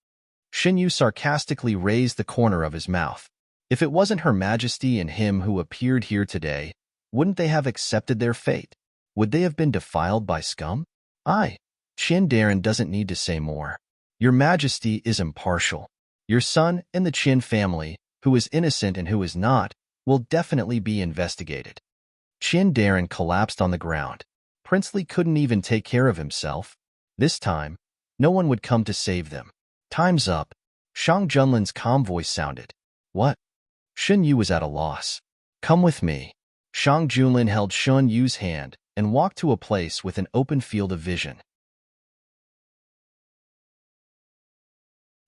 Shinyu sarcastically raised the corner of his mouth. If it wasn't Her Majesty and him who appeared here today, wouldn't they have accepted their fate? Would they have been defiled by scum? Qian Darren doesn't need to say more. Your Majesty is impartial. Your son and the Qian family, who is innocent and who is not, will definitely be investigated. Qian Darren collapsed on the ground. Princely couldn't even take care of himself. This time, no one would come to save them. Time's up. Shang Junlin's calm voice sounded. What? Shun Yu was at a loss. Come with me. Shang Junlin held Shun Yu's hand and walked to a place with an open field of vision.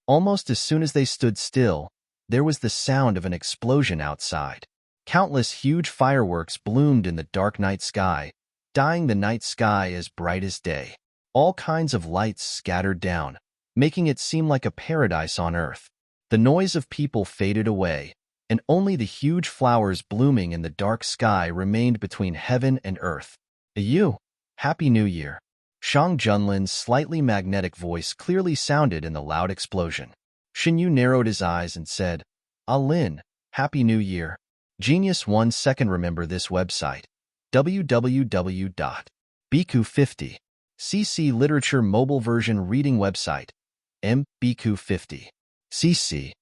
Almost as soon as they stood still, there was the sound of an explosion outside. Countless huge fireworks bloomed in the dark night sky, dyeing the night sky as bright as day. All kinds of lights scattered down, making it seem like a paradise on earth. The noise of people faded away, and only the huge flowers blooming in the dark sky remained between heaven and earth. Happy New Year. Shang Junlin's slightly magnetic voice clearly sounded in the loud explosion. Shin Yu narrowed his eyes and said, Lin, Happy New Year. Genius 1 second. Remember this website. www.bq50. CC Literature Mobile Version Reading Website. MBQ50. CC.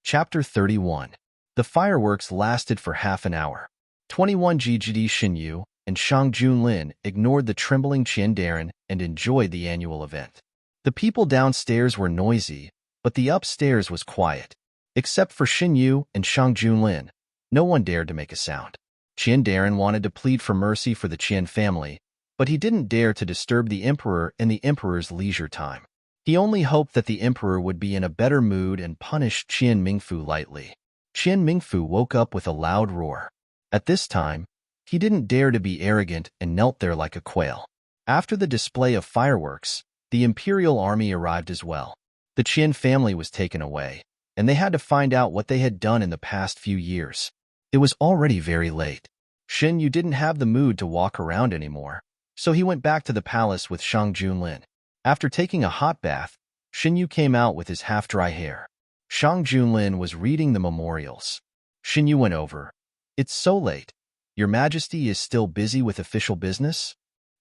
Chapter 31. The fireworks lasted for half an hour. 21 GGD Xinyu and Shang Junlin ignored the trembling Qiandaran and enjoyed the annual event. The people downstairs were noisy, but the upstairs was quiet. Except for Xinyu and Shang Junlin, no one dared to make a sound. Qiandaran wanted to plead for mercy for the Qian family, but he didn't dare to disturb the emperor in the emperor's leisure time. He only hoped that the emperor would be in a better mood and punish Qian Mingfu lightly. Qian Mingfu woke up with a loud roar. At this time, he didn't dare to be arrogant and knelt there like a quail. After the display of fireworks, the imperial army arrived as well. The Qian family was taken away, and they had to find out what they had done in the past few years. It was already very late. Shin Yu didn't have the mood to walk around anymore, so he went back to the palace with Shang Junlin. After taking a hot bath, Shin Yu came out with his half-dry hair. Shang Junlin was reading the memorials. Shin Yu went over. It's so late. Your Majesty is still busy with official business?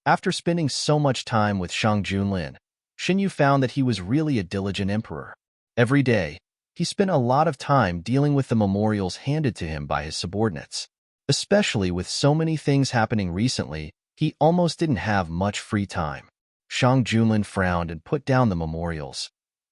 After spending so much time with Shang Junlin, Shin Yu found that he was really a diligent emperor. Every day, he spent a lot of time dealing with the memorials handed to him by his subordinates. Especially with so many things happening recently, he almost didn't have much free time. Shang Junlin frowned and put down the memorials.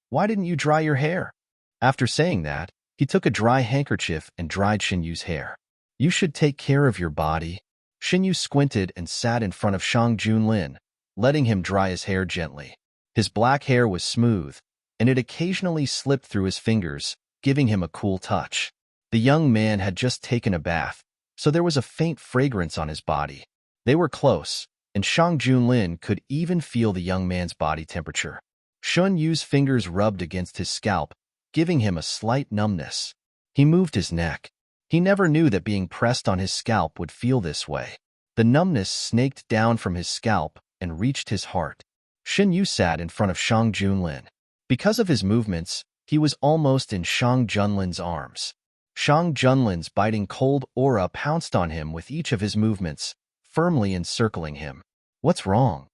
Why didn't you dry your hair? After saying that, he took a dry handkerchief and dried Shin Yu's hair. You should take care of your body. Shin Yu squinted and sat in front of Shang Junlin, letting him dry his hair gently. His black hair was smooth, and it occasionally slipped through his fingers, giving him a cool touch. The young man had just taken a bath, so there was a faint fragrance on his body. They were close, and Shang Junlin could even feel the young man's body temperature. Shun Yu's fingers rubbed against his scalp, giving him a slight numbness. He moved his neck. He never knew that being pressed on his scalp would feel this way. The numbness snaked down from his scalp and reached his heart. Shin Yu sat in front of Shang Junlin. Because of his movements, he was almost in Shang Junlin's arms. Shang Junlin's biting cold aura pounced on him with each of his movements, firmly encircling him. What's wrong?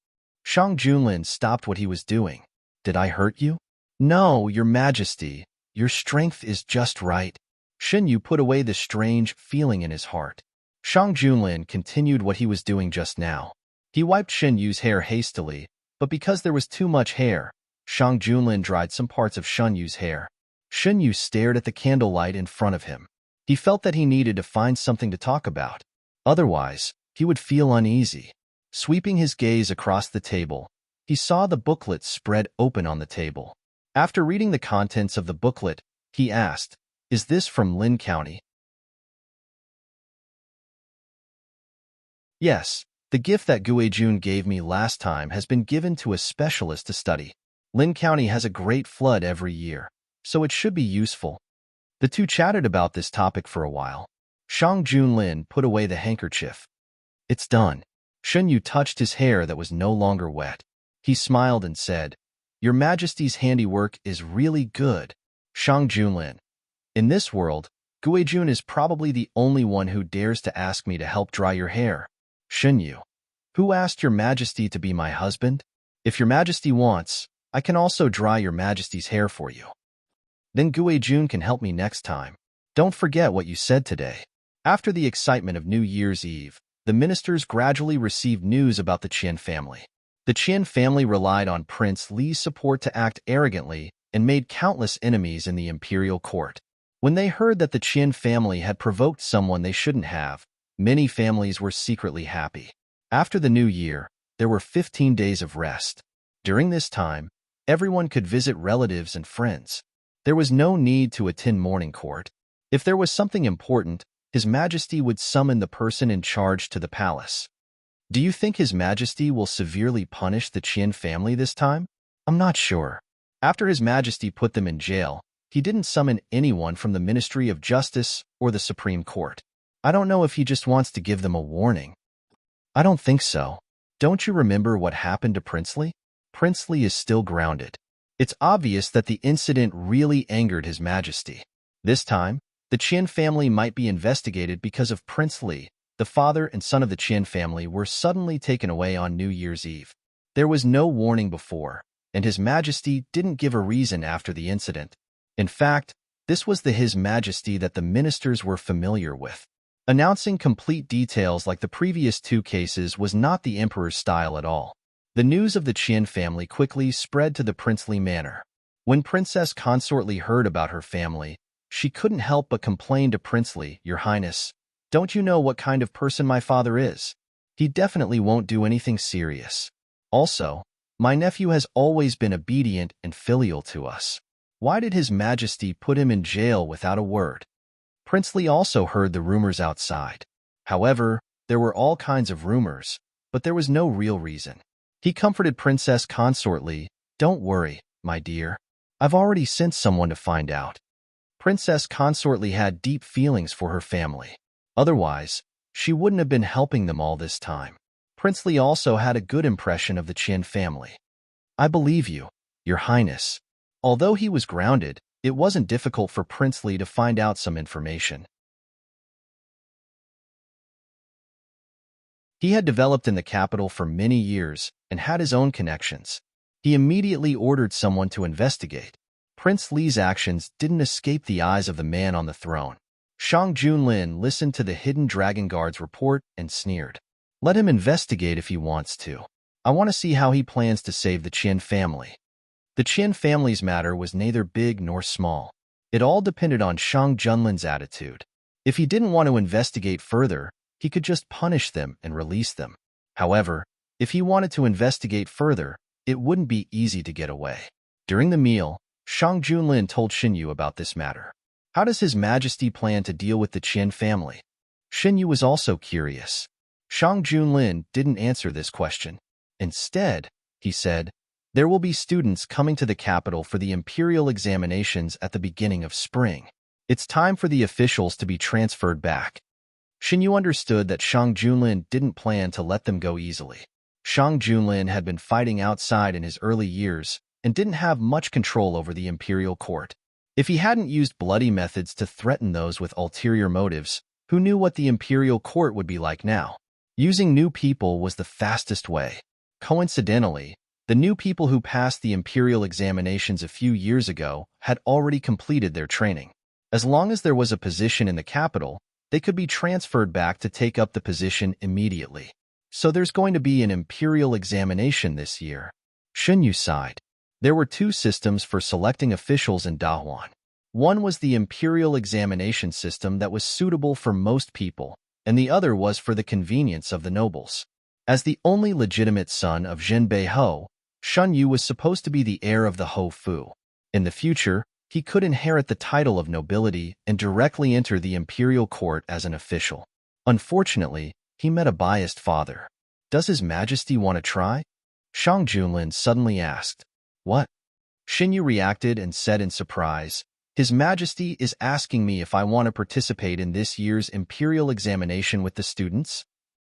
Shang Junlin stopped what he was doing. Did I hurt you? No, Your Majesty. Your strength is just right. Shin Yu put away the strange feeling in his heart. Shang Junlin continued what he was doing just now. He wiped Shin Yu's hair hastily, but because there was too much hair, Shang Junlin dried some parts of Shin Yu's hair. Shin Yu stared at the candlelight in front of him. He felt that he needed to find something to talk about. Otherwise, he would feel uneasy. Sweeping his gaze across the table, he saw the booklet spread open on the table. After reading the contents of the booklet, he asked, Is this from Lin County? Yes, the gift that Guijun gave me last time has been given to a specialist to study. Lin County has a great flood every year, so it should be useful. The two chatted about this topic for a while. Shang Junlin put away the handkerchief. It's done. Shin Yu touched his hair that was no longer wet. He smiled and said, Your Majesty's handiwork is really good. Shang Junlin. In this world, Guijun is probably the only one who dares to ask me to help dry your hair. Shin Yu. Who asked Your Majesty to be my husband? If Your Majesty wants, I can also dry Your Majesty's hair for you. Then Guijun can help me next time. Don't forget what you said today. After the excitement of New Year's Eve, the ministers gradually received news about the Qian family. The Qian family relied on Prince Li's support to act arrogantly and made countless enemies in the imperial court. When they heard that the Qian family had provoked someone they shouldn't have, many families were secretly happy. After the new year, there were 15 days of rest. During this time, everyone could visit relatives and friends. There was no need to attend morning court. If there was something important, His Majesty would summon the person in charge to the palace. Do you think His Majesty will severely punish the Qin family this time? I'm not sure. After His Majesty put them in jail, he didn't summon anyone from the Ministry of Justice or the Supreme Court. I don't know if he just wants to give them a warning. I don't think so. Don't you remember what happened to Princely? Princely is still grounded. It's obvious that the incident really angered His Majesty. This time, the Qin family might be investigated because of Princely. The father and son of the Qin family were suddenly taken away on New Year's Eve. There was no warning before, and His Majesty didn't give a reason after the incident. In fact, this was the His Majesty that the ministers were familiar with. Announcing complete details like the previous two cases was not the Emperor's style at all. The news of the Qin family quickly spread to the princely manor. When Princess Consortly heard about her family, she couldn't help but complain to Princely, "Your Highness, don't you know what kind of person my father is? He definitely won't do anything serious. Also, my nephew has always been obedient and filial to us. Why did His Majesty put him in jail without a word?" Princely also heard the rumors outside. However, there were all kinds of rumors, but there was no real reason. He comforted Princess Consortly, "Don't worry, my dear. I've already sent someone to find out." Princess Consortly had deep feelings for her family. Otherwise, she wouldn't have been helping them all this time. Princely also had a good impression of the Qin family. "I believe you, Your Highness." Although he was grounded, it wasn't difficult for Princely to find out some information. He had developed in the capital for many years and had his own connections. He immediately ordered someone to investigate. Prince Li's actions didn't escape the eyes of the man on the throne. Shang Junlin listened to the Hidden Dragon Guard's report and sneered. "Let him investigate if he wants to. I want to see how he plans to save the Qin family." The Qin family's matter was neither big nor small. It all depended on Shang Junlin's attitude. If he didn't want to investigate further, he could just punish them and release them. However, if he wanted to investigate further, it wouldn't be easy to get away. During the meal, Shang Junlin told Xinyu about this matter. How does His Majesty plan to deal with the Qin family? Xinyu was also curious. Shang Junlin didn't answer this question. Instead, he said, "There will be students coming to the capital for the imperial examinations at the beginning of spring. It's time for the officials to be transferred back." Xinyu understood that Shang Junlin didn't plan to let them go easily. Shang Junlin had been fighting outside in his early years and didn't have much control over the imperial court. If he hadn't used bloody methods to threaten those with ulterior motives, who knew what the imperial court would be like now? Using new people was the fastest way. Coincidentally, the new people who passed the imperial examinations a few years ago had already completed their training. As long as there was a position in the capital, they could be transferred back to take up the position immediately. So there's going to be an imperial examination this year. Xinyu sighed. There were two systems for selecting officials in Dahuan. One was the imperial examination system that was suitable for most people, and the other was for the convenience of the nobles. As the only legitimate son of Zhenbei Ho, Xinyu was supposed to be the heir of the Ho Fu. In the future, he could inherit the title of nobility and directly enter the imperial court as an official. Unfortunately, he met a biased father. "Does His Majesty want to try?" Shang Junlin suddenly asked. "What?" Xinyu reacted and said in surprise, "His Majesty is asking me if I want to participate in this year's imperial examination with the students?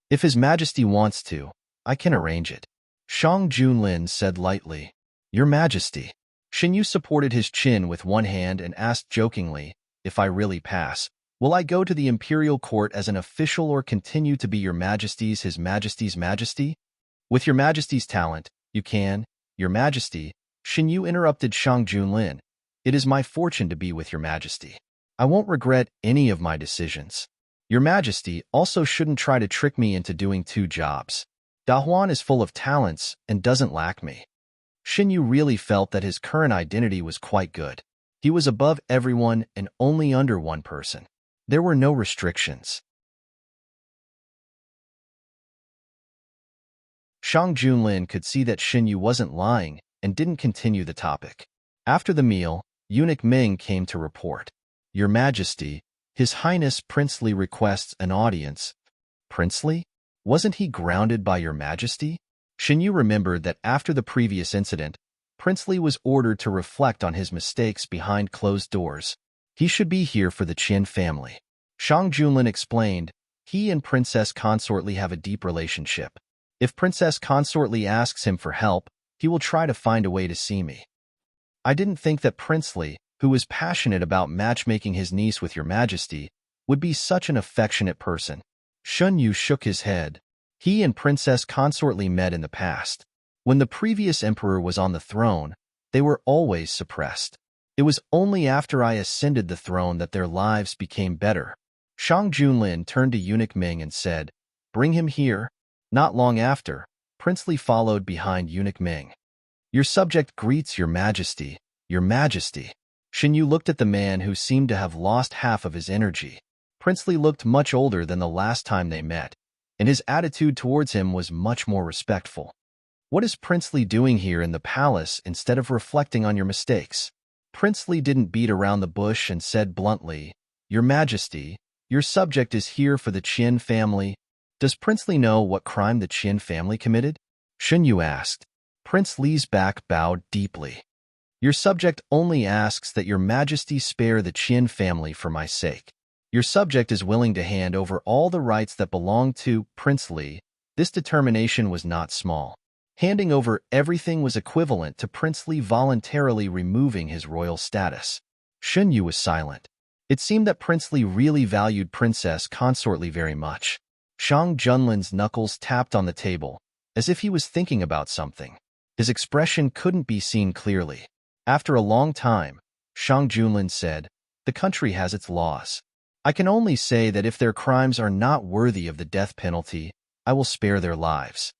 If His Majesty wants to, I can arrange it." Shang Junlin said lightly, "Your Majesty." Xinyu supported his chin with one hand and asked jokingly, "If I really pass, will I go to the imperial court as an official or continue to be Your Majesty's His Majesty's Majesty?" "With Your Majesty's talent, you can, Your Majesty." Xinyu interrupted Shang Junlin. "It is my fortune to be with Your Majesty. I won't regret any of my decisions. Your Majesty also shouldn't try to trick me into doing two jobs. Dahuan is full of talents and doesn't lack me." Xinyu really felt that his current identity was quite good. He was above everyone and only under one person. There were no restrictions. Shang Junlin could see that Xinyu wasn't lying and didn't continue the topic. After the meal, Eunuch Ming came to report. "Your Majesty, His Highness Princely requests an audience." "Princely? Wasn't he grounded by your majesty? Shinyu remembered that after the previous incident, Princely was ordered to reflect on his mistakes behind closed doors. He should be here for the Qin family. Shang Junlin explained, he and Princess Consortly have a deep relationship. If Princess Consortly asks him for help, he will try to find a way to see me. I didn't think that Princely, who was passionate about matchmaking his niece with your majesty, would be such an affectionate person. Shun Yu shook his head. He and Princess Consortly met in the past. When the previous emperor was on the throne, they were always suppressed. It was only after I ascended the throne that their lives became better. Shang Junlin turned to Eunuch Ming and said, "Bring him here." Not long after, Princely followed behind Eunuch Ming. "Your subject greets your majesty, your majesty." Xinyu looked at the man who seemed to have lost half of his energy. Princely looked much older than the last time they met, and his attitude towards him was much more respectful. What is Princely doing here in the palace instead of reflecting on your mistakes? Princely didn't beat around the bush and said bluntly, "Your majesty, your subject is here for the Qin family." Does Princely know what crime the Qin family committed? Xinyu asked. Prince Li's back bowed deeply. Your subject only asks that your majesty spare the Qin family for my sake. Your subject is willing to hand over all the rights that belong to Prince Li. This determination was not small. Handing over everything was equivalent to Prince Li voluntarily removing his royal status. Xinyu was silent. It seemed that Prince Li really valued Princess Consortly very much. Shang Junlin's knuckles tapped on the table, as if he was thinking about something. His expression couldn't be seen clearly. After a long time, Shang Junlin said, "The country has its laws. I can only say that if their crimes are not worthy of the death penalty, I will spare their lives."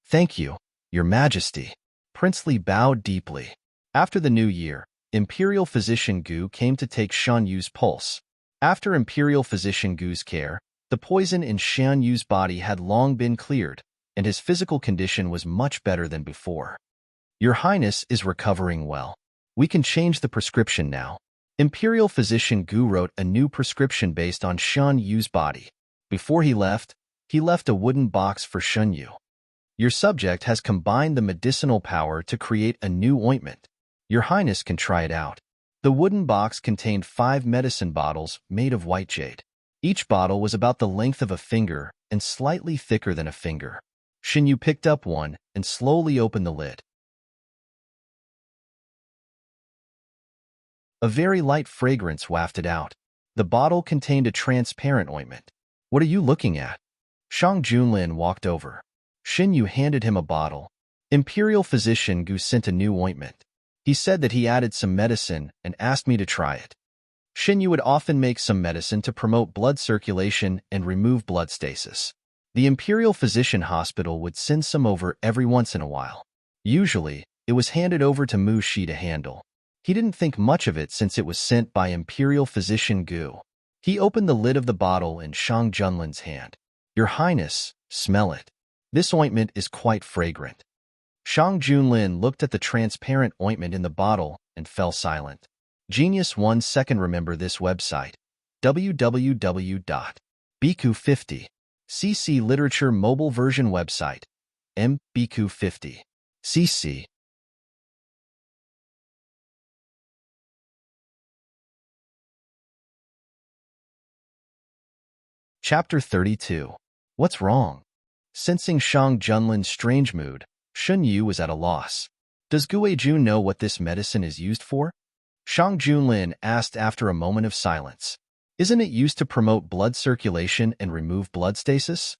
"Thank you, your majesty." Princely bowed deeply. After the new year, Imperial Physician Gu came to take Shan Yu's pulse. After Imperial Physician Gu's care, the poison in Shan Yu's body had long been cleared, and his physical condition was much better than before. "Your Highness is recovering well. We can change the prescription now." Imperial Physician Gu wrote a new prescription based on Shan Yu's body. Before he left a wooden box for Shun Yu. Your subject has combined the medicinal power to create a new ointment. Your Highness can try it out. The wooden box contained 5 medicine bottles made of white jade. Each bottle was about the length of a finger and slightly thicker than a finger. Xinyu picked up one and slowly opened the lid. A very light fragrance wafted out. The bottle contained a transparent ointment. "What are you looking at?" Shang Junlin walked over. Xinyu handed him a bottle. Imperial Physician Gu sent a new ointment. He said that he added some medicine and asked me to try it. Xinyu would often make some medicine to promote blood circulation and remove blood stasis. The Imperial Physician Hospital would send some over every once in a while. Usually, it was handed over to Mu Shi to handle. He didn't think much of it since it was sent by Imperial Physician Gu. He opened the lid of the bottle in Shang Junlin's hand. "Your Highness, smell it. This ointment is quite fragrant." Shang Junlin looked at the transparent ointment in the bottle and fell silent. Genius 1 second. Remember this website, www.bq50cc literature mobile version website, mbq50cc. Chapter 32. What's wrong? Sensing Shang Junlin's strange mood, Shun Yu was at a loss. "Does Gue Jun know what this medicine is used for?" Shang Junlin asked after a moment of silence. "Isn't it used to promote blood circulation and remove blood stasis?"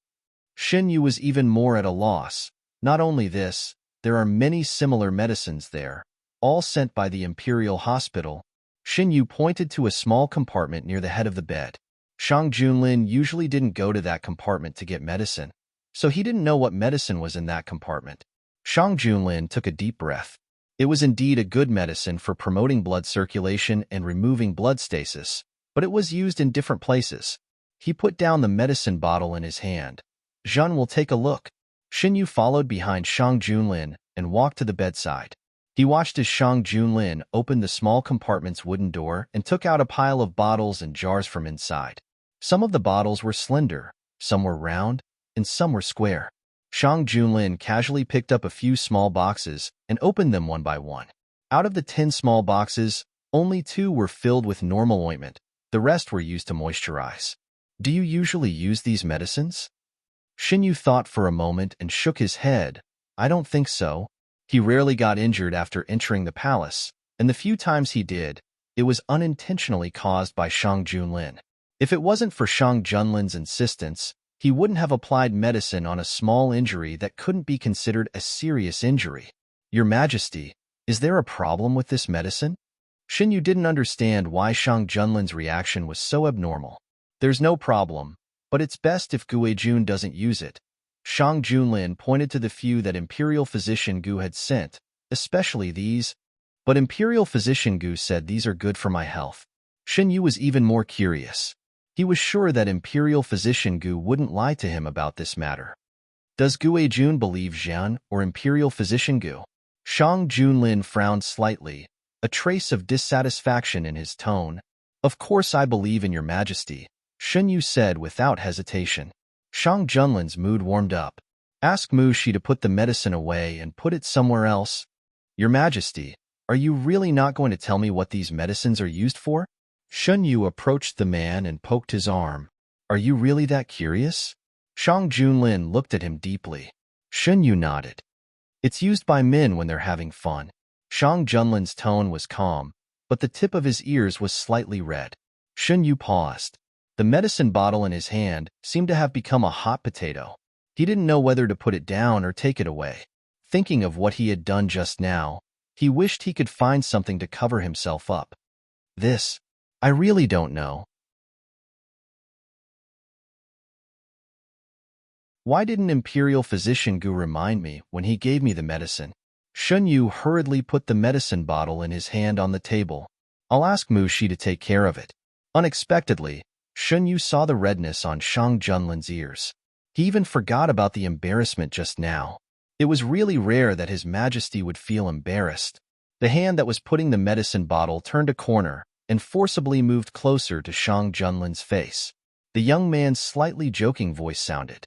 Shun Yu was even more at a loss. Not only this, there are many similar medicines there, all sent by the Imperial Hospital. Shun Yu pointed to a small compartment near the head of the bed. Shang Junlin usually didn't go to that compartment to get medicine, so he didn't know what medicine was in that compartment. Shang Junlin took a deep breath. It was indeed a good medicine for promoting blood circulation and removing blood stasis, but it was used in different places. He put down the medicine bottle in his hand. "Zhen will take a look." Xinyu followed behind Shang Junlin and walked to the bedside. He watched as Shang Junlin opened the small compartment's wooden door and took out a pile of bottles and jars from inside. Some of the bottles were slender, some were round, and some were square. Shang Junlin casually picked up a few small boxes and opened them one by one. Out of the 10 small boxes, only 2 were filled with normal ointment. The rest were used to moisturize. Do you usually use these medicines? Shinyu thought for a moment and shook his head. I don't think so. He rarely got injured after entering the palace, and the few times he did, it was unintentionally caused by Shang Junlin. If it wasn't for Shang Junlin's insistence, he wouldn't have applied medicine on a small injury that couldn't be considered a serious injury. Your Majesty, is there a problem with this medicine? Shinyu didn't understand why Shang Junlin's reaction was so abnormal. There's no problem, but it's best if Guijun doesn't use it. Shang Junlin pointed to the few that Imperial Physician Gu had sent, especially these. But Imperial Physician Gu said these are good for my health. Shinyu was even more curious. He was sure that Imperial Physician Gu wouldn't lie to him about this matter. Does Guijun believe Jian or Imperial Physician Gu? Shang Junlin frowned slightly, a trace of dissatisfaction in his tone. Of course I believe in your Majesty, Shinyu said without hesitation. Shang Junlin's mood warmed up. Ask Mu Shi to put the medicine away and put it somewhere else. Your Majesty, are you really not going to tell me what these medicines are used for? Shinyu approached the man and poked his arm. Are you really that curious? Shang Junlin looked at him deeply. Shinyu nodded. It's used by men when they're having fun. Shang Junlin's tone was calm, but the tip of his ears was slightly red. Shinyu paused. The medicine bottle in his hand seemed to have become a hot potato. He didn't know whether to put it down or take it away. Thinking of what he had done just now, he wished he could find something to cover himself up. I really don't know. Why didn't Imperial Physician Gu remind me when he gave me the medicine? Shinyu hurriedly put the medicine bottle in his hand on the table. I'll ask Mu Shi to take care of it. Unexpectedly, Shinyu saw the redness on Shang Junlin's ears. He even forgot about the embarrassment just now. It was really rare that His Majesty would feel embarrassed. The hand that was putting the medicine bottle turned a corner and forcibly moved closer to Shang Junlin's face. The young man's slightly joking voice sounded.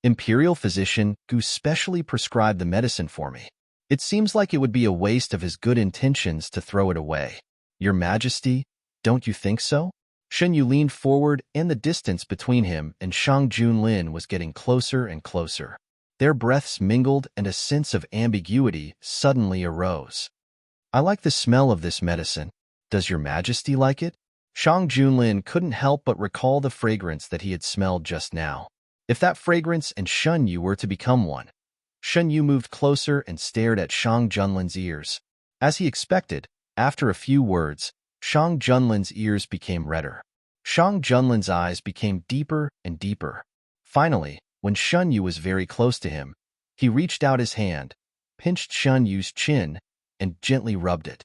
Imperial Physician Gu specially prescribed the medicine for me. It seems like it would be a waste of his good intentions to throw it away. Your Majesty, don't you think so? Shinyu leaned forward, and the distance between him and Shang Junlin was getting closer and closer. Their breaths mingled, and a sense of ambiguity suddenly arose. I like the smell of this medicine. Does your Majesty like it? Shang Junlin couldn't help but recall the fragrance that he had smelled just now. If that fragrance and Shinyu were to become one. Shinyu moved closer and stared at Shang Junlin's ears. As he expected, after a few words, Shang Junlin's ears became redder. Shang Junlin's eyes became deeper and deeper. Finally, when Shinyu was very close to him, he reached out his hand, pinched Shinyu's chin, and gently rubbed it.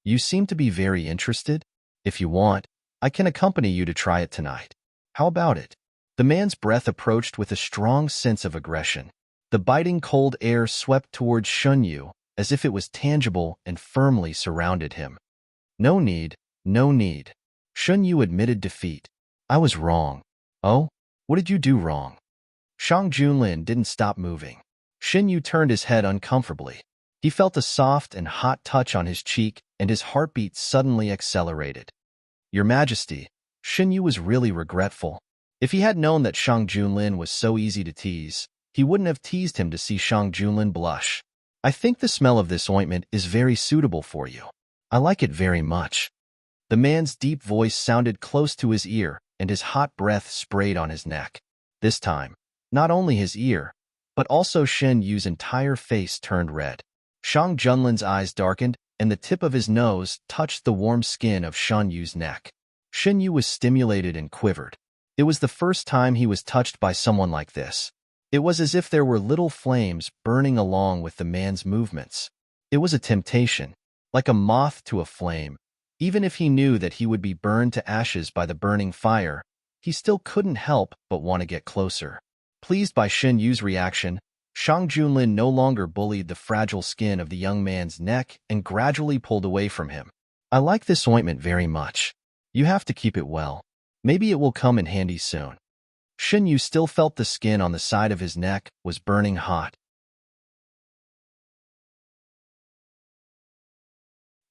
You seem to be very interested. If you want, I can accompany you to try it tonight. How about it? The man's breath approached with a strong sense of aggression. The biting cold air swept towards Shinyu as if it was tangible and firmly surrounded him. No need, no need. Shinyu admitted defeat. I was wrong. Oh? What did you do wrong? Shang Junlin didn't stop moving. Shinyu turned his head uncomfortably. He felt a soft and hot touch on his cheek, and his heartbeat suddenly accelerated. Your Majesty, Shinyu was really regretful. If he had known that Shang Junlin was so easy to tease, he wouldn't have teased him to see Shang Junlin blush. I think the smell of this ointment is very suitable for you. I like it very much. The man's deep voice sounded close to his ear, and his hot breath sprayed on his neck. This time, not only his ear, but also Shen Yu's entire face turned red. Shang Junlin's eyes darkened, and the tip of his nose touched the warm skin of Shen Yu's neck. Shen Yu was stimulated and quivered. It was the first time he was touched by someone like this. It was as if there were little flames burning along with the man's movements. It was a temptation, like a moth to a flame. Even if he knew that he would be burned to ashes by the burning fire, he still couldn't help but want to get closer. Pleased by Shen Yu's reaction, Shang Junlin no longer bullied the fragile skin of the young man's neck and gradually pulled away from him. I like this ointment very much. You have to keep it well. Maybe it will come in handy soon. Xinyu still felt the skin on the side of his neck was burning hot.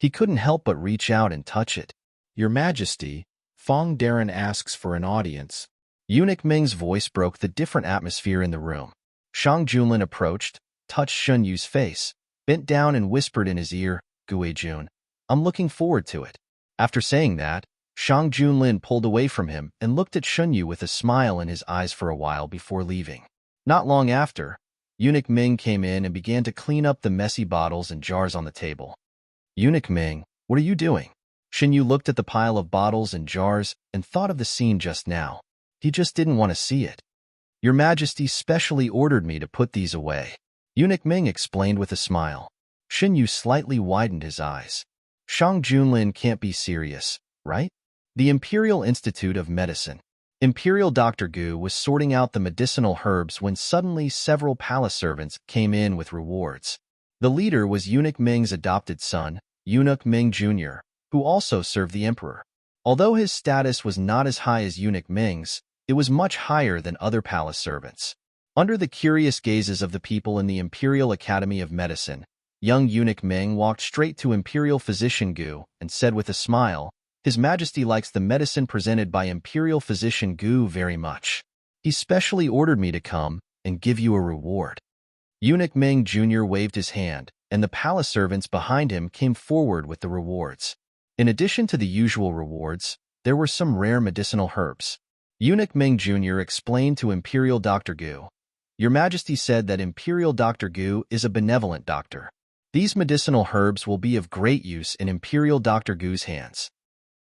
He couldn't help but reach out and touch it. "Your Majesty, Fong Darren asks for an audience." Eunuch Ming's voice broke the different atmosphere in the room. Shang Junlin approached, touched Xunyu's face, bent down and whispered in his ear, "Guijun, I'm looking forward to it." After saying that, Shang Junlin pulled away from him and looked at Xunyu with a smile in his eyes for a while before leaving. Not long after, Eunuch Ming came in and began to clean up the messy bottles and jars on the table. "Eunuch Ming, what are you doing?" Xunyu looked at the pile of bottles and jars and thought of the scene just now. He just didn't want to see it. "Your Majesty specially ordered me to put these away," Eunuch Ming explained with a smile. Xunyu slightly widened his eyes. "Shang Junlin can't be serious, right?" The Imperial Institute of Medicine. Imperial Dr. Gu was sorting out the medicinal herbs when suddenly several palace servants came in with rewards. The leader was Eunuch Ming's adopted son, Eunuch Ming Jr., who also served the emperor. Although his status was not as high as Eunuch Ming's, it was much higher than other palace servants. Under the curious gazes of the people in the Imperial Academy of Medicine, young Eunuch Ming walked straight to Imperial Physician Gu and said with a smile, "His Majesty likes the medicine presented by Imperial Physician Gu very much. He specially ordered me to come and give you a reward." Eunuch Ming Jr. waved his hand, and the palace servants behind him came forward with the rewards. In addition to the usual rewards, there were some rare medicinal herbs. Eunuch Ming Jr. explained to Imperial Dr. Gu, "Your Majesty said that Imperial Dr. Gu is a benevolent doctor. These medicinal herbs will be of great use in Imperial Dr. Gu's hands."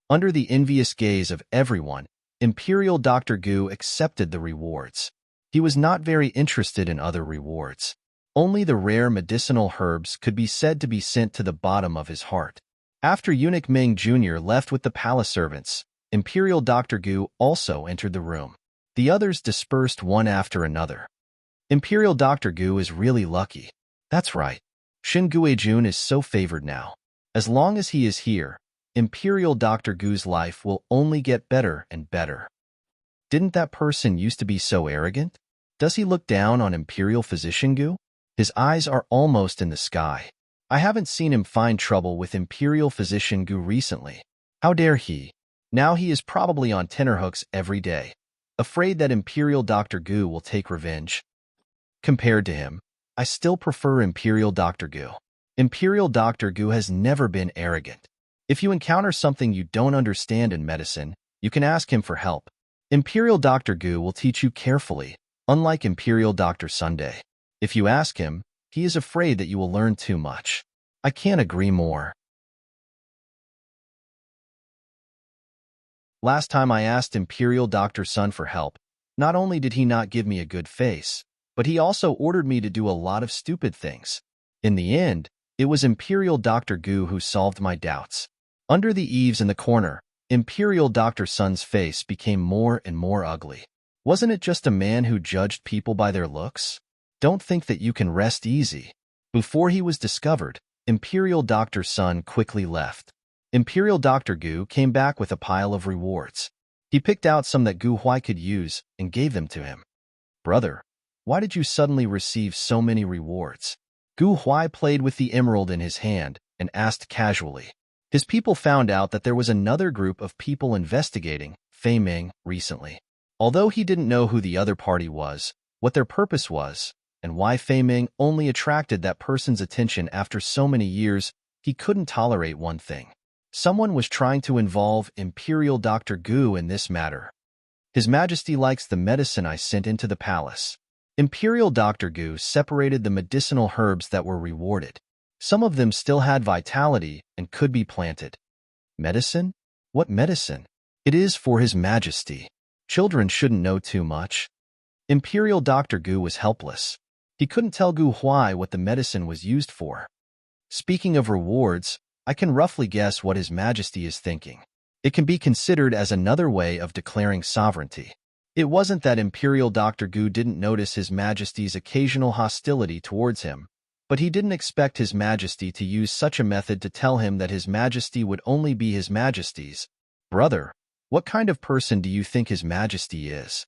Under the envious gaze of everyone, Imperial Dr. Gu accepted the rewards. He was not very interested in other rewards. Only the rare medicinal herbs could be said to be sent to the bottom of his heart. After Eunuch Ming Jr. left with the palace servants, Imperial Dr. Gu also entered the room. The others dispersed one after another. "Imperial Dr. Gu is really lucky." "That's right. Shin Guijun is so favored now. As long as he is here, Imperial Dr. Gu's life will only get better and better." Didn't that person used to be so arrogant? Does he look down on Imperial Physician Gu? His eyes are almost in the sky. I haven't seen him find trouble with Imperial Physician Gu recently. How dare he? Now he is probably on tenterhooks every day, afraid that Imperial Dr. Gu will take revenge. Compared to him, I still prefer Imperial Dr. Gu. Imperial Dr. Gu has never been arrogant. If you encounter something you don't understand in medicine, you can ask him for help. Imperial Dr. Gu will teach you carefully, unlike Imperial Dr. Sunday. If you ask him, he is afraid that you will learn too much. I can't agree more. Last time I asked Imperial Dr. Sun for help, not only did he not give me a good face, but he also ordered me to do a lot of stupid things. In the end, it was Imperial Dr. Gu who solved my doubts. Under the eaves in the corner, Imperial Dr. Sun's face became more and more ugly. Wasn't it just a man who judged people by their looks? Don't think that you can rest easy. Before he was discovered, Imperial Dr. Sun quickly left. Imperial Dr. Gu came back with a pile of rewards. He picked out some that Gu Huai could use and gave them to him. "Brother, why did you suddenly receive so many rewards?" Gu Huai played with the emerald in his hand and asked casually. His people found out that there was another group of people investigating Fei Ming recently. Although he didn't know who the other party was, what their purpose was, and why Fei Ming only attracted that person's attention after so many years, he couldn't tolerate one thing. Someone was trying to involve Imperial Dr. Gu in this matter. "His Majesty likes the medicine I sent into the palace." Imperial Dr. Gu separated the medicinal herbs that were rewarded. Some of them still had vitality and could be planted. "Medicine? What medicine?" "It is for His Majesty. Children shouldn't know too much." Imperial Dr. Gu was helpless. He couldn't tell Gu Huai what the medicine was used for. Speaking of rewards, I can roughly guess what His Majesty is thinking. It can be considered as another way of declaring sovereignty. It wasn't that Imperial Dr. Gu didn't notice His Majesty's occasional hostility towards him, but he didn't expect His Majesty to use such a method to tell him that His Majesty would only be His Majesty's. "Brother, what kind of person do you think His Majesty is?"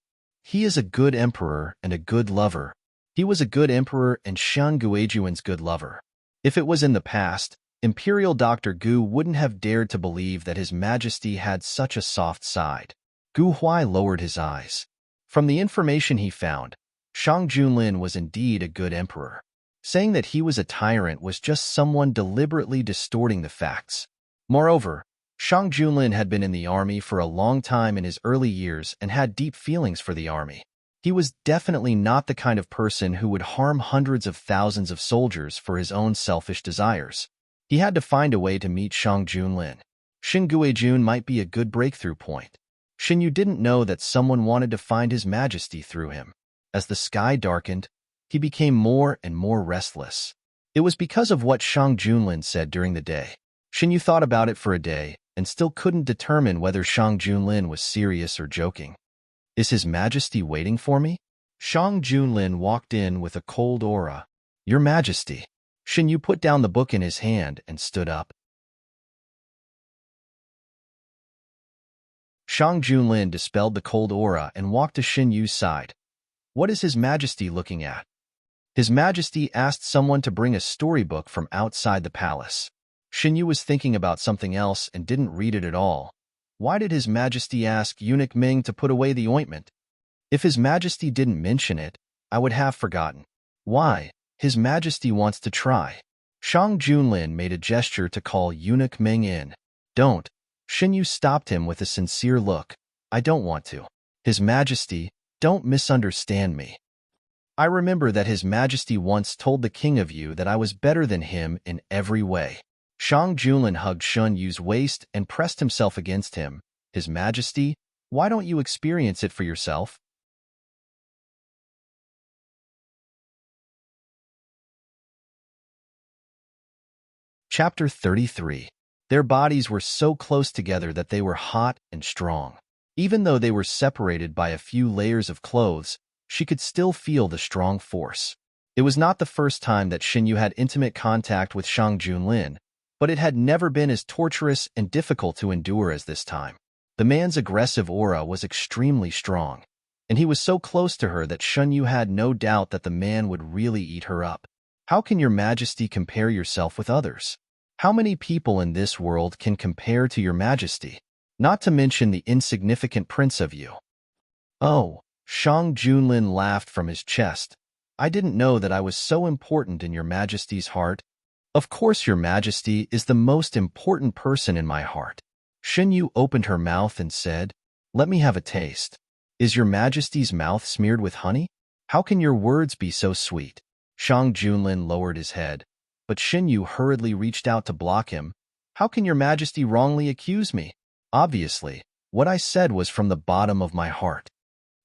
He is a good emperor and a good lover. He was a good emperor and Xian Guojuan's good lover. If it was in the past, Imperial Dr. Gu wouldn't have dared to believe that His Majesty had such a soft side. Gu Huai lowered his eyes. From the information he found, Shang Junlin was indeed a good emperor. Saying that he was a tyrant was just someone deliberately distorting the facts. Moreover, Shang Junlin had been in the army for a long time in his early years and had deep feelings for the army. He was definitely not the kind of person who would harm hundreds of thousands of soldiers for his own selfish desires. He had to find a way to meet Shang Junlin. Xin Guijun might be a good breakthrough point. Xin Yu didn't know that someone wanted to find His Majesty through him. As the sky darkened, he became more and more restless. It was because of what Shang Junlin said during the day. Xin Yu thought about it for a day and still couldn't determine whether Shang Junlin was serious or joking. Is His Majesty waiting for me? Shang Junlin walked in with a cold aura. Your Majesty. Xin Yu put down the book in his hand and stood up. Shang Junlin dispelled the cold aura and walked to Xin Yu's side. What is His Majesty looking at? His Majesty asked someone to bring a storybook from outside the palace. Xin Yu was thinking about something else and didn't read it at all. Why did His Majesty ask Eunuch Ming to put away the ointment? If His Majesty didn't mention it, I would have forgotten. Why? His Majesty wants to try. Shang Junlin made a gesture to call Eunuch Ming in. Don't. Xin Yu stopped him with a sincere look. I don't want to. His Majesty, don't misunderstand me. I remember that His Majesty once told the king of you that I was better than him in every way. Shang Junlin hugged Shun Yu's waist and pressed himself against him. His Majesty, why don't you experience it for yourself? Chapter 33. Their bodies were so close together that they were hot and strong. Even though they were separated by a few layers of clothes, she could still feel the strong force. It was not the first time that Xin Yu had intimate contact with Shang Junlin, but it had never been as torturous and difficult to endure as this time. The man's aggressive aura was extremely strong, and he was so close to her that Shun Yu had no doubt that the man would really eat her up. How can your Majesty compare yourself with others? How many people in this world can compare to your Majesty? Not to mention the insignificant prince of you. Oh, Shang Junlin laughed from his chest. I didn't know that I was so important in your Majesty's heart. Of course your Majesty is the most important person in my heart. Xin Yu opened her mouth and said, Let me have a taste. Is your Majesty's mouth smeared with honey? How can your words be so sweet? Shang Junlin lowered his head, but Xin Yu hurriedly reached out to block him. How can your Majesty wrongly accuse me? Obviously, what I said was from the bottom of my heart.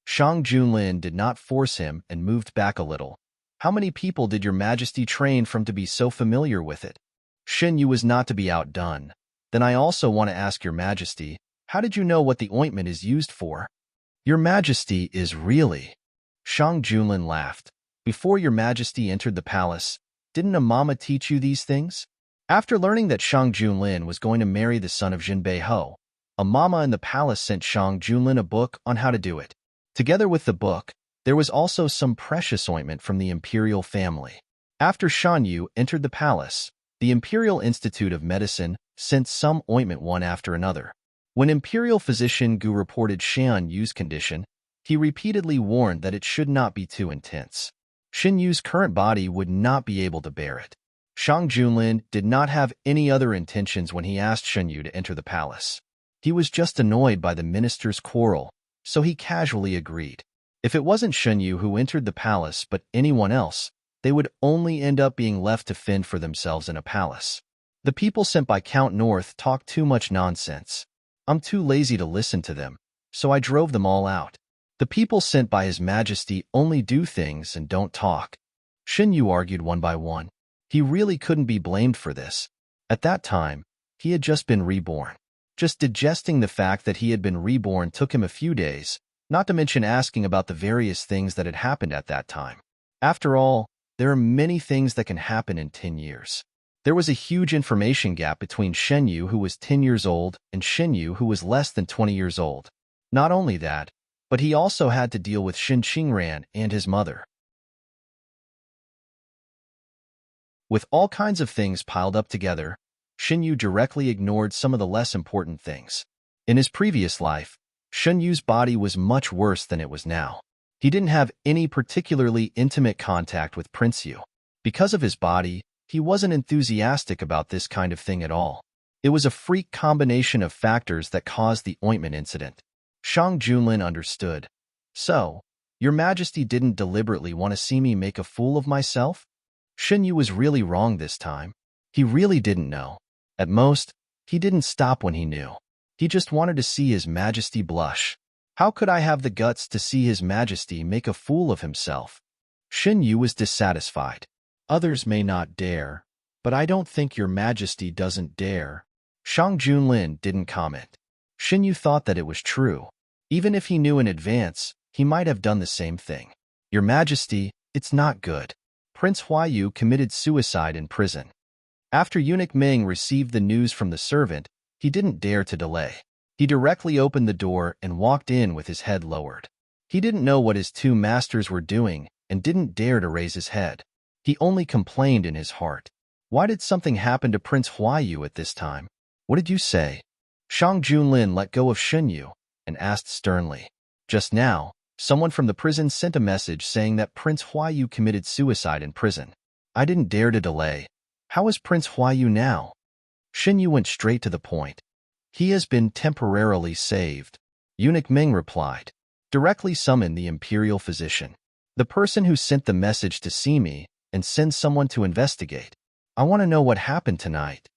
Shang Junlin did not force him and moved back a little. How many people did your Majesty train from to be so familiar with it? Xin Yu was not to be outdone. Then I also want to ask your Majesty, how did you know what the ointment is used for? Your Majesty is really... Shang Junlin laughed. Before your Majesty entered the palace, didn't a mama teach you these things? After learning that Shang Junlin was going to marry the son of Jinbei Ho, a mama in the palace sent Shang Junlin a book on how to do it. Together with the book, there was also some precious ointment from the imperial family. After Shan Yu entered the palace, the Imperial Institute of Medicine sent some ointment one after another. When Imperial Physician Gu reported Shan Yu's condition, he repeatedly warned that it should not be too intense. Xin Yu's current body would not be able to bear it. Shang Junlin did not have any other intentions when he asked Xin Yu to enter the palace. He was just annoyed by the minister's quarrel, so he casually agreed. If it wasn't Xin Yu who entered the palace but anyone else, they would only end up being left to fend for themselves in a palace. The people sent by Count North talked too much nonsense. I'm too lazy to listen to them, so I drove them all out. The people sent by His Majesty only do things and don't talk. Xin Yu argued one by one. He really couldn't be blamed for this. At that time, he had just been reborn. Just digesting the fact that he had been reborn took him a few days, not to mention asking about the various things that had happened at that time. After all, there are many things that can happen in 10 years. There was a huge information gap between Shen Yu, who was 10 years old, and Xin Yu, who was less than 20 years old. Not only that, but he also had to deal with Shin Qingran and his mother. With all kinds of things piled up together, Shin Yu directly ignored some of the less important things. In his previous life, Shin Yu's body was much worse than it was now. He didn't have any particularly intimate contact with Prince Yu. Because of his body, he wasn't enthusiastic about this kind of thing at all. It was a freak combination of factors that caused the ointment incident. Shang Junlin understood. So, Your Majesty didn't deliberately want to see me make a fool of myself? Shin Yu was really wrong this time. He really didn't know. At most, he didn't stop when he knew. He just wanted to see His Majesty blush. How could I have the guts to see His Majesty make a fool of himself? Shin Yu was dissatisfied. Others may not dare, but I don't think Your Majesty doesn't dare. Shang Junlin didn't comment. Shin Yu thought that it was true. Even if he knew in advance, he might have done the same thing. Your Majesty, it's not good. Prince Huaiyu committed suicide in prison. After Eunuch Ming received the news from the servant, he didn't dare to delay. He directly opened the door and walked in with his head lowered. He didn't know what his two masters were doing and didn't dare to raise his head. He only complained in his heart. Why did something happen to Prince Huaiyu at this time? What did you say? Shang Junlin let go of Shin Yu and asked sternly. Just now, someone from the prison sent a message saying that Prince Huaiyu committed suicide in prison. I didn't dare to delay. How is Prince Huaiyu now? Shin Yu went straight to the point. He has been temporarily saved. Eunuch Ming replied. Directly summon the imperial physician. The person who sent the message to see me and send someone to investigate. I want to know what happened tonight.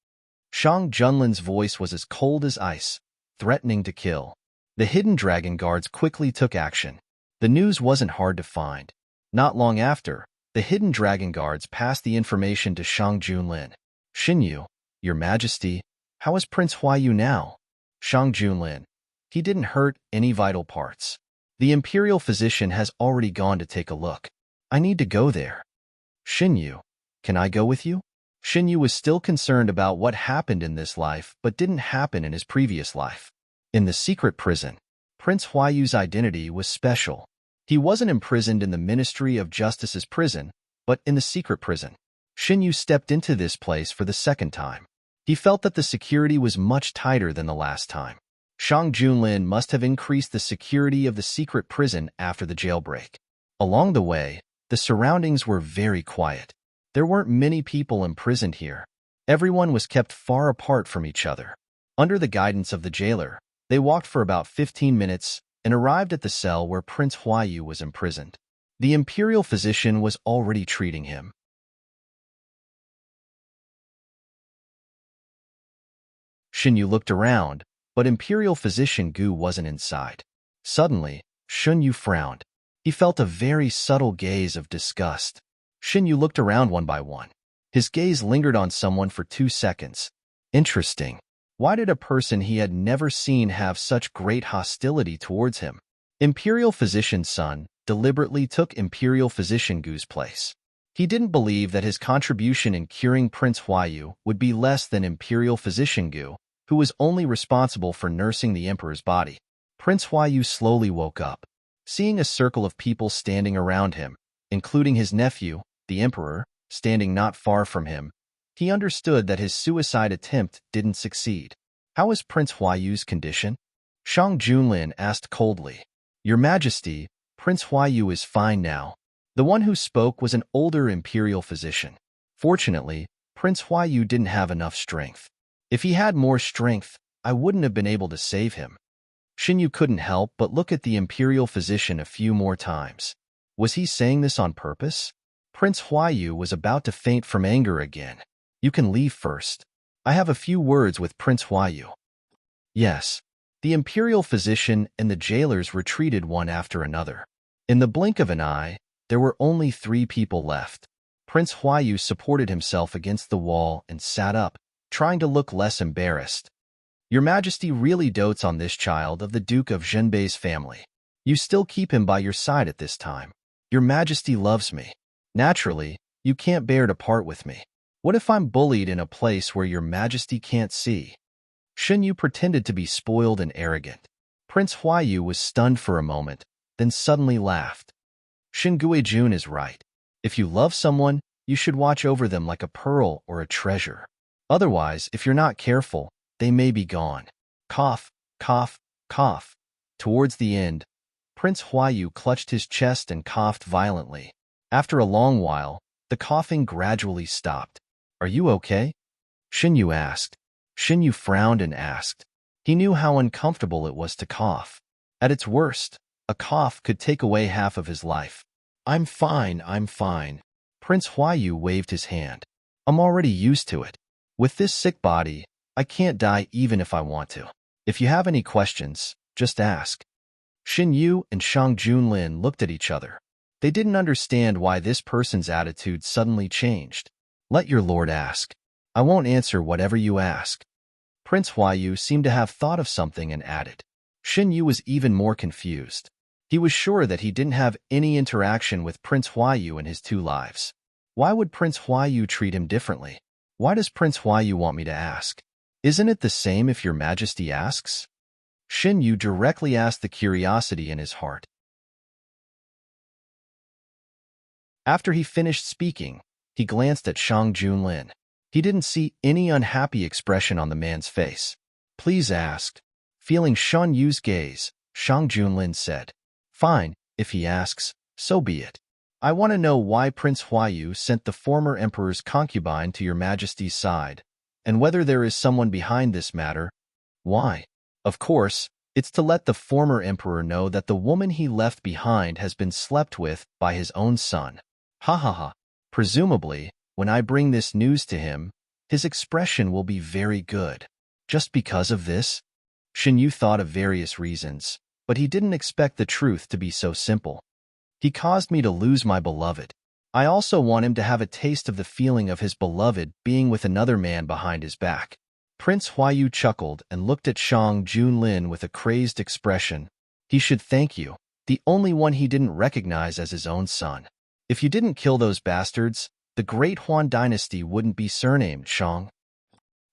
Shang Junlin's voice was as cold as ice, threatening to kill. The hidden dragon guards quickly took action. The news wasn't hard to find. Not long after, the hidden dragon guards passed the information to Shang Junlin. Shin Yu, Your Majesty, how is Prince Huaiyu now? Shang Junlin. He didn't hurt any vital parts. The imperial physician has already gone to take a look. I need to go there. Shin Yu, can I go with you? Shin Yu was still concerned about what happened in this life but didn't happen in his previous life. In the secret prison, Prince Huaiyu's identity was special. He wasn't imprisoned in the Ministry of Justice's prison, but in the secret prison. Shin Yu stepped into this place for the second time. He felt that the security was much tighter than the last time. Shang Junlin must have increased the security of the secret prison after the jailbreak. Along the way, the surroundings were very quiet. There weren't many people imprisoned here. Everyone was kept far apart from each other. Under the guidance of the jailer, they walked for about 15 minutes and arrived at the cell where Prince Huaiyu was imprisoned. The imperial physician was already treating him. Shin Yu looked around, but Imperial Physician Gu wasn't inside. Suddenly, Shin Yu frowned. He felt a very subtle gaze of disgust. Shin Yu looked around one by one. His gaze lingered on someone for 2 seconds. Interesting. Why did a person he had never seen have such great hostility towards him? Imperial Physician's son deliberately took Imperial Physician Gu's place. He didn't believe that his contribution in curing Prince Huaiyu would be less than Imperial Physician Gu, who was only responsible for nursing the emperor's body. Prince Huaiyu slowly woke up. Seeing a circle of people standing around him, including his nephew, the emperor, standing not far from him, he understood that his suicide attempt didn't succeed. How is Prince Huaiyu's condition? Shang Junlin asked coldly. Your Majesty, Prince Huaiyu is fine now. The one who spoke was an older imperial physician. Fortunately, Prince Huaiyu didn't have enough strength. If he had more strength, I wouldn't have been able to save him. Shin Yu couldn't help but look at the imperial physician a few more times. Was he saying this on purpose? Prince Huaiyu was about to faint from anger again. You can leave first. I have a few words with Prince Huaiyu. Yes. The imperial physician and the jailers retreated one after another. In the blink of an eye, there were only 3 people left. Prince Huaiyu supported himself against the wall and sat up, trying to look less embarrassed. Your Majesty really dotes on this child of the Duke of Zhenbei's family. You still keep him by your side at this time. Your Majesty loves me. Naturally, you can't bear to part with me. What if I'm bullied in a place where Your Majesty can't see? Shin Yu pretended to be spoiled and arrogant. Prince Huayu was stunned for a moment, then suddenly laughed. Shin Guijun is right. If you love someone, you should watch over them like a pearl or a treasure. Otherwise, if you're not careful, they may be gone. Cough, cough, cough. Towards the end, Prince Huayu clutched his chest and coughed violently. After a long while, the coughing gradually stopped. Are you okay? Xinyu asked. Xinyu frowned and asked. He knew how uncomfortable it was to cough. At its worst, a cough could take away half of his life. I'm fine, I'm fine. Prince Huayu waved his hand. I'm already used to it. With this sick body, I can't die even if I want to. If you have any questions, just ask. Xin Yu and Shang Junlin looked at each other. They didn't understand why this person's attitude suddenly changed. Let your lord ask. I won't answer whatever you ask. Prince Huayu seemed to have thought of something and added. Xin Yu was even more confused. He was sure that he didn't have any interaction with Prince Huayu in his 2 lives. Why would Prince Huayu treat him differently? Why does Prince Huayu want me to ask? Isn't it the same if your majesty asks? Xin Yu directly asked the curiosity in his heart. After he finished speaking, he glanced at Shang Junlin. He didn't see any unhappy expression on the man's face. Please ask. Feeling Shan Yu's gaze, Shang Junlin said. Fine, if he asks, so be it. I want to know why Prince Huayu sent the former emperor's concubine to your majesty's side, and whether there is someone behind this matter. Why? Of course, it's to let the former emperor know that the woman he left behind has been slept with by his own son. Ha ha ha. Presumably, when I bring this news to him, his expression will be very good. Just because of this? Xin Yu thought of various reasons, but he didn't expect the truth to be so simple. He caused me to lose my beloved. I also want him to have a taste of the feeling of his beloved being with another man behind his back. Prince Huayu chuckled and looked at Shang Junlin with a crazed expression. He should thank you, the only one he didn't recognize as his own son. If you didn't kill those bastards, the great Huan dynasty wouldn't be surnamed Shang.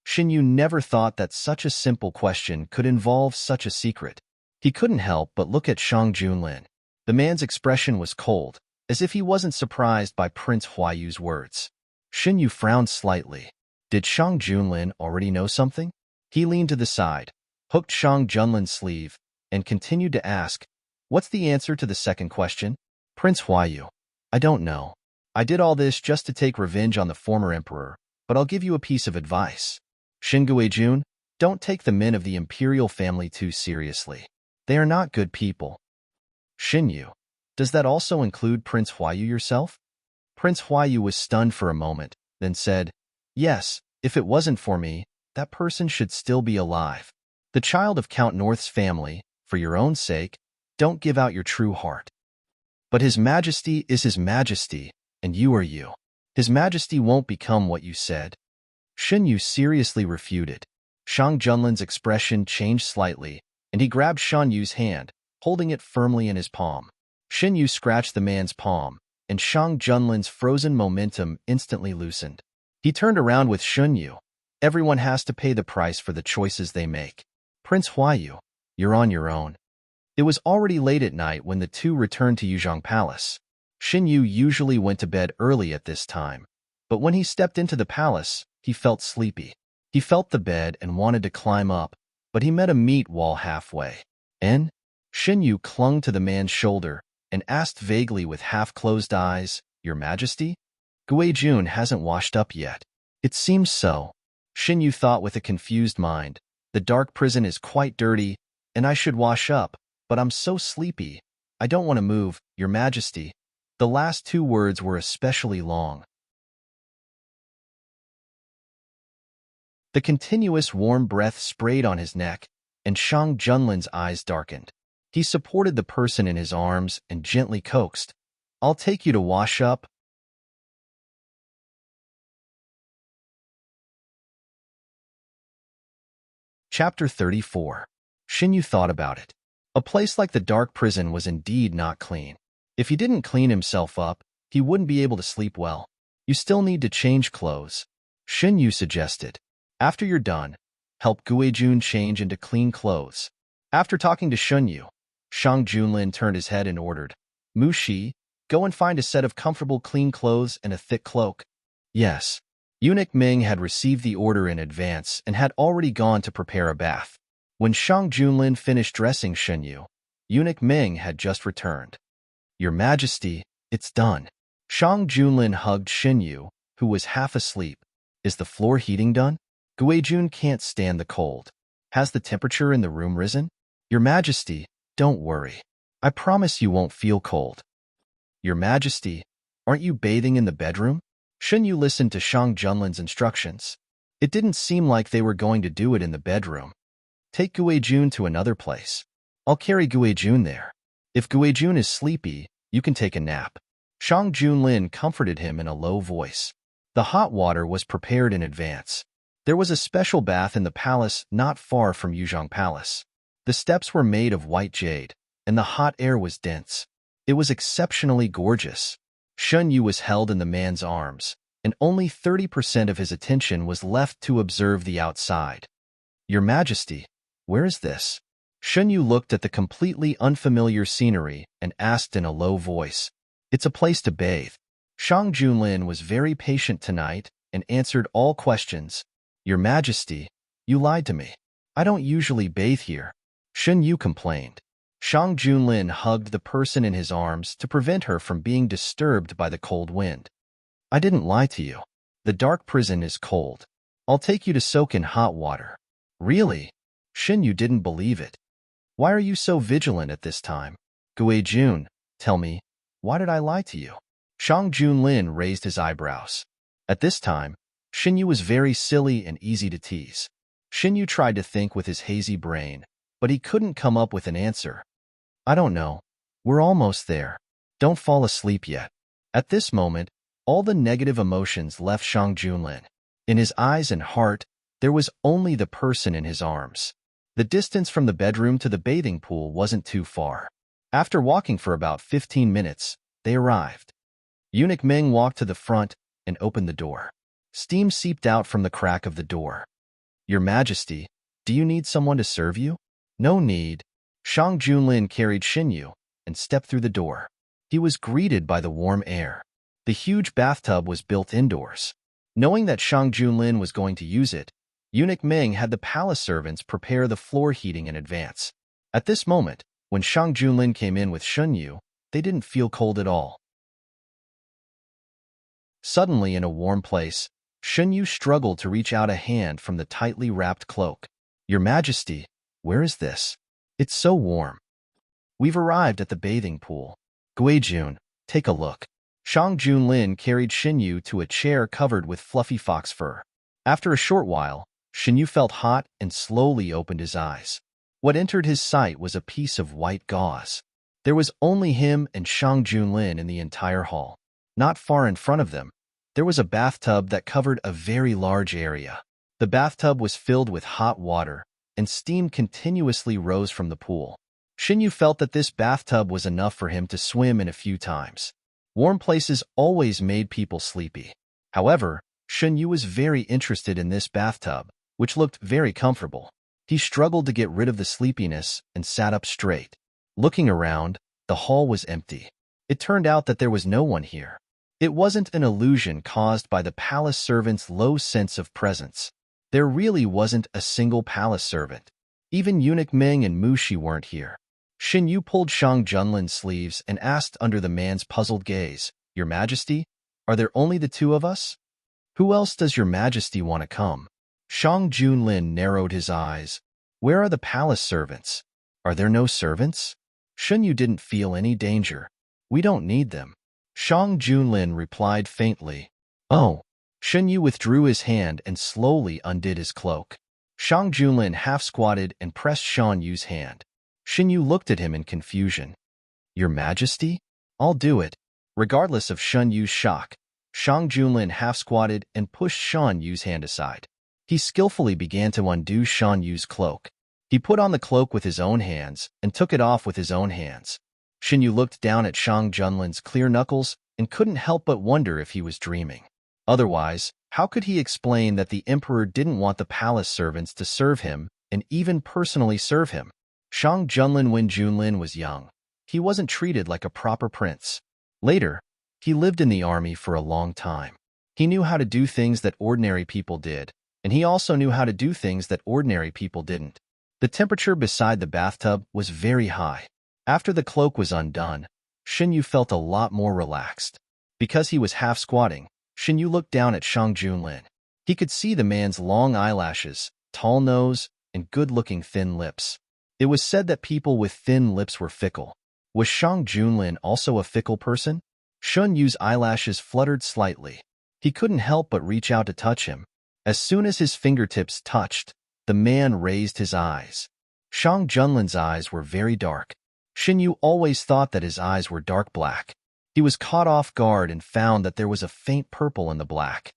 Xin Yu never thought that such a simple question could involve such a secret. He couldn't help but look at Shang Junlin. The man's expression was cold, as if he wasn't surprised by Prince Huayu's words. Xin Yu frowned slightly. Did Shang Junlin already know something? He leaned to the side, hooked Shang Junlin's sleeve, and continued to ask, What's the answer to the second question? Prince Huayu. I don't know. I did all this just to take revenge on the former emperor, but I'll give you a piece of advice. Xin Guijun, don't take the men of the imperial family too seriously. They are not good people. Xin Yu. Does that also include Prince Huayu yourself? Prince Huayu was stunned for a moment, then said, Yes, if it wasn't for me, that person should still be alive. The child of Count North's family, for your own sake, don't give out your true heart. But His Majesty is His Majesty, and you are you. His Majesty won't become what you said. Xin Yu seriously refuted. Shang Junlin's expression changed slightly, and he grabbed Shan Yu's hand, holding it firmly in his palm. Xin Yu scratched the man's palm, and Shang Junlin's frozen momentum instantly loosened. He turned around with Xun Yu. Everyone has to pay the price for the choices they make. Prince Huayu, you're on your own. It was already late at night when the two returned to Yuzhong Palace. Xin Yu usually went to bed early at this time, but when he stepped into the palace, he felt sleepy. He felt the bed and wanted to climb up, but he met a meat wall halfway. En? Xin Yu clung to the man's shoulder and asked vaguely with half-closed eyes, Your Majesty? Guijun hasn't washed up yet. It seems so. Xin Yu thought with a confused mind. The dark prison is quite dirty, and I should wash up, but I'm so sleepy. I don't want to move, Your Majesty. The last 2 words were especially long. The continuous warm breath sprayed on his neck, and Shang Junlin's eyes darkened. He supported the person in his arms and gently coaxed, I'll take you to wash up. Chapter 34. Xin Yu thought about it. A place like the dark prison was indeed not clean. If he didn't clean himself up, he wouldn't be able to sleep well. You still need to change clothes. Xin Yu suggested. After you're done, help Guijun change into clean clothes. After talking to Shunyu, Shang Junlin turned his head and ordered, Mu Shi, go and find a set of comfortable clean clothes and a thick cloak. Yes. Eunuch Ming had received the order in advance and had already gone to prepare a bath. When Shang Junlin finished dressing Shunyu, Eunuch Ming had just returned. Your Majesty, it's done. Shang Junlin hugged Shunyu, who was half asleep. Is the floor heating done? Guijun can't stand the cold. Has the temperature in the room risen? Your Majesty, don't worry. I promise you won't feel cold. Your Majesty, aren't you bathing in the bedroom? Shunyu listened to Shang Junlin's instructions. It didn't seem like they were going to do it in the bedroom. Take Guijun to another place. I'll carry Guijun there. If Guijun is sleepy, you can take a nap. Shang Junlin comforted him in a low voice. The hot water was prepared in advance. There was a special bath in the palace not far from Yuzhong Palace. The steps were made of white jade, and the hot air was dense. It was exceptionally gorgeous. Shunyu was held in the man's arms, and only 30% of his attention was left to observe the outside. Your Majesty, where is this? Shunyu looked at the completely unfamiliar scenery and asked in a low voice. It's a place to bathe. Shang Junlin was very patient tonight and answered all questions. Your Majesty, you lied to me. I don't usually bathe here. Shunyu complained. Shang Junlin hugged the person in his arms to prevent her from being disturbed by the cold wind. I didn't lie to you. The dark prison is cold. I'll take you to soak in hot water. Really? Shunyu didn't believe it. Why are you so vigilant at this time? Guijun, tell me, why did I lie to you? Shang Junlin raised his eyebrows. At this time, Shunyu was very silly and easy to tease. Shunyu tried to think with his hazy brain, but he couldn't come up with an answer. I don't know. We're almost there. Don't fall asleep yet. At this moment, all the negative emotions left Shang Junlin. In his eyes and heart, there was only the person in his arms. The distance from the bedroom to the bathing pool wasn't too far. After walking for about 15 minutes, they arrived. Eunuch Ming walked to the front and opened the door. Steam seeped out from the crack of the door. Your Majesty, do you need someone to serve you? No need. Shang Junlin carried Shunyu and stepped through the door. He was greeted by the warm air. The huge bathtub was built indoors. Knowing that Shang Junlin was going to use it, Eunuch Ming had the palace servants prepare the floor heating in advance. At this moment, when Shang Junlin came in with Shunyu, they didn't feel cold at all. Suddenly, in a warm place, Shunyu struggled to reach out a hand from the tightly wrapped cloak. Your Majesty, where is this? It's so warm. We've arrived at the bathing pool. Guijun, take a look. Shang Junlin carried Shunyu to a chair covered with fluffy fox fur. After a short while, Shunyu felt hot and slowly opened his eyes. What entered his sight was a piece of white gauze. There was only him and Shang Junlin in the entire hall. Not far in front of them, there was a bathtub that covered a very large area. The bathtub was filled with hot water, and steam continuously rose from the pool. Shunyu felt that this bathtub was enough for him to swim in a few times. Warm places always made people sleepy. However, Shunyu was very interested in this bathtub, which looked very comfortable. He struggled to get rid of the sleepiness and sat up straight. Looking around, the hall was empty. It turned out that there was no one here. It wasn't an illusion caused by the palace servants' low sense of presence. There really wasn't a single palace servant. Even Eunuch Ming and Mu Shi weren't here. Shunyu pulled Shang Junlin's sleeves and asked under the man's puzzled gaze, Your Majesty, are there only the two of us? Who else does Your Majesty want to come? Shang Junlin narrowed his eyes. Where are the palace servants? Are there no servants? Shunyu didn't feel any danger. We don't need them. Shang Junlin replied faintly. Oh. Shunyu withdrew his hand and slowly undid his cloak. Shang Junlin half-squatted and pressed Shan Yu's hand. Shunyu looked at him in confusion. Your Majesty? I'll do it. Regardless of Shan Yu's shock, Shang Junlin half-squatted and pushed Shan Yu's hand aside. He skillfully began to undo Shan Yu's cloak. He put on the cloak with his own hands and took it off with his own hands. Shunyu looked down at Shang Junlin's clear knuckles and couldn't help but wonder if he was dreaming. Otherwise, how could he explain that the emperor didn't want the palace servants to serve him and even personally serve him? Shang Junlin when Junlin was young, he wasn't treated like a proper prince. Later, he lived in the army for a long time. He knew how to do things that ordinary people did, and he also knew how to do things that ordinary people didn't. The temperature beside the bathtub was very high. After the cloak was undone, Xinyu felt a lot more relaxed. Because he was half squatting, Xinyu looked down at Shang Junlin. He could see the man's long eyelashes, tall nose, and good-looking thin lips. It was said that people with thin lips were fickle. Was Shang Junlin also a fickle person? Xun Yu's eyelashes fluttered slightly. He couldn't help but reach out to touch him. As soon as his fingertips touched, the man raised his eyes. Shang Junlin's eyes were very dark. Xinyu always thought that his eyes were dark black. He was caught off guard and found that there was a faint purple in the black.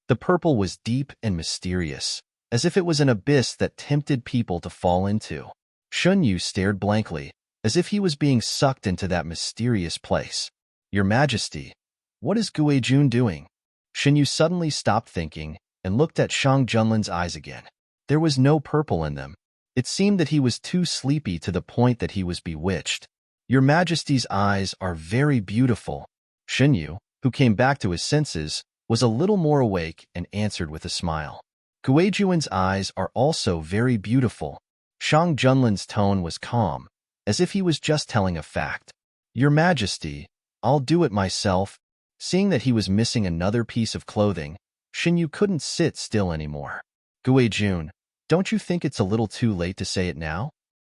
The purple was deep and mysterious, as if it was an abyss that tempted people to fall into. Xunyu stared blankly, as if he was being sucked into that mysterious place. Your Majesty, what is Guijun doing? Xunyu suddenly stopped thinking and looked at Shang Junlin's eyes again. There was no purple in them. It seemed that he was too sleepy to the point that he was bewitched. Your Majesty's eyes are very beautiful. Xunyu, who came back to his senses, was a little more awake and answered with a smile. Guijuan's eyes are also very beautiful. Shang Junlin's tone was calm, as if he was just telling a fact. Your Majesty, I'll do it myself. Seeing that he was missing another piece of clothing, Xinyu couldn't sit still anymore. Guijun, don't you think it's a little too late to say it now?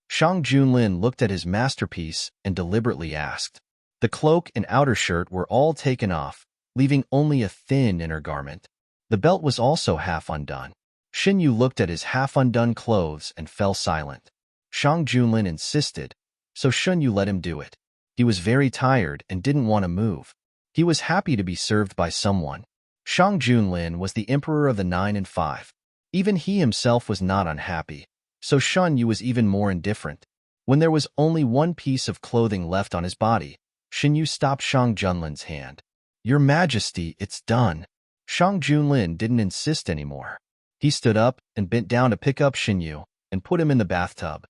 Shang Junlin looked at his masterpiece and deliberately asked. The cloak and outer shirt were all taken off, leaving only a thin inner garment. The belt was also half undone. Xinyu looked at his half-undone clothes and fell silent. Shang Junlin insisted, so Xinyu let him do it. He was very tired and didn't want to move. He was happy to be served by someone. Shang Junlin was the emperor of the 9 and 5. Even he himself was not unhappy, so Xunyu was even more indifferent. When there was only one piece of clothing left on his body, Xinyu stopped Shang Junlin's hand. Your Majesty, it's done. Shang Junlin didn't insist anymore. He stood up and bent down to pick up Xinyu and put him in the bathtub.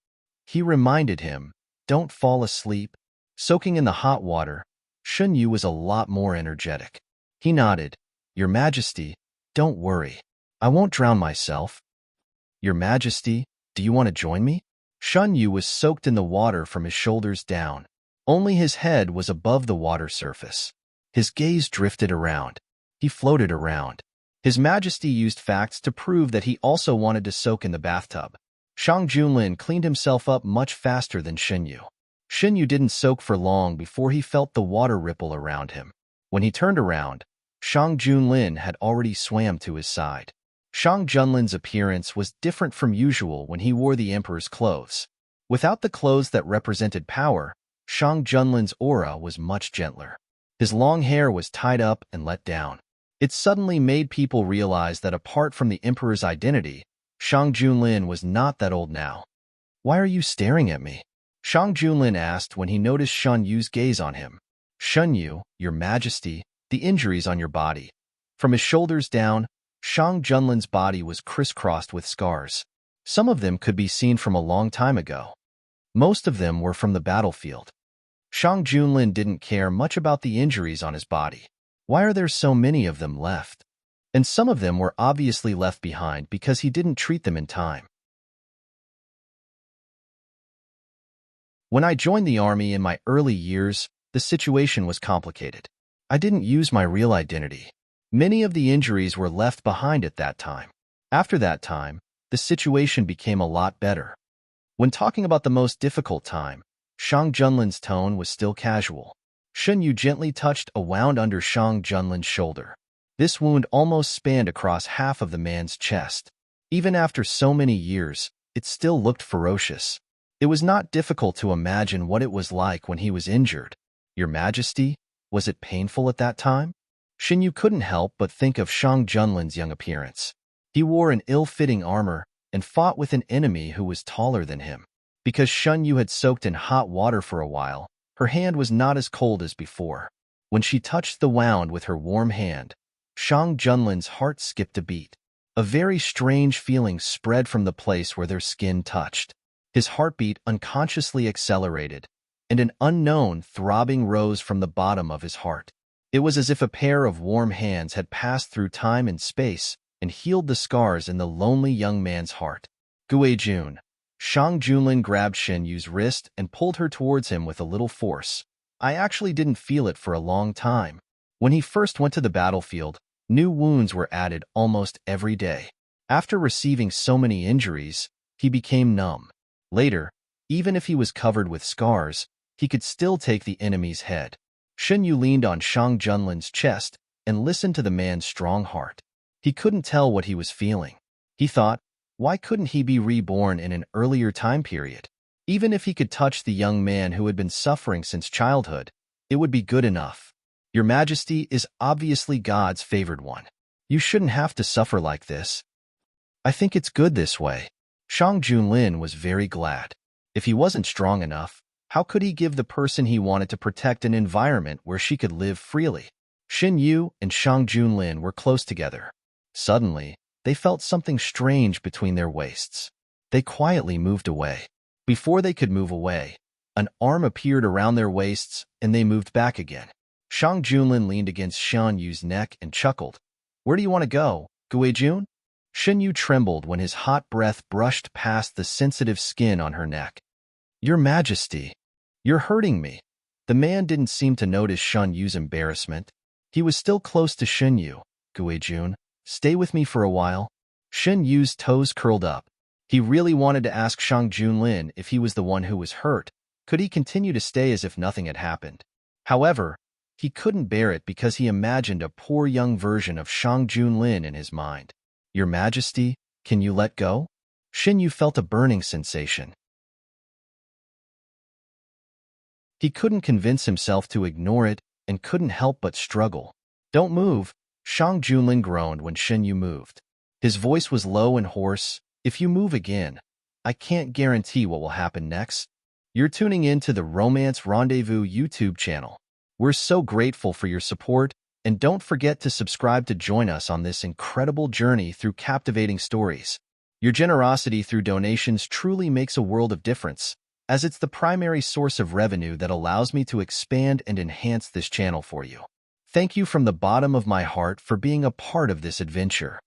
He reminded him, don't fall asleep. Soaking in the hot water, Xinyu was a lot more energetic. He nodded. Your Majesty, don't worry. I won't drown myself. Your Majesty, do you want to join me? Xinyu was soaked in the water from his shoulders down. Only his head was above the water surface. His gaze drifted around. He floated around. His Majesty used facts to prove that he also wanted to soak in the bathtub. Shang Junlin cleaned himself up much faster than Xinyu. Xinyu didn't soak for long before he felt the water ripple around him. When he turned around, Shang Junlin had already swam to his side. Shang Junlin's appearance was different from usual when he wore the emperor's clothes. Without the clothes that represented power, Shang Junlin's aura was much gentler. His long hair was tied up and let down. It suddenly made people realize that apart from the emperor's identity, Shang Junlin was not that old now. Why are you staring at me? Shang Junlin asked when he noticed Xun Yu's gaze on him. Xunyu, your Majesty, the injuries on your body. From his shoulders down, Shang Junlin's body was crisscrossed with scars. Some of them could be seen from a long time ago. Most of them were from the battlefield. Shang Junlin didn't care much about the injuries on his body. Why are there so many of them left? And some of them were obviously left behind because he didn't treat them in time. When I joined the army in my early years, the situation was complicated. I didn't use my real identity. Many of the injuries were left behind at that time. After that time, the situation became a lot better. When talking about the most difficult time, Shang Junlin's tone was still casual. Xunyu gently touched a wound under Shang Junlin's shoulder. This wound almost spanned across half of the man's chest. Even after so many years, it still looked ferocious. It was not difficult to imagine what it was like when he was injured. Your Majesty, was it painful at that time? Xinyu couldn't help but think of Shang Junlin's young appearance. He wore an ill-fitting armor and fought with an enemy who was taller than him. Because Xunyu had soaked in hot water for a while, her hand was not as cold as before. When she touched the wound with her warm hand, Shang Junlin's heart skipped a beat. A very strange feeling spread from the place where their skin touched. His heartbeat unconsciously accelerated, and an unknown throbbing rose from the bottom of his heart. It was as if a pair of warm hands had passed through time and space and healed the scars in the lonely young man's heart. Guijun. Shang Junlin grabbed Shen Yu's wrist and pulled her towards him with a little force. I actually didn't feel it for a long time. When he first went to the battlefield, new wounds were added almost every day. After receiving so many injuries, he became numb. Later, even if he was covered with scars, he could still take the enemy's head. Shen Yu leaned on Shang Junlin's chest and listened to the man's strong heart. He couldn't tell what he was feeling. He thought, why couldn't he be reborn in an earlier time period? Even if he could touch the young man who had been suffering since childhood, it would be good enough. Your Majesty is obviously God's favored one. You shouldn't have to suffer like this. I think it's good this way. Shang Junlin was very glad. If he wasn't strong enough, how could he give the person he wanted to protect an environment where she could live freely? Shen Yu and Shang Junlin were close together. Suddenly, they felt something strange between their waists. They quietly moved away. Before they could move away, an arm appeared around their waists and they moved back again. Shang Junlin leaned against Shen Yu's neck and chuckled. Where do you want to go, Guijun? Shen Yu trembled when his hot breath brushed past the sensitive skin on her neck. Your Majesty, you're hurting me. The man didn't seem to notice Shen Yu's embarrassment. He was still close to Shen Yu. Guijun, stay with me for a while. Shen Yu's toes curled up. He really wanted to ask Shang Junlin if he was the one who was hurt. Could he continue to stay as if nothing had happened? However, he couldn't bear it because he imagined a poor young version of Shang Junlin in his mind. Your Majesty, can you let go? Shen Yu felt a burning sensation. He couldn't convince himself to ignore it and couldn't help but struggle. Don't move, Shang Junlin groaned when Shen Yu moved. His voice was low and hoarse. If you move again, I can't guarantee what will happen next. You're tuning in to the Romance Rendezvous YouTube channel. We're so grateful for your support, and don't forget to subscribe to join us on this incredible journey through captivating stories. Your generosity through donations truly makes a world of difference, as it's the primary source of revenue that allows me to expand and enhance this channel for you. Thank you from the bottom of my heart for being a part of this adventure.